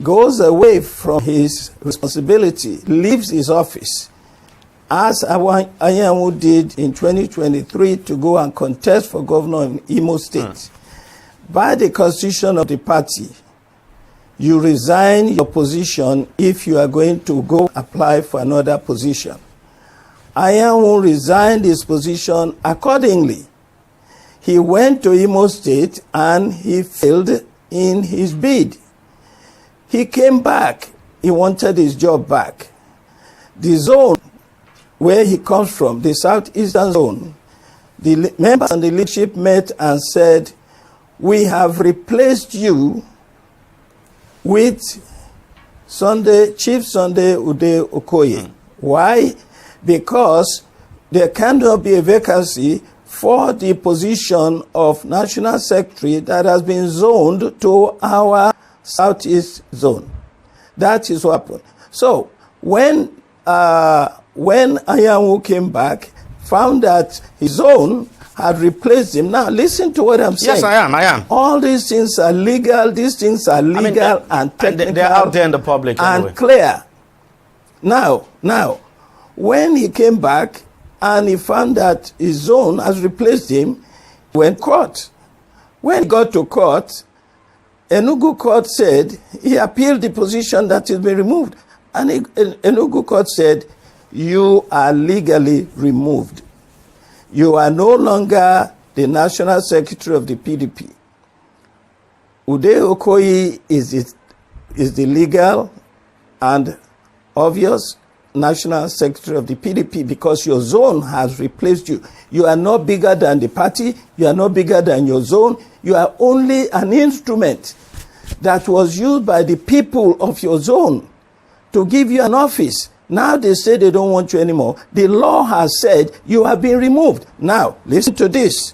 goes away from his responsibility, leaves his office, as Anyanwu did in 2023 to go and contest for governor in Imo State. By the constitution of the party, you resign your position if you are going to go apply for another position. Anyanwu resigned his position accordingly. He went to Imo State and he failed in his bid. He came back. He wanted his job back. The zone where he comes from, the southeastern zone, the members and the leadership met and said, we have replaced you with Chief Sunday Ude Okoye. Why? Because there cannot be a vacancy for the position of National Secretary that has been zoned to our Southeast zone. That is what happened. So when Anyanwu came back, found that his zone had replaced him. Now listen to what I'm saying. Yes, I am. All these things are legal. These things are legal and technical. They're out there in the public and anyway. Clear. Now, when he came back and he found that his zone has replaced him, he went to court. When he got to court, Enugu court said he appealed the position that has been removed. And Enugu court said, you are legally removed. You are no longer the National Secretary of the PDP. Ude Okoye is the legal and obvious National Secretary of the PDP because your zone has replaced you. You are not bigger than the party. You are not bigger than your zone. You are only an instrument that was used by the people of your zone to give you an office. Now they say they don't want you anymore. The law has said you have been removed. Now, listen to this.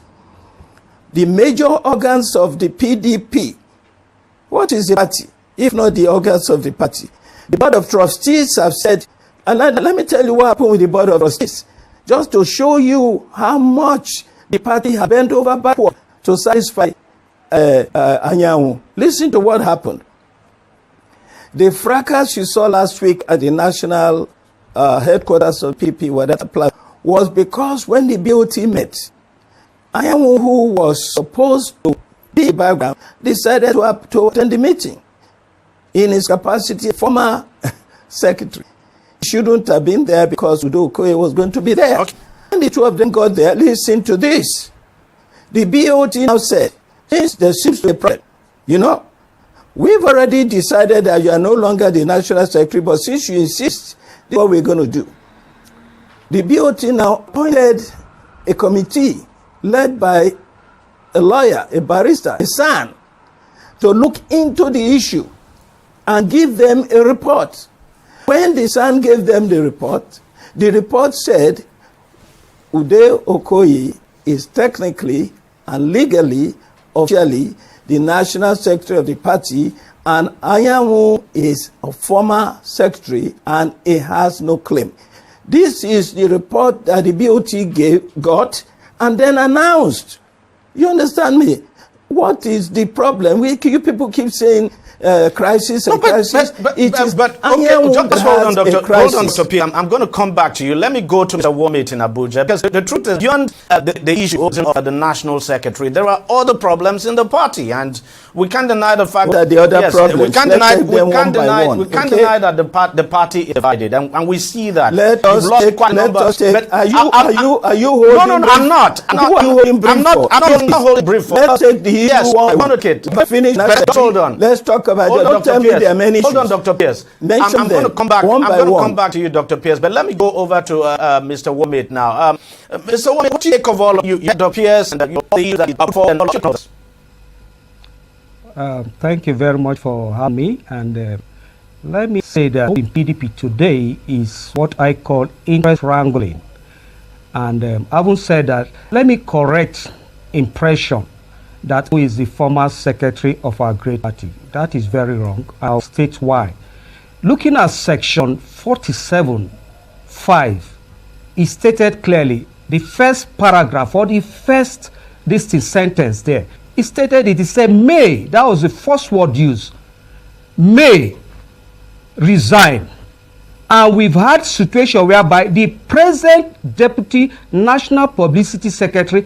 The major organs of the PDP, what is the party, if not the organs of the party? The Board of Trustees have said, and let me tell you what happened with the Board of Trustees, just to show you how much the party has bent over backward to satisfy Anyanwu. Listen to what happened. The fracas you saw last week at the national headquarters of PP, was because when the BOT met, Anyanwu, who was supposed to be background, decided to attend the meeting in his capacity as former secretary. He shouldn't have been there because Ude Okoye was going to be there. Okay. And the two of them got there. Listen to this. The BOT now said, since there seems to be a problem, we've already decided that you are no longer the National Secretary, but since you insist, this is what we're going to do. The BOT now appointed a committee led by a lawyer, a barrister, a son, to look into the issue and give them a report. When the son gave them the report said Ude Okoye is technically and legally, officially, the National Secretary of the party, and Anyanwu is a former secretary and he has no claim. This is the report that the BOT got and then announced. You understand me? What is the problem? You people keep saying crisis and crisis. But just hold on, Dr. P. I'm going to come back to you. Let me go to Mr. Womit in Abuja, because the truth is, beyond the issue of the national secretary, there are other problems in the party, and we can't deny the fact that the other problems. We can't deny that the party is divided, and we see that. Let us take. Are you holding? No, I'm not. I'm not holding brief for. Let's take the issue one. Finish. Hold on. Let's talk about it. Don't tell me there are many issues. Hold on, Dr. Pierce. I'm going to come back. I'm going to come back to you, Dr. Pierce. But let me go over to Mr. Womit now. Mr. Womit, what do you think of all of you, Dr. Pierce, and the issues that is up for and all of Thank you very much for having me. And Let me say that in PDP today is what I call interest wrangling. And having said that, let me correct impression that who is the former secretary of our great party. That is very wrong. I'll state why. Looking at section 47(5), it stated clearly, the first paragraph or the first distinct sentence there, it stated it said may, that was the first word used, may resign. And we've had situation whereby the present Deputy National Publicity Secretary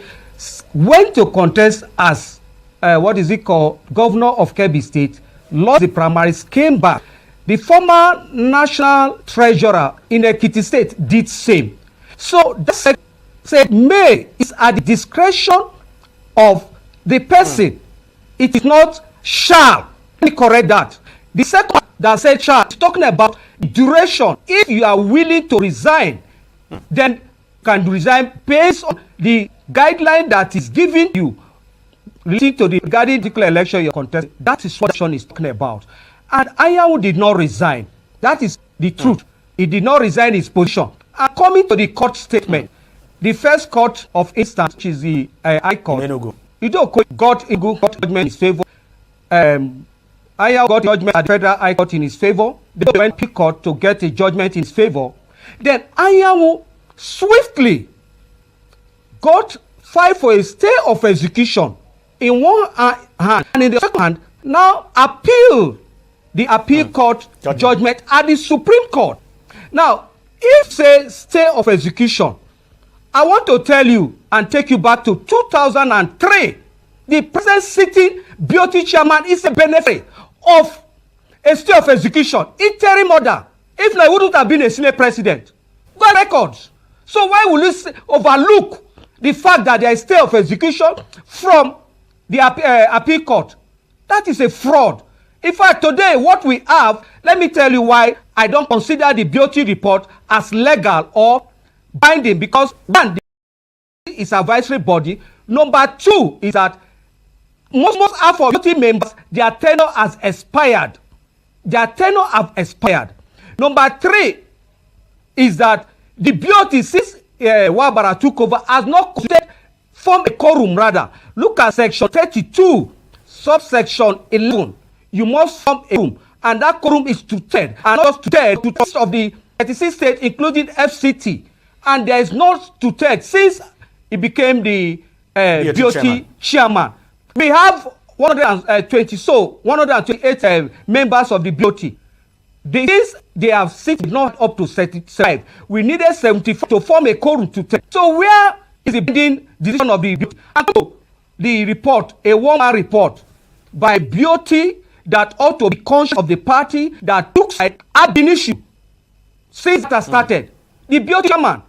went to contest as, Governor of Kebbi State, lost the primaries, came back. The former National Treasurer in Ekiti State did same. So that said may is at the discretion of the person. It is not shall. Let me correct that. The second that said shall is talking about duration. If you are willing to resign, then you can resign based on the guideline that is given you relating to the regarding particular election you're contesting. That is what election is talking about. And Ayawu did not resign. That is the truth. He did not resign his position. And coming to the court statement, the first court of instance, which is the High Court, got a good judgment in his favor. Ayawu got judgment at the Federal High Court in his favor. They went to court to get a judgment in his favor. Then Ayawu swiftly got filed for a stay of execution in one hand, and in the second hand now appeal the appeal court judgment at the Supreme Court. Now, if say stay of execution, I want to tell you and take you back to 2003. The present sitting BOT chairman is a benefit of a stay of execution, interim order. If not, he wouldn't have been a Senate president. Go records. So why will you overlook the fact that there is stay of execution from the appeal court? That is a fraud. In fact, today, what we have, let me tell you why I don't consider the BOT report as legal or binding. Because one, is advisory body. Number two is that most half of BOT members, their tenure has expired. Their tenure have expired. Number three is that the BOT, since Wabara took over, has not formed a quorum rather. Look at section 32, subsection 11. You must form a quorum, and that quorum is two-thirds, and not two-thirds, two-thirds of the 36 states, including FCT. And there is not two-thirds since he became the BOT chairman. We have 128 members of the BOT. Since they have six, not up to 75. We needed 75 to form a quorum to take. So where is the binding decision of the BOT? And the report, a one-man report by BOT that ought to be conscious of the party that took side at the issue since that started. The BOT chairman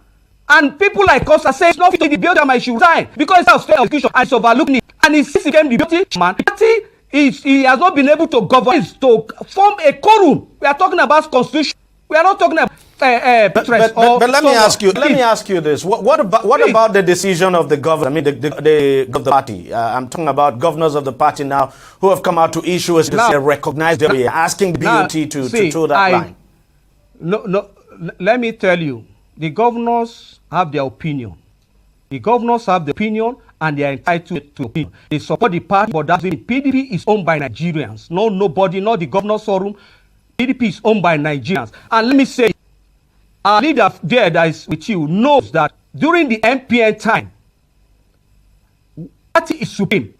and people like us are saying it's not fit to the BOT chairman should resign because it's a state execution and it's overlooking it. And since he became the BOT chairman, the party he has not been able to govern to form a quorum. We are talking about constitution. We are not talking about but let me ask you. Let me ask you this: What about the decision of the governor? I mean, the party. I'm talking about governors of the party now who have come out to issue a recognized area, asking the BOT to toe that line. No. Let me tell you, the governors have their opinion. The governors have the opinion, and they are entitled to opinion. They support the party, but that's it. PDP is owned by Nigerians. No, nobody, not the governor's forum. PDP is owned by Nigerians. And let me say, our leader there that is with you knows that during the MPN time, party is supreme.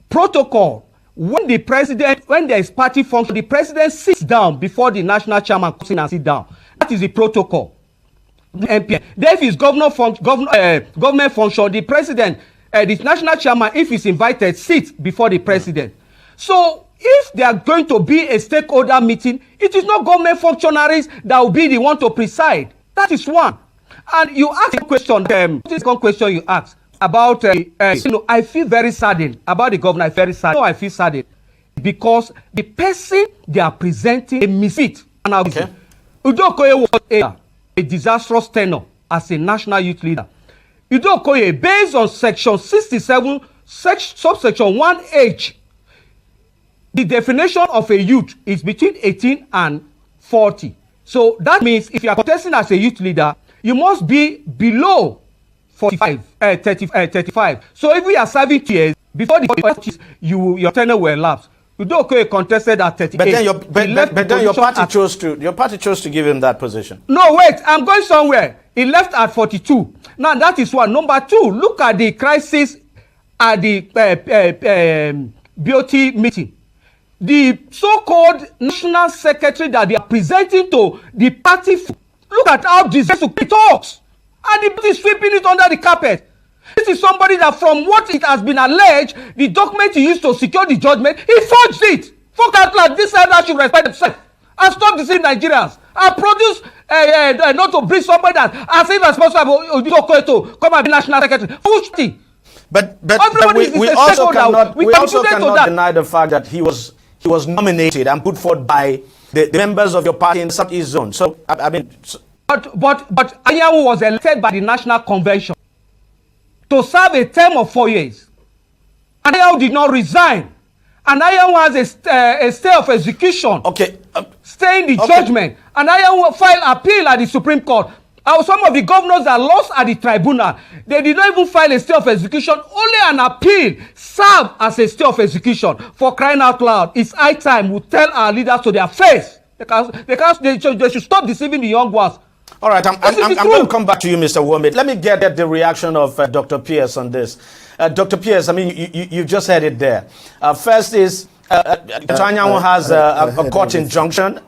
Protocol, when there is party function, the president sits down before the national chairman comes in and sits down. That is the protocol. The MPN. Then if it's government function, the president, the national chairman, if he's invited, sits before the president. So if they are going to be a stakeholder meeting, it is not government functionaries that will be the one to preside. That is one. And you ask a question, this question you asked about, I feel very saddened about the governor. I feel very sad. No, I feel saddened because the person they are presenting a misfit. And Udokoye was a disastrous tenure as a national youth leader. Udokoye, based on section 67, subsection 1H, the definition of a youth is between 18 and 40. So that means if you are contesting as a youth leader, you must be below 35. So if we are serving 2 years, before the 40 years, your tenure will elapse. Udokoye contested at 38. But then your party chose to give him that position. No, wait, I'm going somewhere. He left at 42. Now that is one. Number 2, look at the crisis at the BOT meeting. The so-called national secretary that they are presenting to the party, look at how disgraceful he talks. And the party is sweeping it under the carpet. This is somebody that, from what it has been alleged, the document he used to secure the judgment, he forged it. Fuck out loud, this elder should respect himself. And stop deceiving Nigerians. And produce, not to bring somebody that as irresponsible to come and be national secretary. Push. But we also cannot deny the fact that he was nominated and put forward by the members of your party in the Southeast Zone. So, I mean... But Anyanwu was elected by the National Convention to serve a term of 4 years. And Anyanwu did not resign. And Anyanwu has a stay of execution. Okay. Stay in the judgment. And Anyanwu filed appeal at the Supreme Court. Some of the governors that lost at the tribunal, they did not even file a stay of execution. Only an appeal served as a stay of execution. For crying out loud, it's high time we tell our leaders to their face. They should stop deceiving the young ones. All right, I'm going to come back to you, Mr. Womit. Let me get the reaction of Dr. Pierce on this. Dr. Pierce, I mean, you just heard it there. First is, Anyanwu has a court injunction.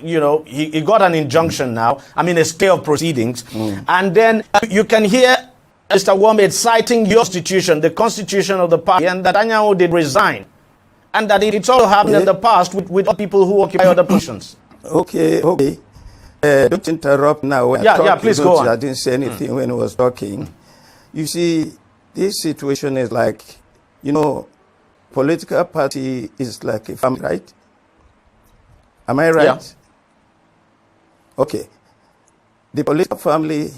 You know, he got an injunction now. I mean, a stay of proceedings. And then you can hear Mr. Womit citing your constitution, the constitution of the party, and that Anyanwu did resign. And that it's all happened in the past with people who occupy other positions. Okay. Don't interrupt now. Please go on. I didn't say anything when I was talking. You see, this situation is like, you know, political party is like a family, right? Am I right? Yeah. Okay. The political family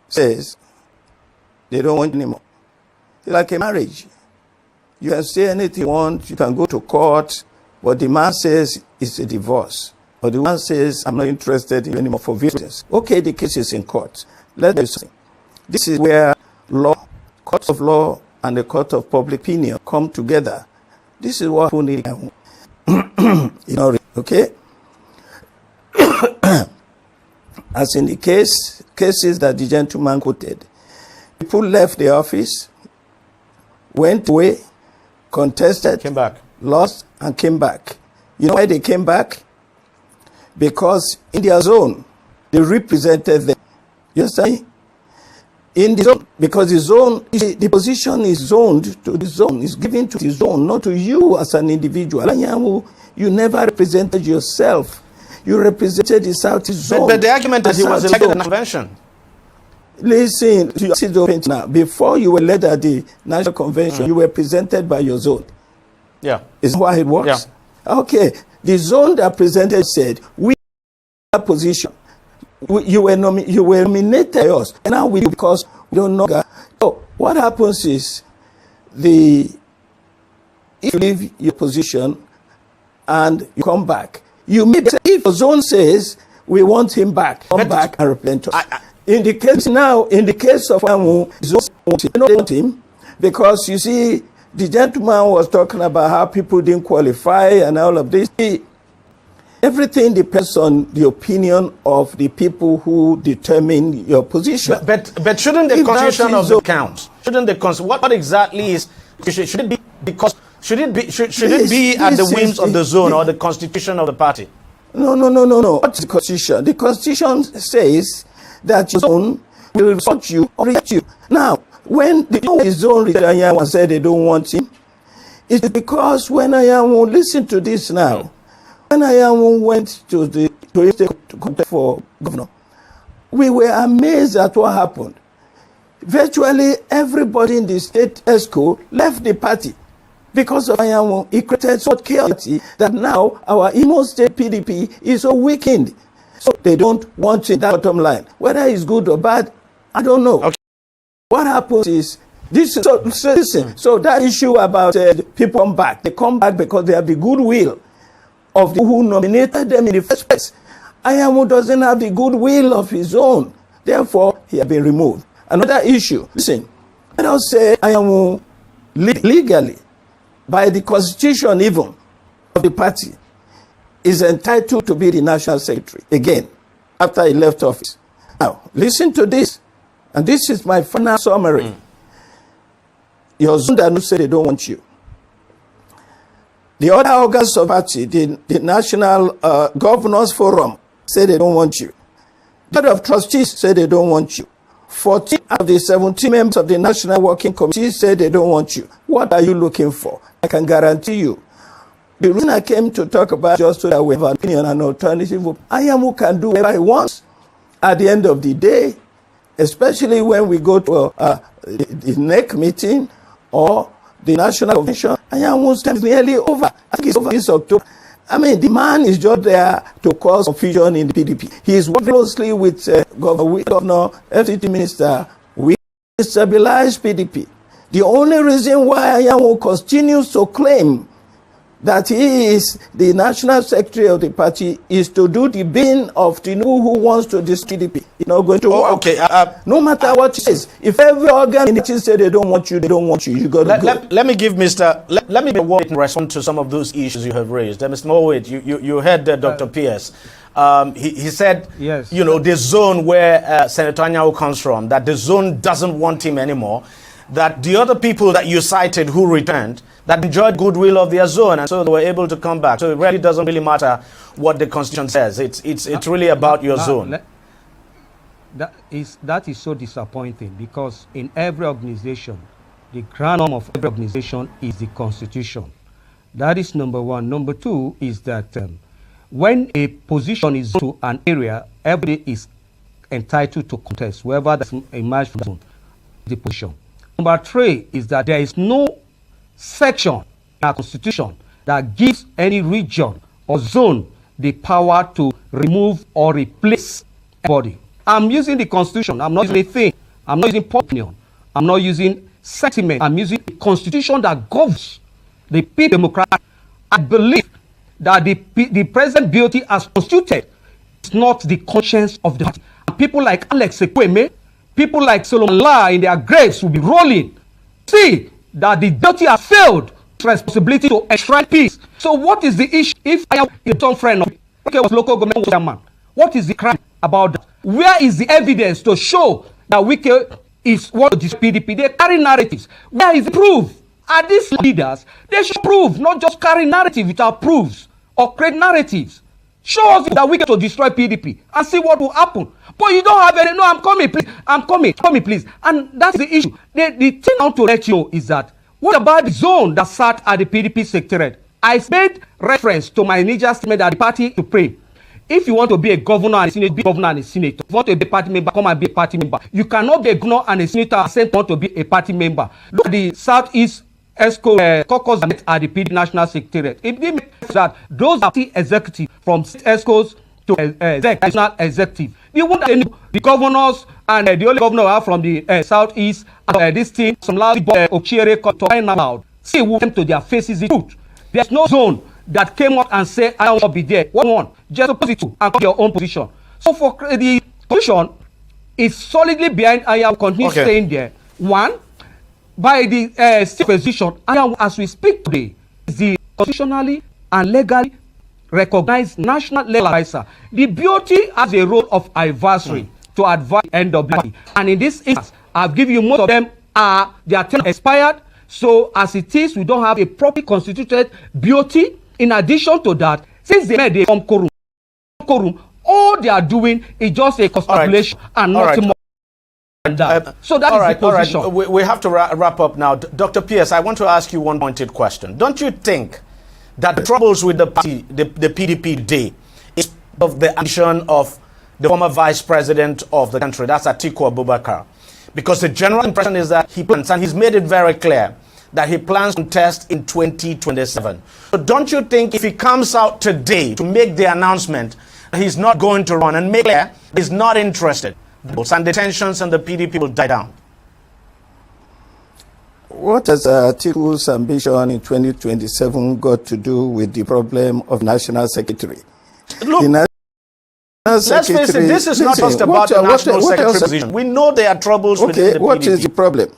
says they don't want anymore. It's like a marriage. You can say anything you want, you can go to court, but the man says it's a divorce. Or the one says, I'm not interested in anymore for reasons. Okay, the case is in court. Let's do something. This is where law, courts of law, and the court of public opinion come together. This is what we need. You know, okay? As in the cases that the gentleman quoted, people left the office, went away, contested, came back, lost, and came back. You know why they came back? Because in their zone, they represented them. You understand? In the zone, because the zone, the position is zoned to the zone, is given to the zone, not to you as an individual. You never represented yourself. You represented the Southeast Zone. But the argument that he was elected at the convention. Listen, you see the now. Before you were led at the National Convention, you were presented by your zone. Yeah. Is that how it works? Yeah. Okay. The zone that presented said, we are position. You were nominated by us. And now we, because we don't know. So what happens is, if you leave your position and you come back, if the zone says, we want him back, come back and represent us. In the case of Anyanwu, they don't want him because you see, the gentleman was talking about how people didn't qualify and all of this. Everything depends on the opinion of the people who determine your position. But shouldn't the constitution of the count? Shouldn't the what exactly is? Should it be because? Should it be at the whims of the zone or the constitution of the party? No. What's the constitution? The constitution says that your zone will respond you or reject you. Now, when the zone rejected Anyanwu said they don't want him, it's because when Anyanwu, listen to this now, when Anyanwu went to contest for governor, we were amazed at what happened. Virtually everybody in the state ESCO left the party because of Anyanwu. It created such chaos that now our Imo State PDP is so weakened. So they don't want it, that bottom line. Whether it's good or bad, I don't know. Okay. What happens is, listen, so that issue about people come back, they come back because they have the goodwill of the who nominated them in the first place. Ayamu doesn't have the goodwill of his own. Therefore, he has been removed. Another issue, listen, let us say Ayamu legally, by the constitution even of the party, is entitled to be the national secretary again after he left office. Now, listen to this, and this is my final summary. Your Zundanu said they don't want you. The other organs of party, the National Governors Forum, say they don't want you. The Board of Trustees say they don't want you. 14 of the 17 members of the National Working Committee say they don't want you. What are you looking for? I can guarantee you. The reason I came to talk about just so that we have an opinion and alternative, Ayamu can do whatever he wants at the end of the day, especially when we go to the NEC meeting or the National Convention. Ayamu's time is nearly over. I think it's over this October. I mean, the man is just there to cause confusion in the PDP. He is working closely with Governor, FCT Minister, we stabilize PDP. The only reason why Ayamu continues to claim that he is the national secretary of the party is to do the bidding of Tinubu, who wants to destroy PDP. It's not going to work. Okay. No matter what it is, if every organ in the team say they don't want you, they don't want you. You got to go. Let me give Mr. Let me respond to some of those issues you have raised. Mr. Morwait, you heard Dr. Pierce. He said, yes, you know, the zone where Senator Anyanwu comes from, that the zone doesn't want him anymore, that the other people that you cited who returned, that enjoyed goodwill of their zone, and so they were able to come back. So it really doesn't really matter what the Constitution says. It's really about your zone. That is so disappointing, because in every organization, the ground norm of every organization is the Constitution. That is number one. Number two is that when a position is to an area, everybody is entitled to contest, whoever that's emerged from the position. Number three is that there is no section in our Constitution that gives any region or zone the power to remove or replace anybody. I'm using the Constitution. I'm not using anything. I'm not using opinion. I'm not using sentiment. I'm using the Constitution that governs the people democracy. I believe that the present BOT as constituted is not the conscience of the party. And people like Alex Ekweme, people like Solomon La in their graves will be rolling. See that the BOT has failed its responsibility to enshrine peace. So what is the issue? If I am a town friend of local government chairman, what is the crime about that? Where is the evidence to show that Wike is what this PDP? They carry narratives. Where is the proof? Are these leaders? They should prove, not just carry narrative without proofs or create narratives. Show us that we get to destroy PDP and see what will happen. But you don't have any. No, I'm coming, please. I'm coming, please. And that's the issue. The thing I want to let you know is that what about the zone that sat at the PDP secretariat? I made reference to my initial statement that the party to pray. If you want to be a governor and a senator, be a governor and a senator. If you want to be a party member, come and be a party member. You cannot be a governor and a senator and say you want to be a party member. Look at the Southeast ESCO caucus that at the PD National Secretariat. It means that those are the executives from ESCOs to national executive. The one that the governors and the only governor are from the Southeast, this thing, some lousy boy, Ochere, to find out. See who came to their faces the truth. There's no zone that came out and said, I don't want to be there. What one? Just oppose it to and come your own position. So for the position is solidly behind Ayamu continue staying there. One, by the state position, as we speak today, is the constitutionally and legally recognized national legal advisor. The BOT has a role of advisory to advise NWP. And in this instance, I've given you most of them are their term expired. So as it is, we don't have a properly constituted BOT. In addition to that, since they made a quorum, all they are doing is just a constellation and nothing more. So that is the position. All right. We have to wrap up now. Dr. Pierce, I want to ask you one pointed question. Don't you think that the troubles with the party, the PDP today, is of the action of the former vice president of the country, that's Atiku Abubakar? Because the general impression is that he plans, and he's made it very clear, that he plans to contest in 2027. So don't you think if he comes out today to make the announcement that he's not going to run and make clear he's not interested, and the tensions and the PDP will die down? what has Atiku's ambition in 2027 got to do with the problem of national secretary? Look, let's face it, this is not just about the national secretary position. We know there are troubles within the PDP. What is the problem?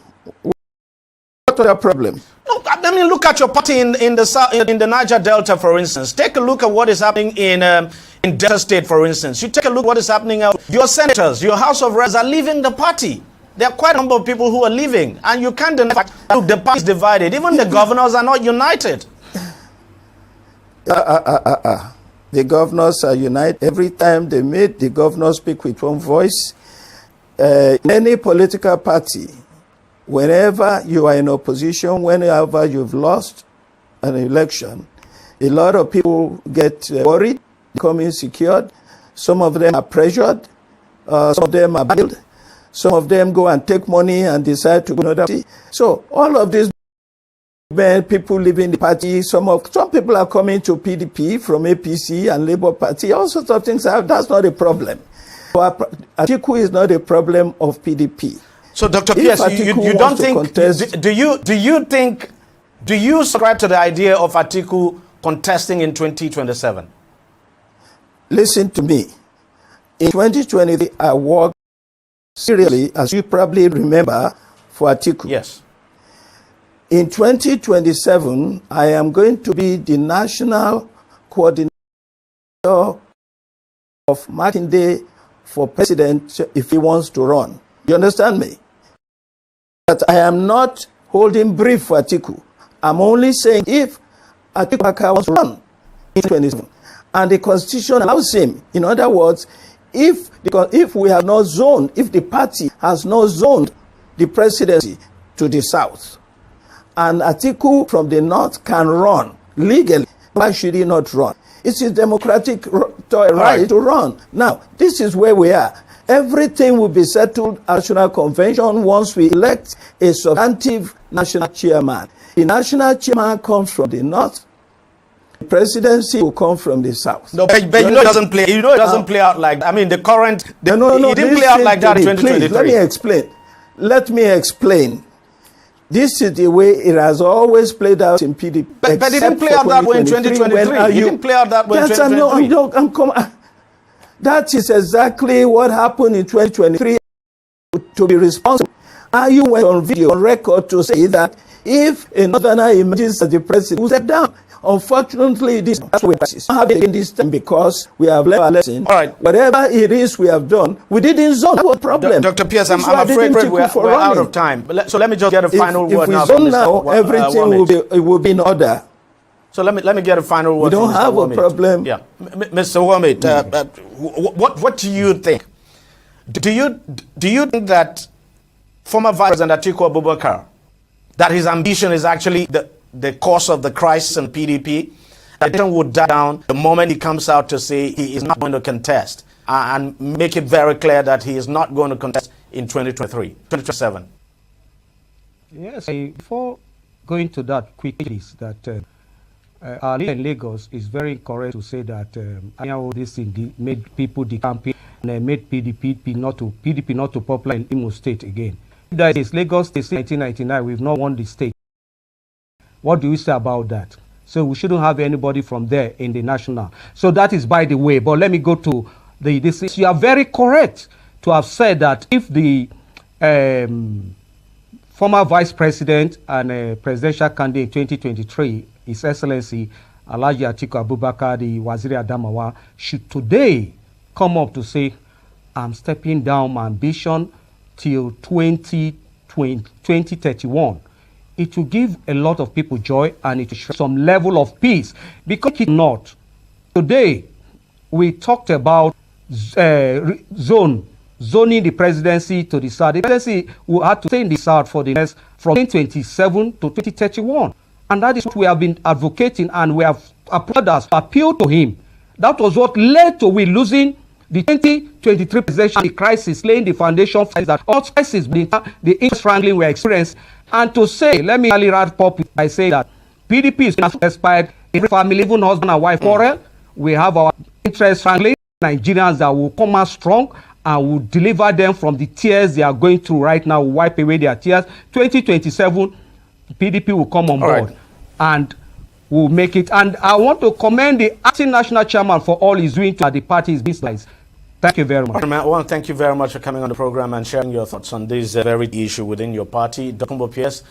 What are the problems? No, I mean, look at your party in the Niger Delta, for instance. Take a look at what is happening in Delta State, for instance. You take a look at what is happening out. Your senators, your House of Reps are leaving the party. There are quite a number of people who are leaving, and you can't deny the fact that the party is divided. Even the governors are not united. The governors are united. Every time they meet, the governors speak with one voice. In any political party, whenever you are in opposition, whenever you've lost an election, a lot of people get worried, become insecure. Some of them are pressured. Some of them are bailed. Some of them go and take money and decide to go to another party. So all of these people leaving the party, some people are coming to PDP from APC and Labour Party, all sorts of things. That's not a problem. Atiku is not a problem of PDP. So, Dr. Pierce, you don't think, do you subscribe to the idea of Atiku contesting in 2027? Listen to me. In 2023, I worked seriously, as you probably remember, for Atiku. Yes. In 2027, I am going to be the national coordinator of Makinde for president if he wants to run. You understand me? But I am not holding brief for Atiku. I'm only saying if Atiku wants to run in 2027, and the constitution allows him, in other words, if we have not zoned, if the party has not zoned the presidency to the south, and Atiku from the north can run legally, why should he not run? It's his democratic right to run. Now, this is where we are. Everything will be settled at National Convention once we elect a substantive national chairman. The national chairman comes from the north. The presidency will come from the south. No, but you know it doesn't play. You know it doesn't play out like. I mean, the current. It didn't play out like that in 2023. Please, let me explain. This is the way it has always played out in PDP. But it didn't play out that way in 2023. It didn't play out that way in 2023. That is exactly what happened in 2023. To be responsible, you went on video, on record, to say that if a northerner emerges as the president, we'll step down. Unfortunately, that's what we have taken this time because we have learned our lesson. All right. Whatever it is we have done, we didn't zone. That's what problem. Dr. Pierce, I'm afraid we're out of time. So let me just get a final word now. If we zone now, everything will be in order. So let me get a final word. We don't have a problem. Yeah, Mr. Womit, what do you think? Do you think that former Vice President Atiku Abubakar, that his ambition is actually the cause of the crisis in PDP, that it would die down the moment he comes out to say he is not going to contest and make it very clear that he is not going to contest in 2023, 2027? Yes, before going to that quickly, is that our leader in Lagos is very correct to say that this thing made people decamping and made PDP not to popular in Imo State again. That is Lagos State, 1999, we've not won the state. What do you say about that? So we shouldn't have anybody from there in the national. So that is by the way. But let me go to this. You are very correct to have said that if the former vice president and presidential candidate in 2023, His Excellency Alhaji Atiku Abubakar, the Waziri Adamawa, should today come up to say, I'm stepping down my ambition till 2031. It will give a lot of people joy and it will show some level of peace. Because it's not. Today, we talked about zoning the presidency to the south. The presidency will have to stay in the south for the next from 2027 to 2031. And that is what we have been advocating, and we have appealed to him. That was what led to we losing the 2023 presidential crisis, laying the foundation for that all crisis, the interest wrangling we experienced. And to say, let me really wrap up by saying that PDP is inspired every family, even husband and wife quarrel. We have our interest wrangling, Nigerians that will come out strong and will deliver them from the tears they are going through right now, will wipe away their tears. 2027, PDP will come on board and will make it. And I want to commend the acting national chairman for all he's doing to the party's business. Thank you very much. I want to thank you very much for coming on the program and sharing your thoughts on this very issue within your party. Dr. Kumbo-Pierce,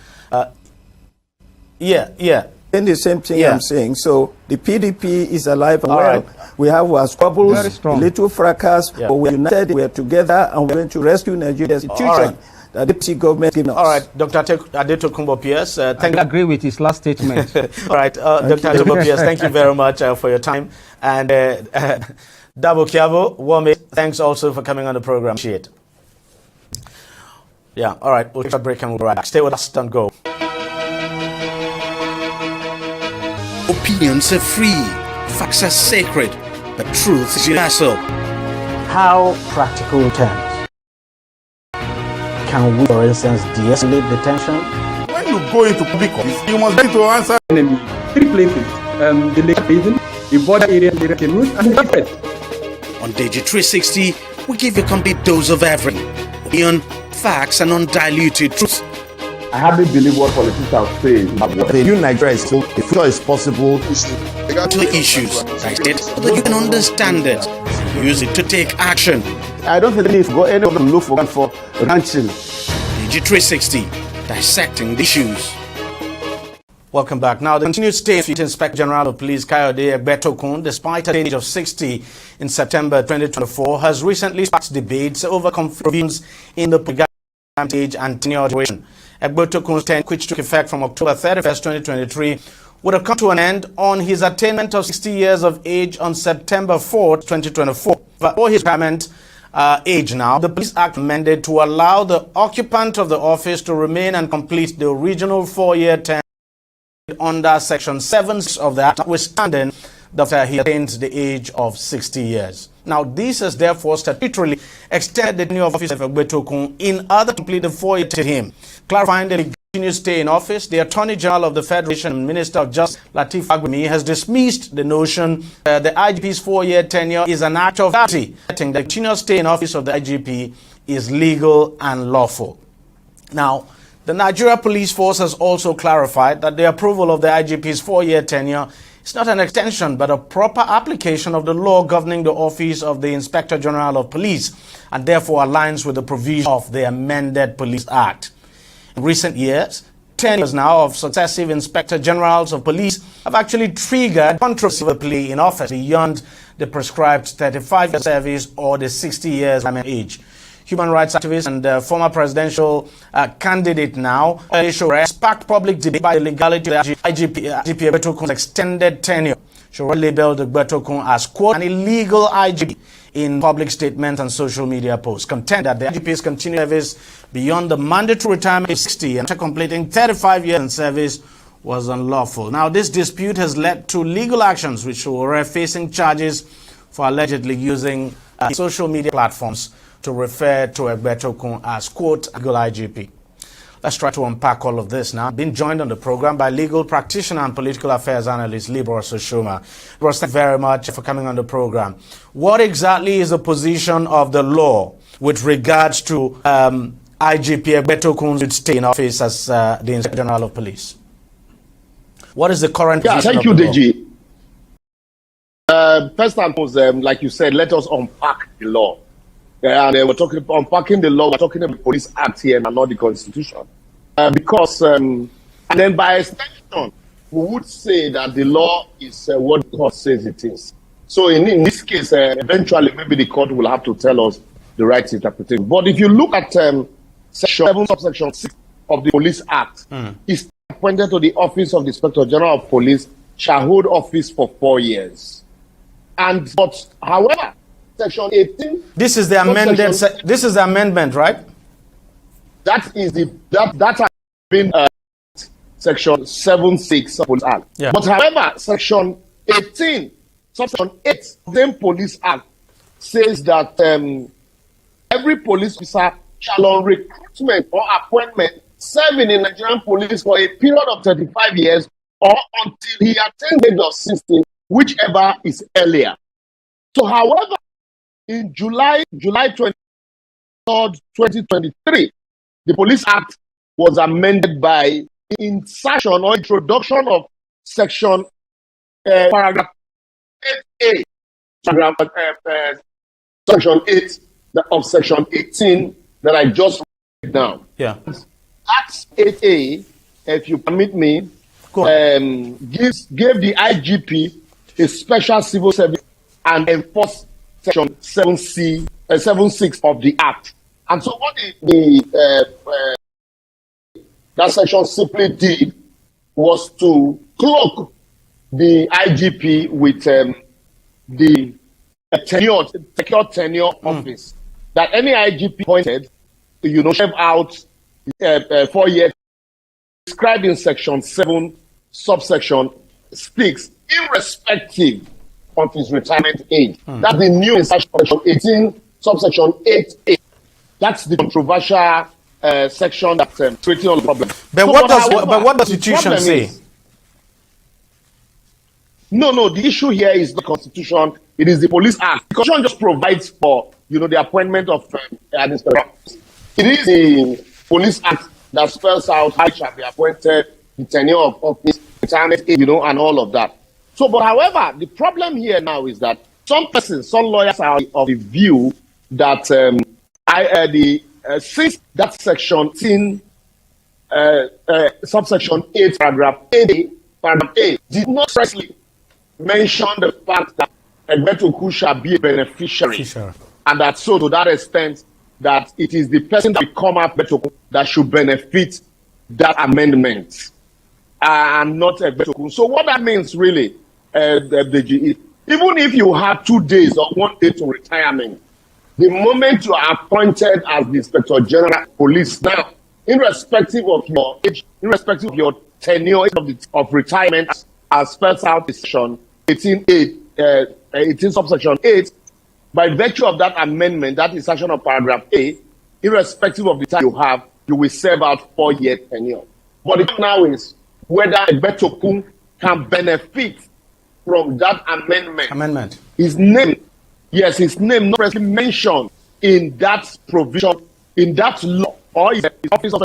And the same thing I'm saying. So the PDP is alive and well. We have our squabbles, little fracas, but we're united, we're together, and we're going to rescue Nigeria's institution. The deputy government given us. All right, Dr. Adeto Kumbo-Pierce, thank you. I agree with his last statement. All right, Dr. Adeto Kumbo-Pierce, thank you very much for your time. And Dabo Kiabo, Wome, thanks also for coming on the program. Appreciate it. Yeah, all right, we'll take a break and we'll be right back. Stay with us, don't go. Opinions are free, facts are sacred, but truth is universal. How practical terms can we, for instance, de-escalate the tension? When you go into public office, you must be to answer enemy. 3 places: the Lake Basin, the border area, the Cameroon, and the Fed. On TV360, we give you a complete dose of everything: opinion, facts, and undiluted truth. I hardly believe what politicians say. The new Nigeria is still, the future is possible. To the issues, dissect it so that you can understand it. Use it to take action. I don't think if go any of them look for ranching. DG360, dissecting the issues. Welcome back. Now, the continued State Inspector General of Police Kayode Egbetokun, despite an age of 60 in September 2024, has recently sparked debates over provisions in the age and tenure duration. Egbetokun's tenure, which took effect from October 31st, 2023, would have come to an end on his attainment of 60 years of age on September 4th, 2024. For his retirement age now, the Police Act amended to allow the occupant of the office to remain and complete the original 4-year term under Section 7 of the Act, notwithstanding that he attains the age of 60 years. Now, this has therefore statutorily extended the tenure of office of Egbetokun in order to complete the 4-year term to him. Clarifying that he continues to stay in office, the Attorney General of the Federation, Minister of Justice, Lateef Fagbemi, has dismissed the notion the IGP's 4-year tenure is an act of party, stating the continuous stay in office of the IGP is legal and lawful. Now, the Nigeria Police Force has also clarified that the approval of the IGP's 4-year tenure is not an extension but a proper application of the law governing the office of the Inspector General of Police, and therefore aligns with the provision of the amended Police Act. In recent years, 10 years now of successive Inspector Generals of Police have actually triggered controversy of plea in office beyond the prescribed 35-year service or the 60 years age. Human rights activist and former presidential candidate now, sparked public debate by the legality of the IGP Egbetokun's extended tenure. She labeled Egbetokun as, quote, an illegal IGP in public statements and social media posts, contend that the IGP's continued service beyond the mandatory retirement of 60 and after completing 35 years in service was unlawful. Now, this dispute has led to legal actions, which were facing charges for allegedly using social media platforms to refer to Egbetokun as, quote, legal IGP. Let's try to unpack all of this now. Being joined on the program by legal practitioner and political affairs analyst Libros Oshoma. Libros, thank you very much for coming on the program. What exactly is the position of the law with regards to IGP Egbetokun's stay in office as the Inspector General of Police? What is the current position of the law? Thank you, DG. First and foremost, like you said, let us unpack the law. And we're talking about unpacking the law, we're talking about the Police Act here and not the Constitution. And then by extension, we would say that the law is what the court says it is. So in this case, eventually, maybe the court will have to tell us the right interpretation. But if you look at Section 7, subsection 6 of the Police Act, it's appointed to the office of the Inspector General of Police shall hold office for 4 years. But however, Section 18. This is the amended. This is the amendment, right? That is that has been Section 7(6) of Police Act. Yeah. But however, Section 18, Section 8 of the Police Act says that every police officer shall on recruitment or appointment serve in the Nigerian police for a period of 35 years or until he attains the age of 60, whichever is earlier. So, however, in July 23rd, 2023, the Police Act was amended by insertion or introduction of section paragraph 8A, paragraph section 8 of section 18 that I just read down. Yeah. Act 8A, if you permit me, gave the IGP a special civil service and enforced section 7C, 76 of the Act. And so what that section simply did was to cloak the IGP with the secure tenure office that any IGP appointed, serve out 4 years, described in section 7, subsection 6, irrespective of his retirement age. That's the new insertion, section 18, subsection 8A. That's the controversial section that's creating all the problems. But what does the Constitution say? No, the issue here is the Constitution. It is the Police Act. The Constitution just provides for, the appointment of administrators. It is the Police Act that spells out how it shall be appointed, the tenure of office, retirement age, and all of that. So, but however, the problem here now is that some lawyers are of the view that since that section 10, subsection 8, paragraph A, did not expressly mention the fact that Egbetoku shall be a beneficiary, and that so to that extent that it is the person that will come up that should benefit that amendment, and not Egbetoku. So what that means really, even if you have 2 days or 1 day to retirement, the moment you are appointed as the Inspector General of Police now, irrespective of your age, irrespective of your tenure of retirement, as spelled out in section 18 subsection 8, by virtue of that amendment, that is section of paragraph A, irrespective of the time you have, you will serve out 4-year tenure. But the question now is whether Egbetoku can benefit from that amendment. His name not presently mentioned in that provision, in that law, or is office of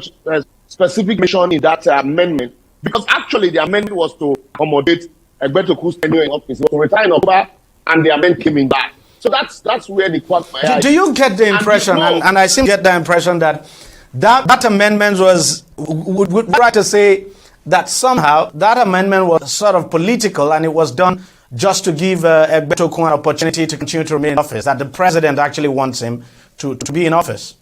specific mention in that amendment, because actually the amendment was to accommodate Egbetoku's tenure in office. He was to retire in October, and the amendment came in back. So that's where the quagmire. Do you get the impression, and I seem to get the impression that amendment would try to say that somehow that amendment was sort of political, and it was done just to give Egbetoku an opportunity to continue to remain in office, that the president actually wants him to be in office?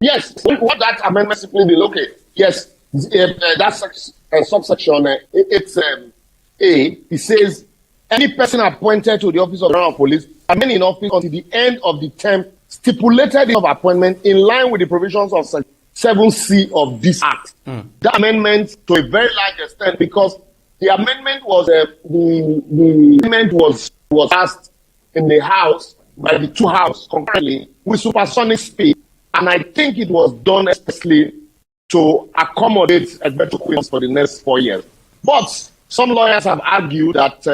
Yes, what that amendment simply did, okay, yes, that's subsection 8A, it says, any person appointed to the office of General Police remain in office until the end of the term stipulated of appointment in line with the provisions of section 7C of this Act. That amendment, to a very large extent, because the amendment was was passed in the House by the two houses concurrently with supersonic speed, and I think it was done especially to accommodate Egbetoku for the next 4 years. But some lawyers have argued that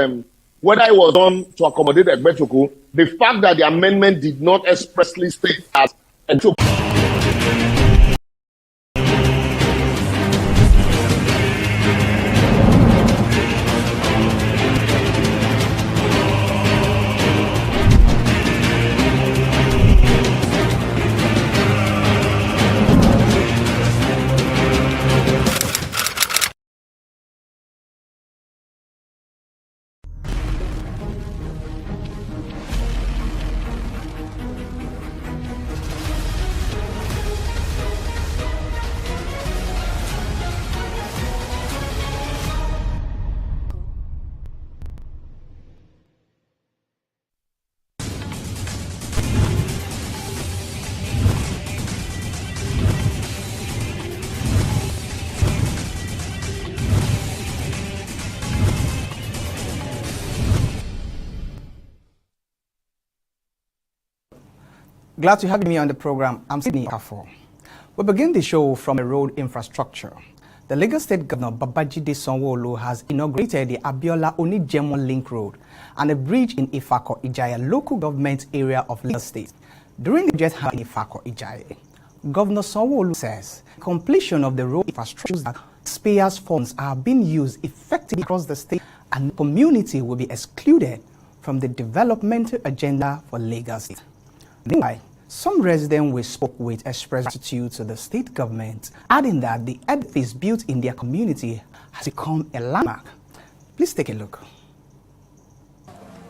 whether it was done to accommodate Egbetoku, the fact that the amendment did not expressly state that Glad to have me on the program. I'm Sydney Kafo. We begin the show from a road infrastructure. The Lagos State Governor Babajide Sanwo-Olu has inaugurated the Abiola Onijemo Link Road and a bridge in Ifako Ijaya local government area of Lagos State. During the jet in Ifako Ijaya, Governor Sanwo-Olu says completion of the road infrastructure taxpayers' funds are being used effectively across the state and the community will be excluded from the developmental agenda for Lagos State. Meanwhile, some residents we spoke with expressed gratitude to the state government, adding that the edifice built in their community has become a landmark. Please take a look.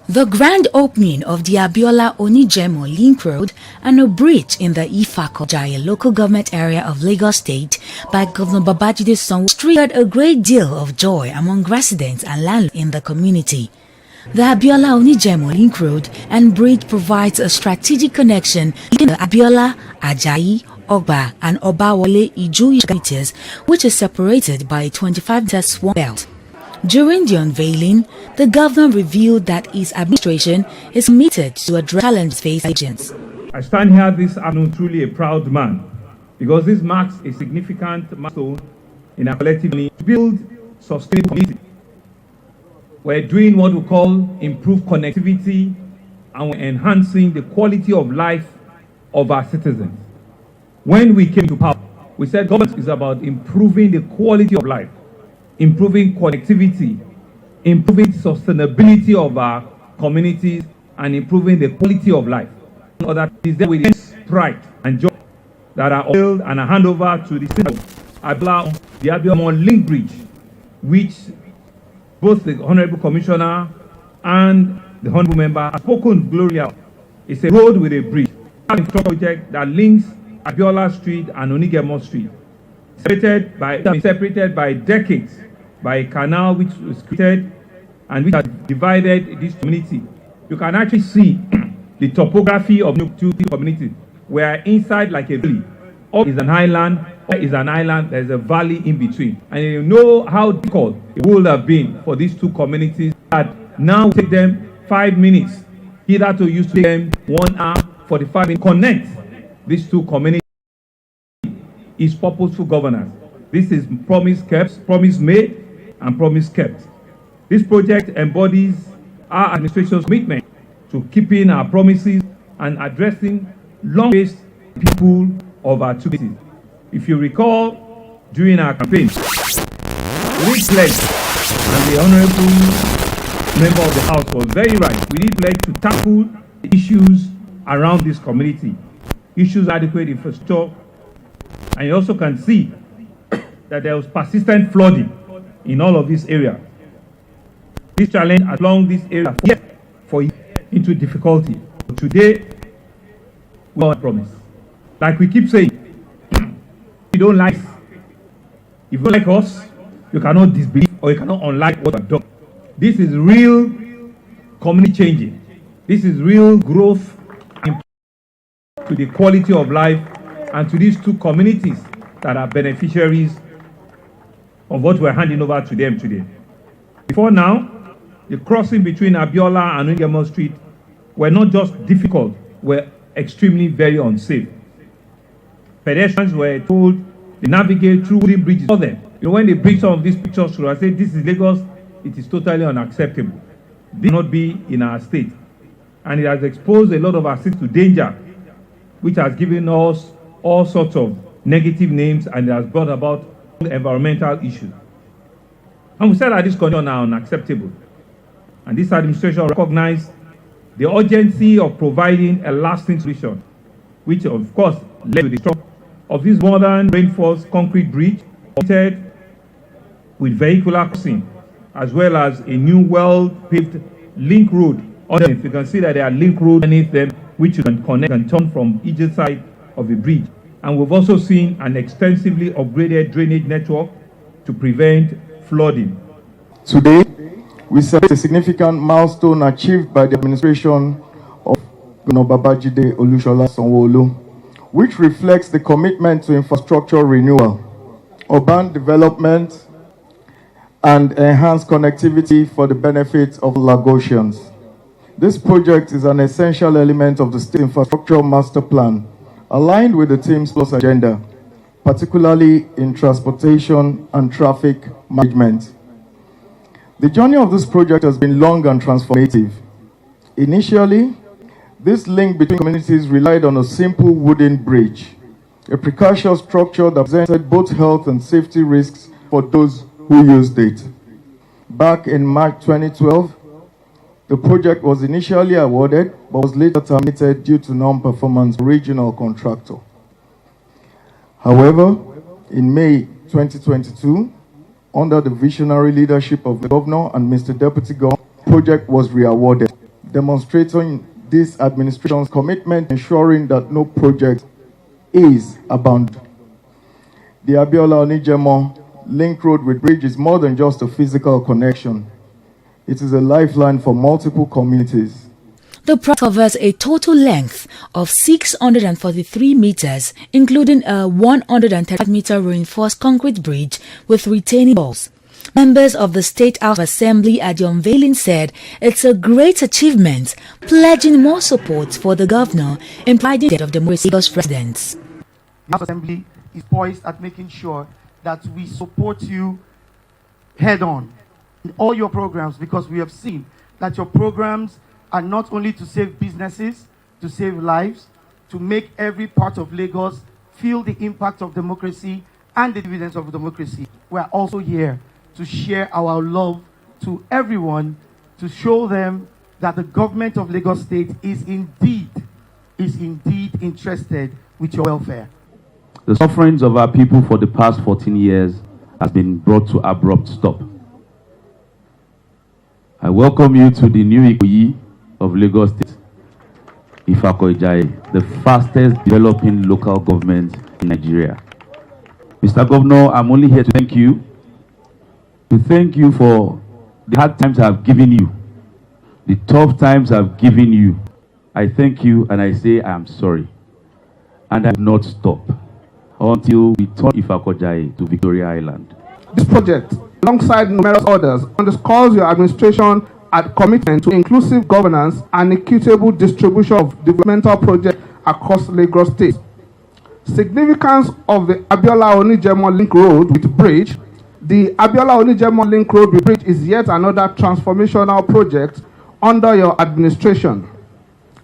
The grand opening of the Abiola Onijemo Link Road and a bridge in the Ifako-Jaya local government area of Lagos State by Governor Babajide Sanwo-Olu triggered a great deal of joy among residents and landlords in the community. The Abiola Onijemo Link Road and bridge provides a strategic connection between the Abiola, Ajayi, Ogba and Obawole Ijuyi communities, which is separated by a 25-meter swamp belt. During the unveiling, the governor revealed that his administration is committed to address challenges facing agents. I stand here this afternoon truly a proud man because this marks a significant milestone in our collective need to build sustainable community. We're doing what we call improved connectivity and we're enhancing the quality of life of our citizens. When we came to power, we said government is about improving the quality of life, improving connectivity, improving sustainability of our communities, and improving the quality of life. So that is there with this pride and joy that are held and I hand over to the city of Abiola, the Abiola Link Bridge, which both the Honorable Commissioner and the Honorable Member have spoken gloriously about. It's a road with a bridge. It's a project that links Abiola Street and Onigemo Street, separated by decades by a canal which was created and which has divided this community. You can actually see the topography of the two communities. We are inside like a valley. Up is an island, there's a valley in between. And you know how difficult it would have been for these two communities that now take them 5 minutes. Hitherto used to take them 1 hour, 45 minutes. Connect these two communities is purposeful governance. This is promise kept, promise made, and promise kept. This project embodies our administration's commitment to keeping our promises and addressing long-faced people of our two cities. If you recall, during our campaign, we pledged, and the Honorable Member of the House was very right, we did pledge to tackle the issues around this community, issues adequate infrastructure, and you also can see that there was persistent flooding in all of this area. This challenge along this area for years into difficulty. But today, we don't promise. Like we keep saying, you don't like, if you don't like us, you cannot disbelieve or you cannot unlike what we've done. This is real community changing. This is real growth to the quality of life and to these two communities that are beneficiaries of what we're handing over to them today. Before now, the crossing between Abiola and Onigemo Street were not just difficult, were extremely very unsafe. Pedestrians were told to navigate through wooden bridges. For them, you know, when they bring some of these pictures through, I say this is Lagos, it is totally unacceptable. This cannot be in our state. And it has exposed a lot of our cities to danger, which has given us all sorts of negative names and it has brought about environmental issues. And we said that these conditions are unacceptable. And this administration recognized the urgency of providing a lasting solution, which of course led to the construction of this modern reinforced concrete bridge with vehicular crossing, as well as a new well-paved link road. If you can see that there are link roads underneath them, which you can connect and turn from either side of the bridge. And we've also seen an extensively upgraded drainage network to prevent flooding. Today, we celebrate a significant milestone achieved by the administration of Governor Babajide Olusola Sanwo-Olu, which reflects the commitment to infrastructure renewal, urban development, and enhanced connectivity for the benefit of Lagosians. This project is an essential element of the state infrastructure master plan, aligned with the Teams Plus agenda, particularly in transportation and traffic management. The journey of this project has been long and transformative. Initially, this link between communities relied on a simple wooden bridge, a precarious structure that presented both health and safety risks for those who used it. Back in March 2012, the project was initially awarded but was later terminated due to non-performance of the regional contractor. However, in May 2022, under the visionary leadership of the Governor and Mr. Deputy Governor, the project was re-awarded, demonstrating this administration's commitment ensuring that no project is abandoned. The Abiola Onijemo Link Road with Bridge is more than just a physical connection. It is a lifeline for multiple communities. The project covers a total length of 643 meters, including a 135-meter reinforced concrete bridge with retaining walls. Members of the State House of Assembly at the unveiling said it's a great achievement, pledging more support for the governor in providing the of democracy to residents. The House of Assembly is poised at making sure that we support you head-on in all your programs, because we have seen that your programs are not only to save businesses, to save lives, to make every part of Lagos feel the impact of democracy and the dividends of democracy. We are also here to share our love to everyone, to show them that the government of Lagos State is indeed interested with your welfare. The sufferings of our people for the past 14 years has been brought to abrupt stop. I welcome you to the new Ikoyi of Lagos State, Ifako-Ijaye, the fastest developing local government in Nigeria. Mr. Governor, I'm only here to thank you for the hard times I've given you, the tough times I've given you. I thank you and I say I am sorry. And I will not stop until we turn Ifako-Ijaye to Victoria Island. This project, alongside numerous others, underscores your administration at commitment to inclusive governance and equitable distribution of developmental projects across Lagos State. Significance of the Abiola Onijemo Link Road with Bridge. The Abiola Onijemo Link Road with Bridge is yet another transformational project under your administration.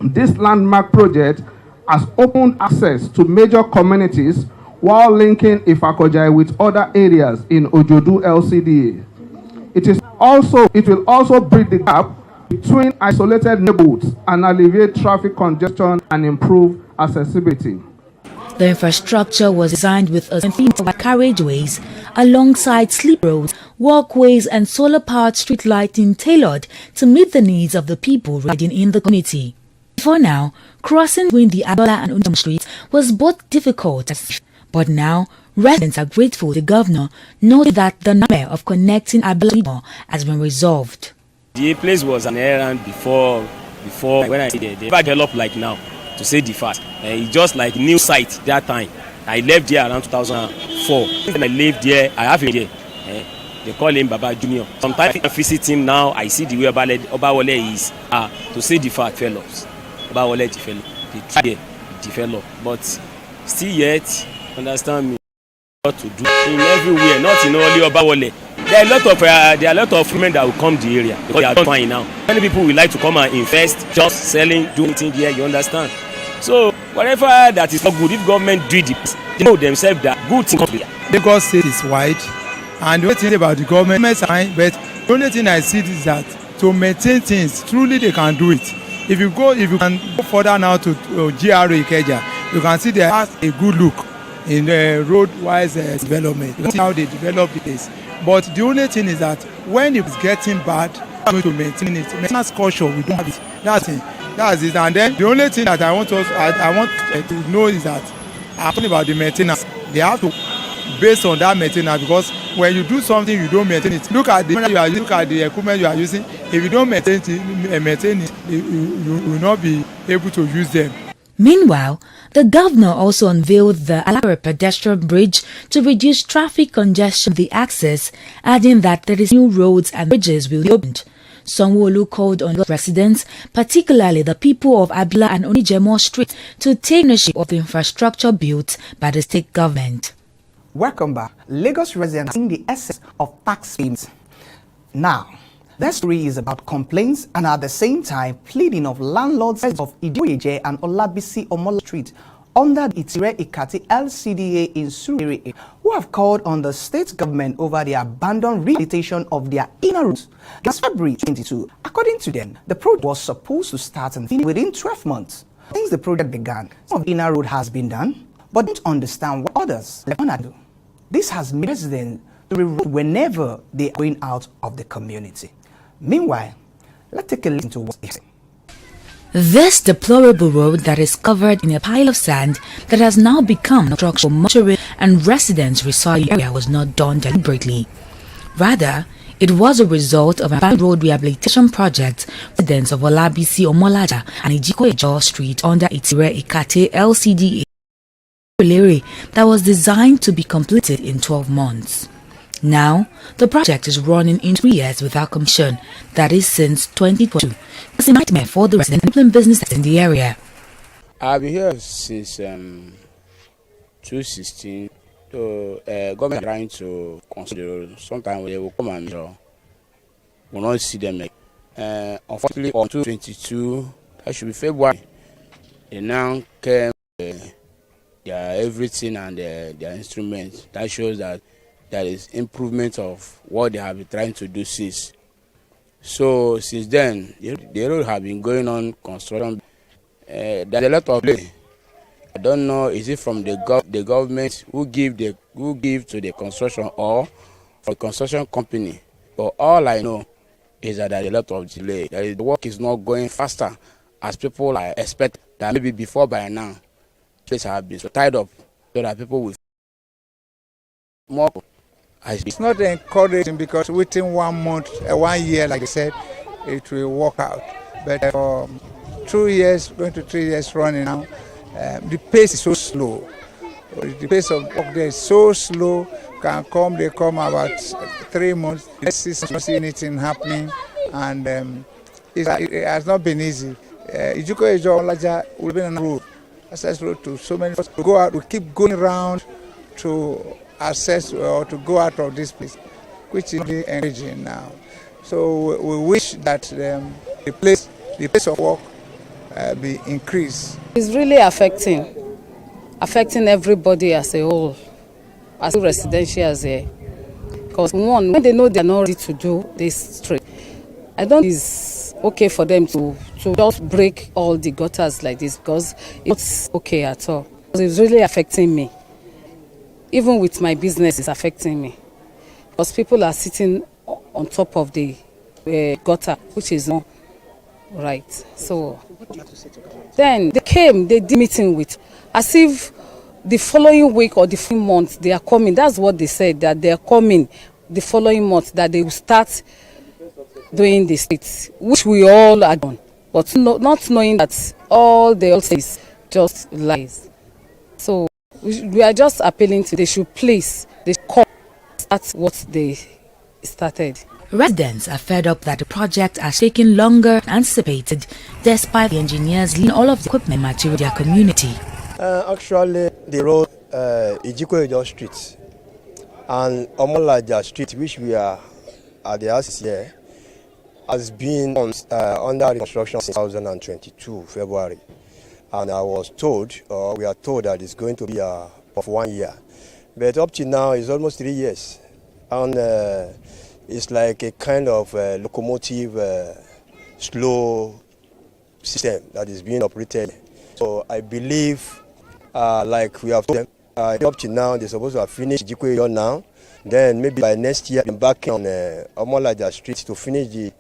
This landmark project has opened access to major communities while linking Ifako-Ijaye with other areas in Ojodu LCDA. It will also bridge the gap between isolated neighborhoods and alleviate traffic congestion and improve accessibility. The infrastructure was designed with a theme of carriageways alongside slip roads, walkways and solar-powered street lighting tailored to meet the needs of the people residing in the community. Before now, crossing between the Abiola and Onijemo streets was both difficult, but now residents are grateful the governor noted that the nightmare of connecting Abiola has been resolved. The place was an errand before when I stayed there. They never developed like now, to say the fact. It's just like new site that time. I left there around 2004. When I lived there, I have him there. They call him Baba Junior. Sometimes I visit him now, I see the way Obawole is. To say the fact, fellows. Obawole develop. They try to develop, but still yet, understand me, what to do in everywhere, not in only Obawole. There are a lot of women that will come to the area because they are fine now. Many people will like to come and invest, just selling, doing things here, you understand? So whatever that is not good, if government do it, they know themselves that good things come here. Lagos State is wide, and the only thing about the government is fine, but the only thing I see is that to maintain things, truly they can do it. If you can go further now to GRA Ikeja, you can see they have a good look in the road-wise development. You can see how they develop the place. But the only thing is that when it's getting bad, we are going to maintain it. Maintenance culture, we don't have it. That's it. And then the only thing that I want to know is that I'm talking about the maintenance. They have to based on that maintenance, because when you do something you don't maintain it. Look at the equipment you are using. If you don't maintain it, you will not be able to use them. Meanwhile, the governor also unveiled the Alakore pedestrian bridge to reduce traffic congestion on the axis, adding that there is new roads and bridges will be opened. Sanwo-Olu called on residents, particularly the people of Abiola and Onijemo Street, to take ownership of the infrastructure built by the state government. Welcome back. Lagos residents are seeing the essence of tax payments. Now, this story is about complaints and at the same time pleading of landlords of Ijoyeje and Olabisi Omola Street under the Itire Ikati LCDA in Surrey, who have called on the state government over the abandoned rehabilitation of their inner roads. Last February 22, according to them, the project was supposed to start and finish within 12 months. Since the project began, some of the inner road has been done, but don't understand what others left undone. This has made residents to reroute whenever they are going out of the community. Meanwhile, let's take a listen to what they say. This deplorable road that is covered in a pile of sand that has now become a structural mortuary and residents residing in the area was not done deliberately. Rather, it was a result of an abandoned road rehabilitation project residents of Olabisi Omolaja and Ijiko Street under Itire Ikate LCDA that was designed to be completed in 12 months. Now, the project is running in 3 years without completion, that is since 2022. It's a nightmare for the residents and businesses in the area. I've been here since 2016. So, government trying to consider the road. Sometimes they will come and will not see them. Unfortunately, on 2022, that should be February, they now came their everything and their instruments. That shows that there is improvement of what they have been trying to do since. So since then, the road have been going on construction. There's a lot of delay. I don't know, is it from the government who give to the construction or from the construction company? But all I know is that there's a lot of delay. The work is not going faster as people expect. That maybe before by now, places have been so tied up so that people will more. It's not encouraging because within 1 month, 1 year, like I said, it will work out. But for 2 years, going to 3 years running now, the pace is so slow. The pace of work there is so slow. They come about 3 months. Let's not see anything happening, and it has not been easy. Ijiko Olaja will be on the road, access road to so many. To go out, we keep going around to access or to go out of this place, which is really encouraging now. So we wish that the pace of work be increased. It's really affecting everybody as a whole, as residential as a. Because one, when they know they are not ready to do this street, I don't think it's okay for them to just break all the gutters like this, because it's not okay at all. It's really affecting me. Even with my business, it's affecting me. Because people are sitting on top of the gutter, which is not right. So then they did meeting with, as if the following week or the following month they are coming. That's what they said, that they are coming the following month, that they will start doing the streets, which we all are done, but not knowing that all they all say is just lies. So we are just appealing to, they should please, they should come, start what they started. Residents are fed up that the project has taken longer than anticipated, despite the engineers leaving all of the equipment material to their community. Actually, the road Ijiko Street and Omolaja Street, which we are at the house here, has been under construction since 2022 February, and I was told, or we are told, that it's going to be of 1 year, but up to now it's almost 3 years, and it's like a kind of locomotive slow system that is being operated. So I believe, like we have told them, up to now they're supposed to have finished Ijiko now. Then maybe by next year, I'm back on Omolaja Street to finish the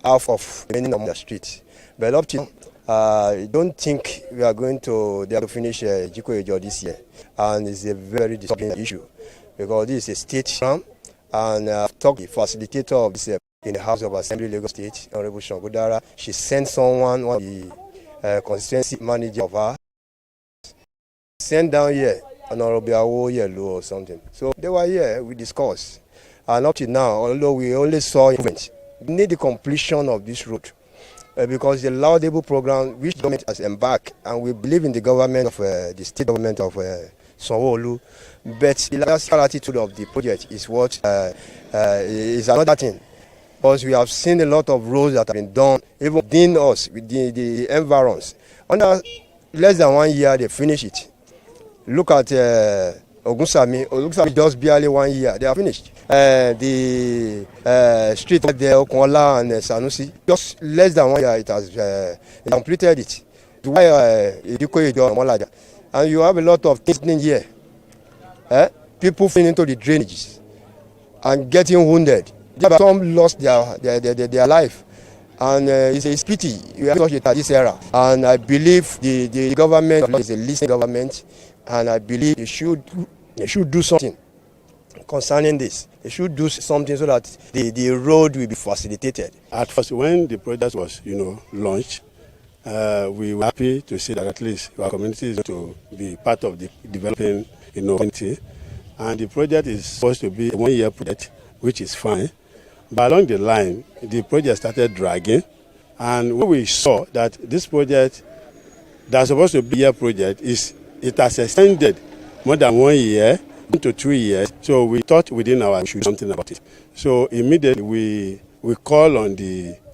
half of the Omolaja Street. But up to now, I don't think we are going to finish Ijiko this year. And it's a very disturbing issue because this is a state farm, and I've talked to the facilitator of this in the House of Assembly, Lagos State, Honorable Shangudara. She sent someone, one of the constituency manager of her, sent down here, Honorable Awo Yellow or something. So they were here, we discussed. And up to now, although we only saw improvement, we need the completion of this road. Because the laudable program which the government has embarked, and we believe in the government of the state government of Sanwo-Olu, but the last attitude of the project is what is another thing. Because we have seen a lot of roads that have been done, even within us, with the environs. Under less than 1 year, they finish it. Look at Ogunsami just barely 1 year, they are finished. The street there, Okunla and Sanusi, just less than 1 year, it has completed it. And you have a lot of things in here. People falling into the drainages and getting wounded. Some lost their life. And it's a pity we have such at this era. And I believe the government is a listening government, and I believe they should do something concerning this. They should do something so that the road will be facilitated. At first, when the project was, launched, we were happy to see that at least our community is to be part of the developing community. And the project is supposed to be a 1-year project, which is fine. But along the line, the project started dragging. And when we saw that this project that's supposed to be a project, it has extended more than 1 year, 1 to 2 years. So we thought within our should do something about it. So immediately we call on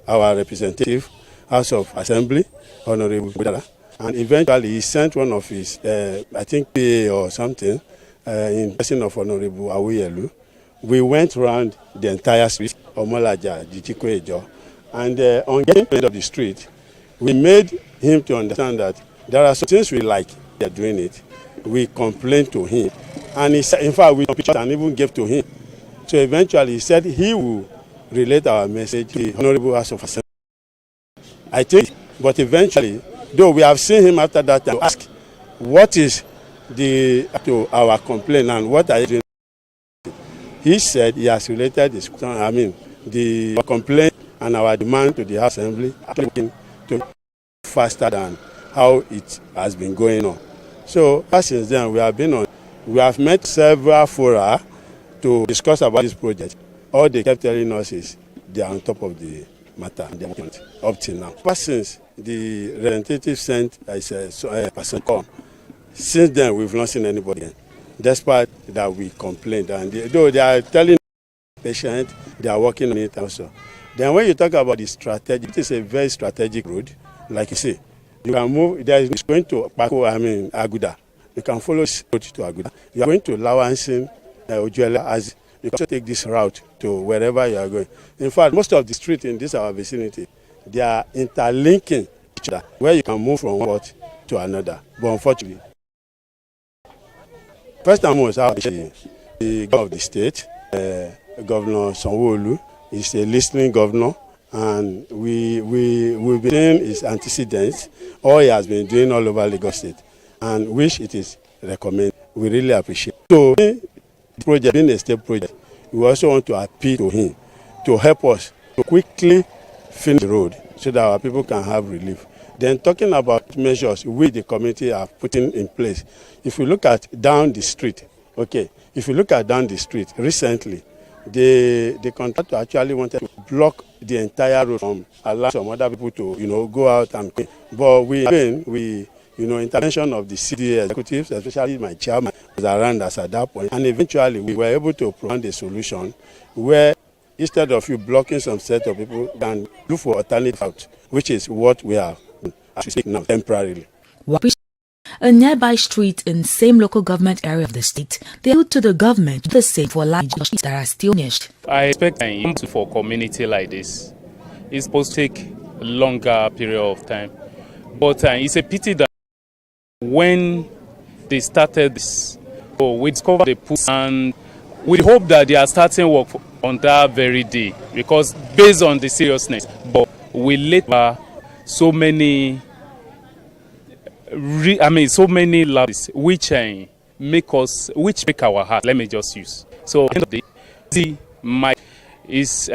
our representative, House of Assembly, Honorable Budala, and eventually he sent one of his, I think PA or something, in person of Honorable Awuyelu. We went around the entire street, Omolaja, Jichikwejo, and on getting to the end of the street, we made him to understand that there are some things we like, they are doing it. We complained to him, and he said, in fact, we took pictures and even gave to him. So eventually he said he will relate our message to the Honorable House of Assembly. I think, but eventually, though we have seen him after that time, ask what is to our complaint and what are you doing? He said he has related the complaint and our demand to the House Assembly actually to faster than how it has been going on. So since then we have met several fora to discuss about this project. All they kept telling us is they are on top of the matter up till now. But since the representative sent a person come, since then we've not seen anybody again. Despite that we complained, and though they are telling the patient, they are working on it also. Then when you talk about the strategy, it is a very strategic road. Like you say, you can move, there is going to Aguda. You can follow this road to Aguda. You are going to Lawansin, Ojuela, as you can also take this route to wherever you are going. In fact, most of the streets in this our vicinity, they are interlinking each other, where you can move from one spot to another. But unfortunately, first and most, the governor of the state, Governor Sanwo-Olu, is a listening governor, and we've been seeing his antecedents, all he has been doing all over Lagos State, and which it is recommended. We really appreciate. So, the project being a state project, we also want to appeal to him to help us to quickly finish the road so that our people can have relief. Then talking about measures we, the community, are putting in place. If you look at down the street, recently, the contractor actually wanted to block the entire road from allowing some other people to, go out and clean. But intervention of the city executives, especially my chairman, was around us at that point. And eventually, we were able to provide a solution where instead of you blocking some set of people, can look for alternative routes, which is what we have as we speak now, temporarily. A nearby street in same local government area of the state, they put to the government the same for large streets that are still finished. I expect for community like this, it's supposed to take a longer period of time. But it's a pity that when they started this, we discovered the pool, and we hope that they are starting work on that very day, because based on the seriousness, but we later so many labs which make our heart. Let me just use. So end of the day, is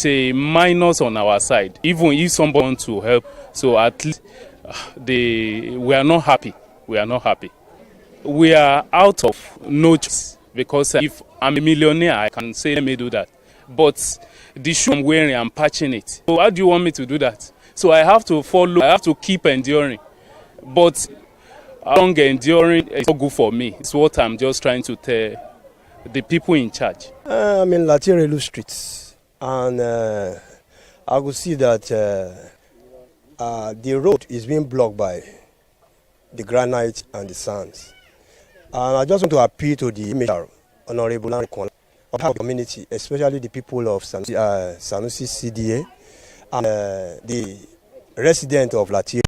a minus on our side. Even if somebody wants to help, so at least we are not happy. We are not happy. We are out of no choice, because if I'm a millionaire, I can say let me do that. But the shoe I'm wearing, I'm patching it. So how do you want me to do that? So I have to follow. I have to keep enduring. But how long enduring is not good for me. It's what I'm just trying to tell the people in charge. I'm in Latirelu Street, and I could see that the road is being blocked by the granite and the sands. And I just want to appeal to the image Honorable of the community, especially the people of Sanusi CDA and the resident of Latia.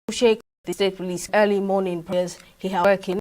Shake the state police early morning prayers he had working